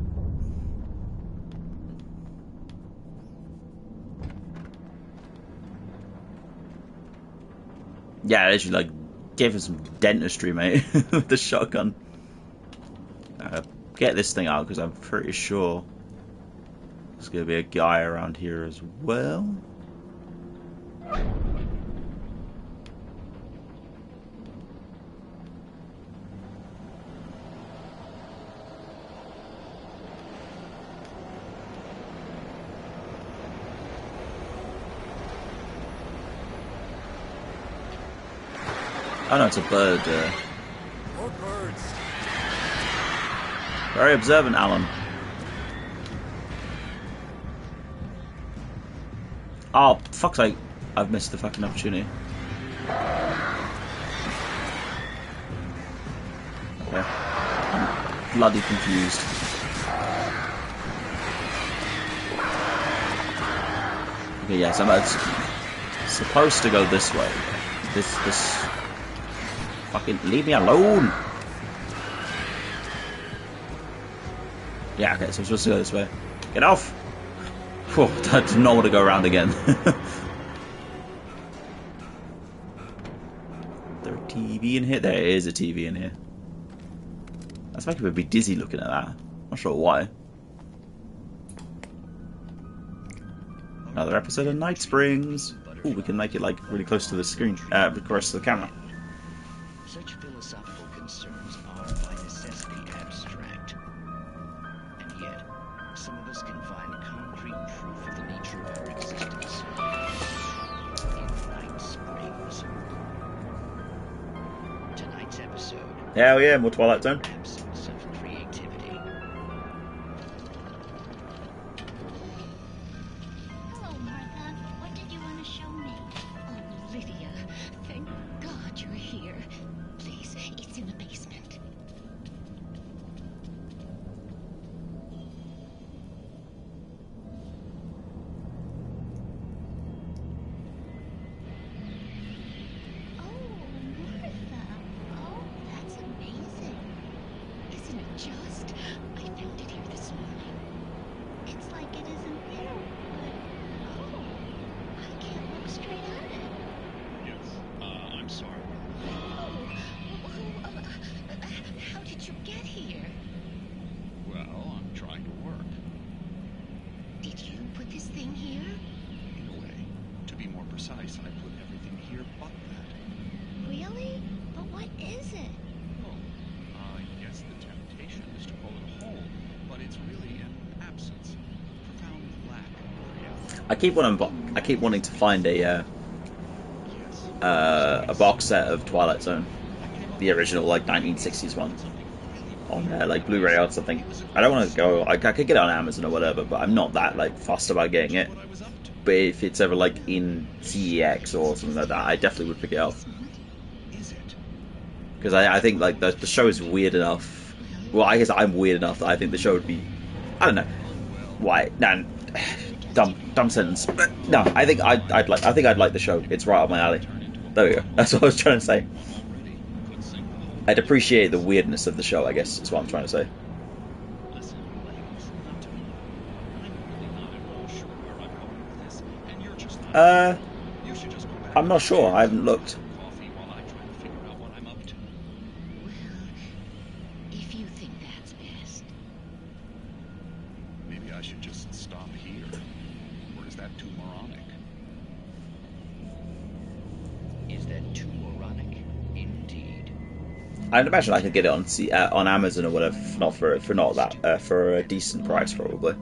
Yeah, literally, like, give us some dentistry, mate, with the shotgun. Get this thing out, because I'm pretty sure There's going to be a guy around here as well. Oh no, it's a bird. More birds. Very observant, Alan. Oh, fuck's sake. I've missed the fucking opportunity. Okay. I'm bloody confused. Okay, yes, I'm supposed to go this way. This... Fucking leave me alone! Yeah, okay, so I'm supposed to go this way. Get off! Whew, I did not want to go around again. There a TV in here? There is a TV in here. That's making me a bit dizzy looking at that. Not sure why. Another episode of Night Springs. Ooh, we can make it like really close to the screen, close to the camera. Such philosophical concerns are by necessity abstract. And yet, some of us can find concrete proof of the nature of our existence in Night Springs. Tonight's episode. Hell yeah, more Twilight Zone. Absence of creativity. Hello, Martha. What did you want to show me? Oh, Lydia. Thank God you're here. Please, it's in the basement. Oh, Martha. Oh, that's amazing. Isn't it just? I found it here this morning. It's like it isn't there, but oh, I can't look straight at it. Yes, I'm sorry. How did you get here? Well, I'm trying to work. Did you put this thing here? In a way. To be more precise, I put everything here but that. Really? But what is it? Oh, I guess the temptation is to call it a hole, but it's really an absence. A profound lack of reality. I keep wanting to find a box set of Twilight Zone, the original like 1960s one, on like Blu-ray or something. I don't want to go. I could get it on Amazon or whatever, but I'm not that like fussed about getting it. But if it's ever like in CEX or something like that, I definitely would pick it up. Because I think like the show is weird enough. Well, I guess I'm weird enough that I think the show would be. I don't know why. No, dumb sentence. But no, I think I'd like the show. It's right up my alley. There we go. That's what I was trying to say. I'd appreciate the weirdness of the show, I guess, is what I'm trying to say. I'm not sure. I haven't looked. If you think that's best. Maybe I should just stop here. Or is that too moronic? Is that too moronic? Indeed. I'd imagine I could get it on Amazon or whatever, for a decent price probably.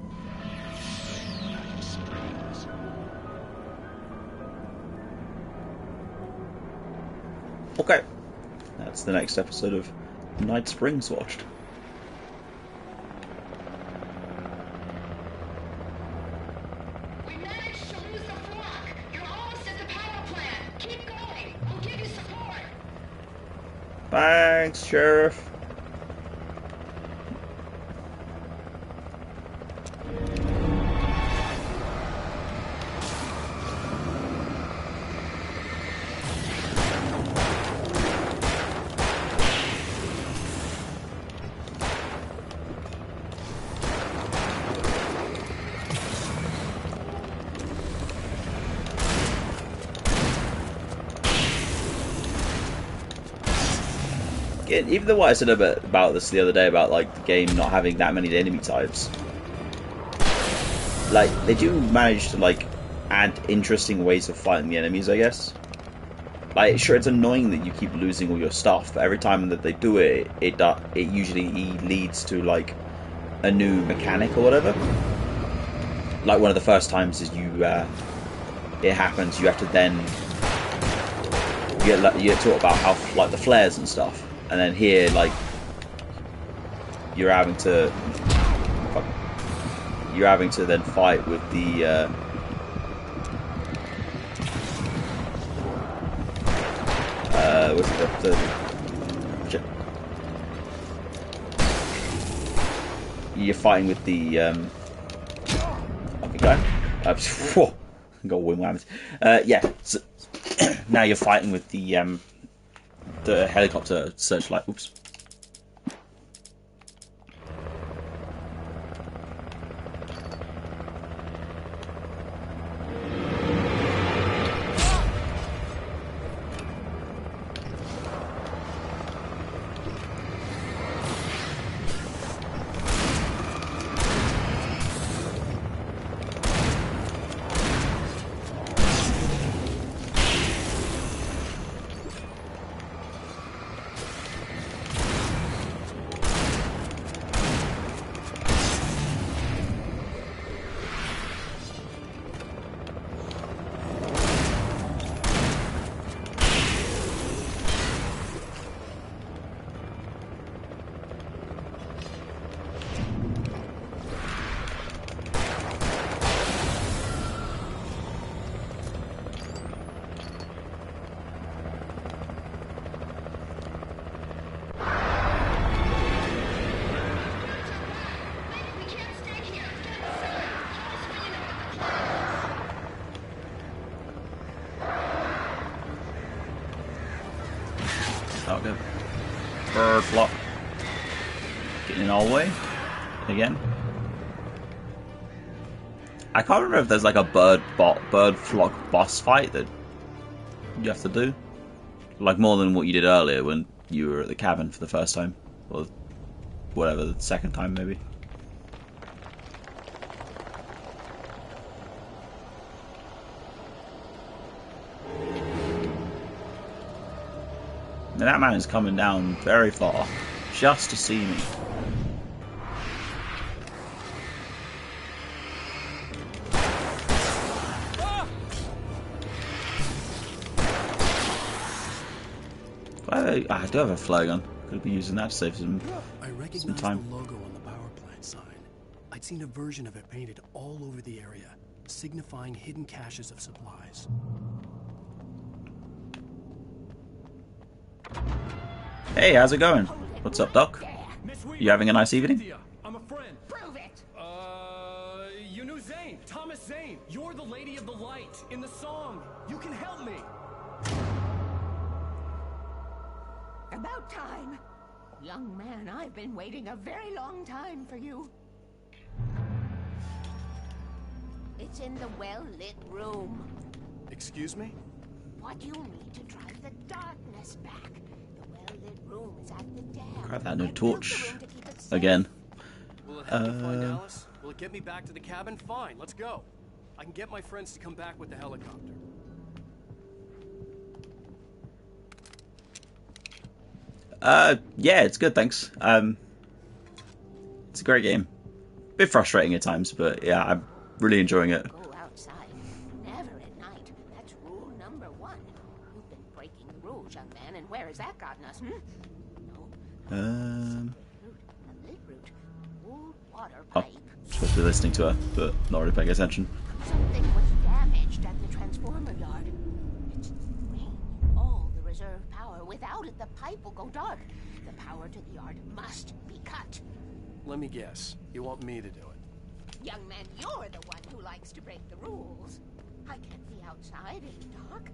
Okay, that's the next episode of Night Springs watched. We managed to lose the flock. You're almost at the power plant. Keep going. We'll give you support. Thanks, Sheriff. Even though what I said about this the other day about like the game not having that many enemy types, like they do manage to like add interesting ways of fighting the enemies, I guess. Like, sure, it's annoying that you keep losing all your stuff, but every time that they do it, it usually leads to like a new mechanic or whatever. Like one of the first times is it happens, you have to then you get taught about how like the flares and stuff, and then here like you're having to then fight with the what's you're fighting with the okay, guy. Got wing whammies. Yeah. So, now you're fighting with the helicopter searchlight. Oops. Okay. Bird flock. Getting in our way. Again. I can't remember if there's like a bird flock boss fight that you have to do. Like more than what you did earlier when you were at the cabin for the first time. Or whatever, the second time maybe. Now that man is coming down very far just to see me. I do have a flare gun. Could be using that to save some time. I recognized the logo on the power plant sign. I'd seen a version of it painted all over the area, signifying hidden caches of supplies. Hey, how's it going? What's up, Doc? You having a nice evening? I'm a friend. Prove it. You knew Zane, Thomas Zane. You're the Lady of the Light in the song. You can help me. About time. Young man, I've been waiting a very long time for you. It's in the well-lit room. Excuse me? What you need to drive the darkness back. The well-lit room is at the dam. Grab that new torch. Again. Will it help me find Alice? Will it get me back to the cabin? Fine, let's go. I can get my friends to come back with the helicopter. Yeah, it's good, thanks. It's a great game. Bit frustrating at times, but yeah, I'm really enjoying it. Go outside. Never at night. That's rule number 1. You've been breaking the rules, young man, and where has that gotten us, No. A lit route. Old water Oh, pipe. supposed to be listening to her, but not really paying attention. Something was damaged at the transformer yard. It's drained all the reserve power. Without it, the pipe will go dark. The power to the yard must be cut. Let me guess. You want me to do it? Young man, you're the one who likes to break the rules. I can't be outside in the dark.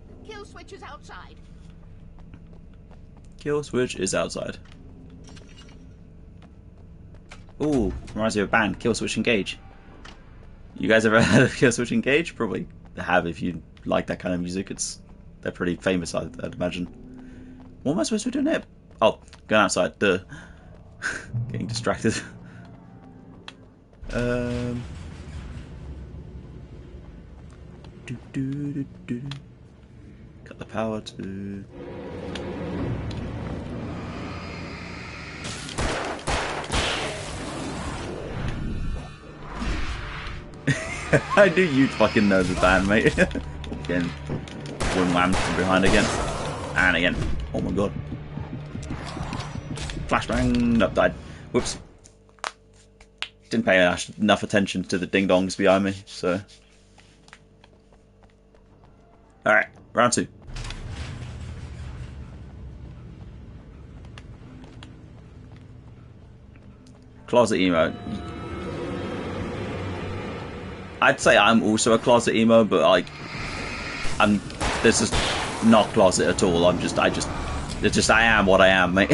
The kill switch is outside. Kill switch is outside. Ooh, reminds me of a band, Kill Switch Engage. You guys ever heard of Kill Switch Engage? Probably have if you like that kind of music. They're pretty famous, I'd imagine. What am I supposed to be doing here? Oh, going outside. Duh. Getting distracted. Cut the power to... I knew you'd fucking know the band, mate. Again, one whammed from behind again. And again. Oh my god. Flashbang. Nope, died. Whoops. Didn't pay enough attention to the ding-dongs behind me, so... Alright, round 2. Closet emo. I'd say I'm also a closet emo, but like, this is not closet at all. I am what I am, mate.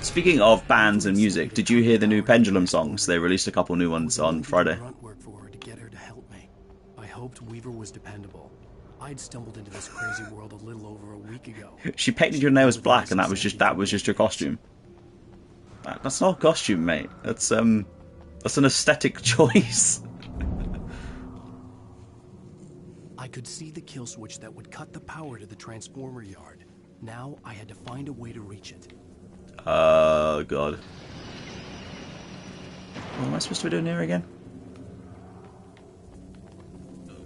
Speaking of bands and music, did you hear the new Pendulum songs? They released a couple new ones on Friday. To get her to help me. I hoped Weaver was dependable. I'd stumbled into this crazy world a little over a week ago. She painted your nails black, and that was just your costume. That's not a costume, mate. That's an aesthetic choice. I could see the kill switch that would cut the power to the transformer yard. Now I had to find a way to reach it. Oh god. What am I supposed to be doing here again?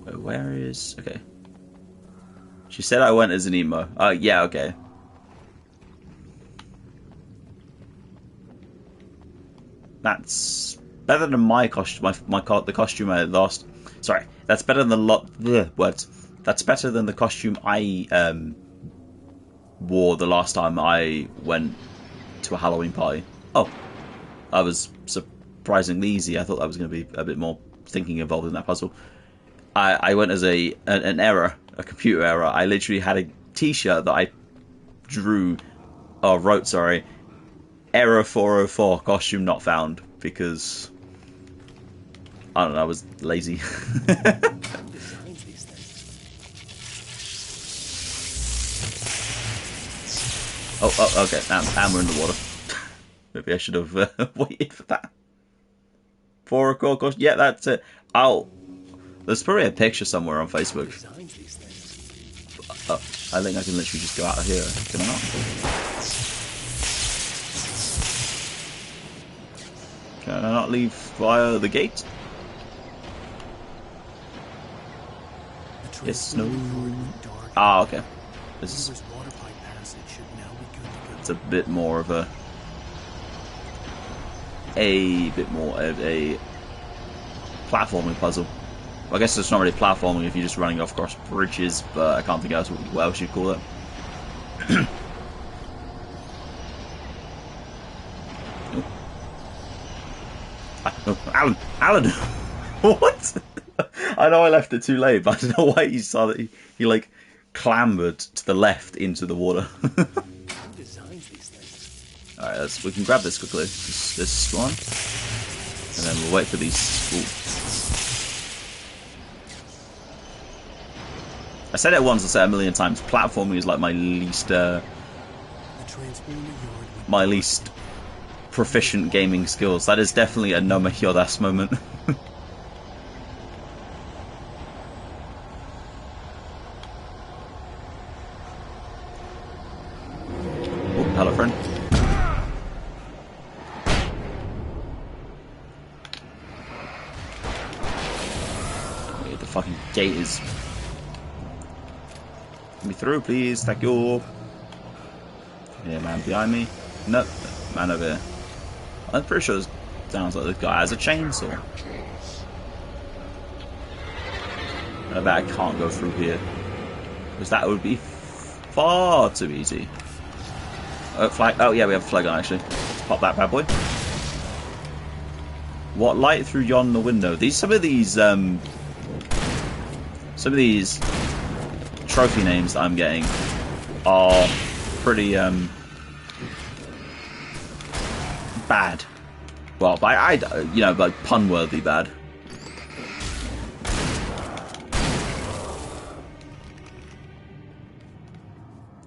Where is... Okay. She said I went as an emo. Oh, yeah, okay. That's better than my costume. The costume I lost. Sorry, that's better than words. That's better than the costume I wore the last time I went to a Halloween party. Oh, I was surprisingly easy. I thought that was going to be a bit more thinking involved in that puzzle. I went as an error, a computer error. I literally had a T-shirt that I wrote, sorry, error 404, costume not found, because I don't know, I was lazy. oh, okay, and we're in the water. Maybe I should have waited for that. 404 costume, yeah, that's it. There's probably a picture somewhere on Facebook. Oh, I think I can literally just go out of here. Can I not? Can I not leave via the gate? Yes, no. Ah, okay. This is... It's a bit more of a platforming puzzle. Well, I guess it's not really platforming if you're just running across bridges, but I can't think else what else you'd call it. Alan! What? I know I left it too late, but I don't know why you saw that he like clambered to the left into the water. Alright, we can grab this quickly. This one. And then we'll wait for these. Ooh. I said it once, I'll say it a million times. Platforming is like my least proficient gaming skills. That is definitely a no me jodas moment. Oh, hello, friend. The fucking gate is... Let me through, please. Thank you. Yeah, man behind me. No, man over here. I'm pretty sure it sounds like this guy has a chainsaw. I bet I can't go through here, because that would be far too easy. Oh, flag. Oh yeah, we have a flag on actually. Let's pop that bad boy. What light through yonder window? Some of these trophy names that I'm getting are pretty bad. Well, I you know, like pun-worthy bad.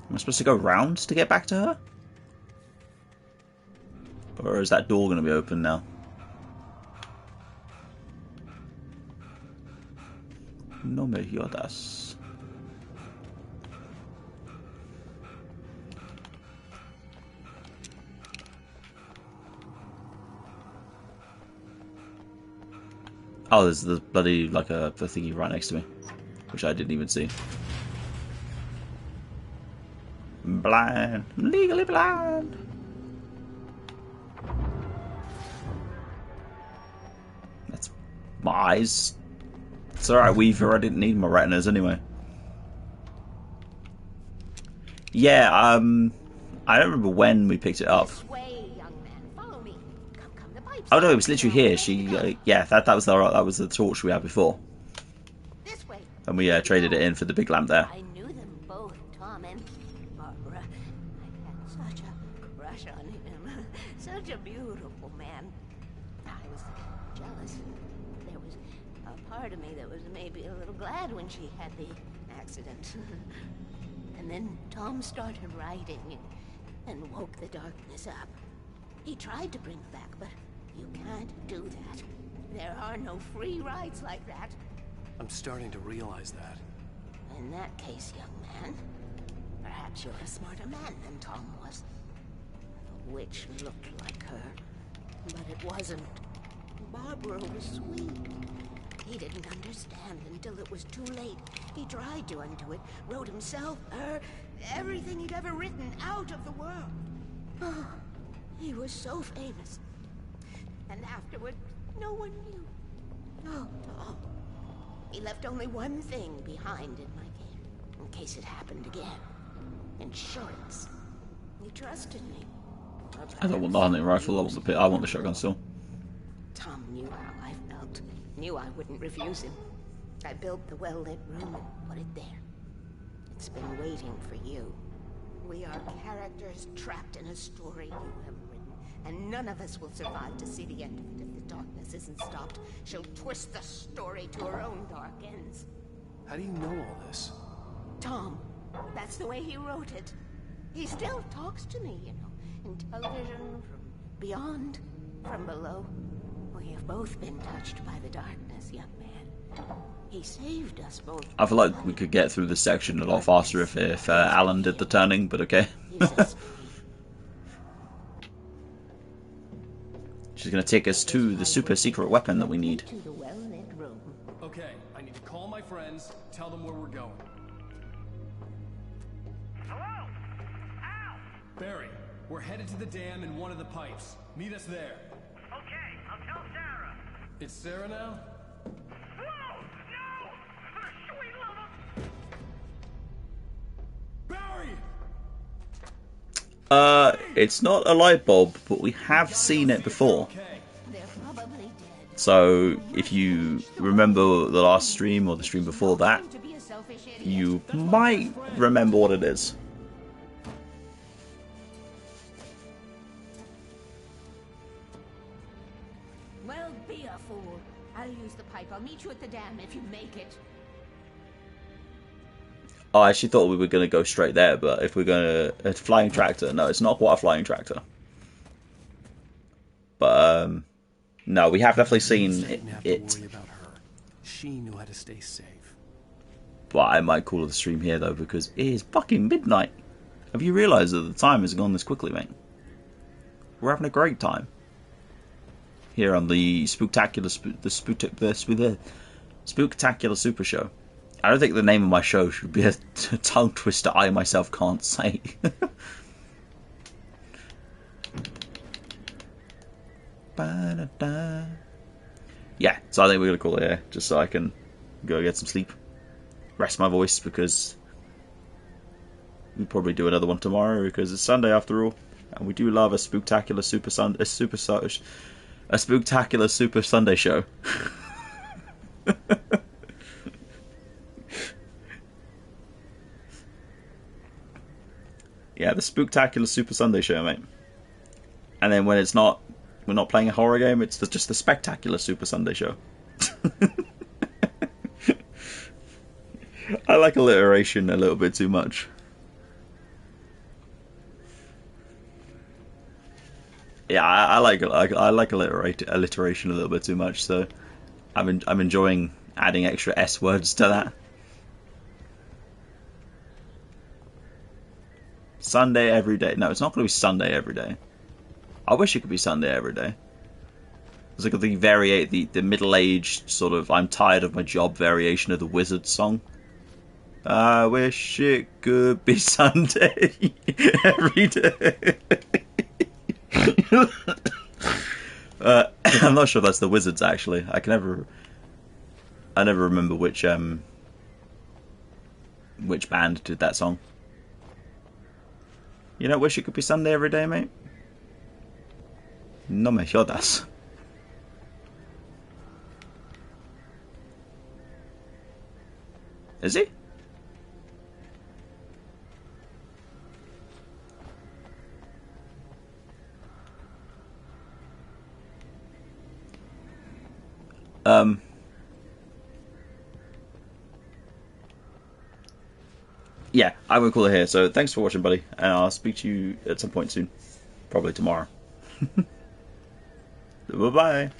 Am I supposed supposed to go round to get back to her? Or is that door going to be open now? No me jodas. Oh, there's the bloody, like, the thingy right next to me, which I didn't even see. I'm blind. I'm legally blind. That's my eyes. It's alright, Weaver. I didn't need my retinas anyway. Yeah, I don't remember when we picked it up. Oh no, it was literally here. She, yeah, that was the torch we had before, and we traded it in for the big lamp there. I knew them both, Tom and Barbara. I had such a crush on him. Such a beautiful man. I was jealous. There was a part of me that was maybe a little glad when she had the accident. And then Tom started writing and woke the darkness up. He tried to bring her back, but you can't do that. There are no free rides like that. I'm starting to realize that. In that case, young man, perhaps you're a smarter man than Tom was. The witch looked like her, but it wasn't. Barbara was sweet. He didn't understand until it was too late. He tried to undo it, wrote himself, her, everything he'd ever written out of the world. Oh, he was so famous. And afterward, no one knew. Oh, Tom. He left only one thing behind in my care, in case it happened again. Insurance. He trusted me. I don't want the hunting rifle. I want the shotgun still. Tom knew how I felt. Knew I wouldn't refuse him. I built the well-lit room and put it there. It's been waiting for you. We are characters trapped in a story you have written, and none of us will survive to see the end of it if the darkness isn't stopped. She'll twist the story to her own dark ends. How do you know all this? Tom, that's the way he wrote it. He still talks to me, you know, in television, from beyond, from below. We have both been touched by the darkness, young man. He saved us both. I feel like we could get through this section a lot faster if Alan did the turning, but okay. She's going to take us to the super secret weapon that we need. Okay, I need to call my friends, tell them where we're going. Hello? Al! Barry, we're headed to the dam in one of the pipes. Meet us there. Okay, I'll tell Sarah. It's Sarah now? Whoa! No! For the sweet love of... Barry! It's not a light bulb, but we have seen it before. So, if you remember the last stream or the stream before that, you might remember what it is. Well, be a fool. I'll use the pipe. I'll meet you at the dam if you make it. Oh, I actually thought we were going to go straight there, but if we're going to... A flying tractor. No, it's not quite a flying tractor. But, no, we have definitely seen it. Worry about her. She knew how to stay safe. But I might call the stream here, though, because it is fucking midnight. Have you realised that the time has gone this quickly, mate? We're having a great time. Here on the Spooktacular Super Show. I don't think the name of my show should be a tongue twister I myself can't say. Yeah, so I think we're going to call it here, just so I can go get some sleep. Rest my voice, because we'll probably do another one tomorrow, because it's Sunday after all. And we do love a Spooktacular Super Sunday show. Yeah, the Spooktacular Super Sunday show, mate. And then when it's not, we're not playing a horror game, it's just the Spectacular Super Sunday show. I like alliteration a little bit too much. Yeah, I like alliteration a little bit too much, so I'm enjoying adding extra S words to that. Sunday every day. No, it's not going to be Sunday every day. I wish it could be Sunday every day. It's like the middle-aged sort of I'm tired of my job variation of the Wizard song. I wish it could be Sunday every day. I'm not sure that's the Wizards actually. I never remember which band did that song. You don't wish it could be Sunday every day, mate? No me jodas. Is he? Yeah, I'm gonna call it here. So thanks for watching, buddy, and I'll speak to you at some point soon, probably tomorrow. Bye bye.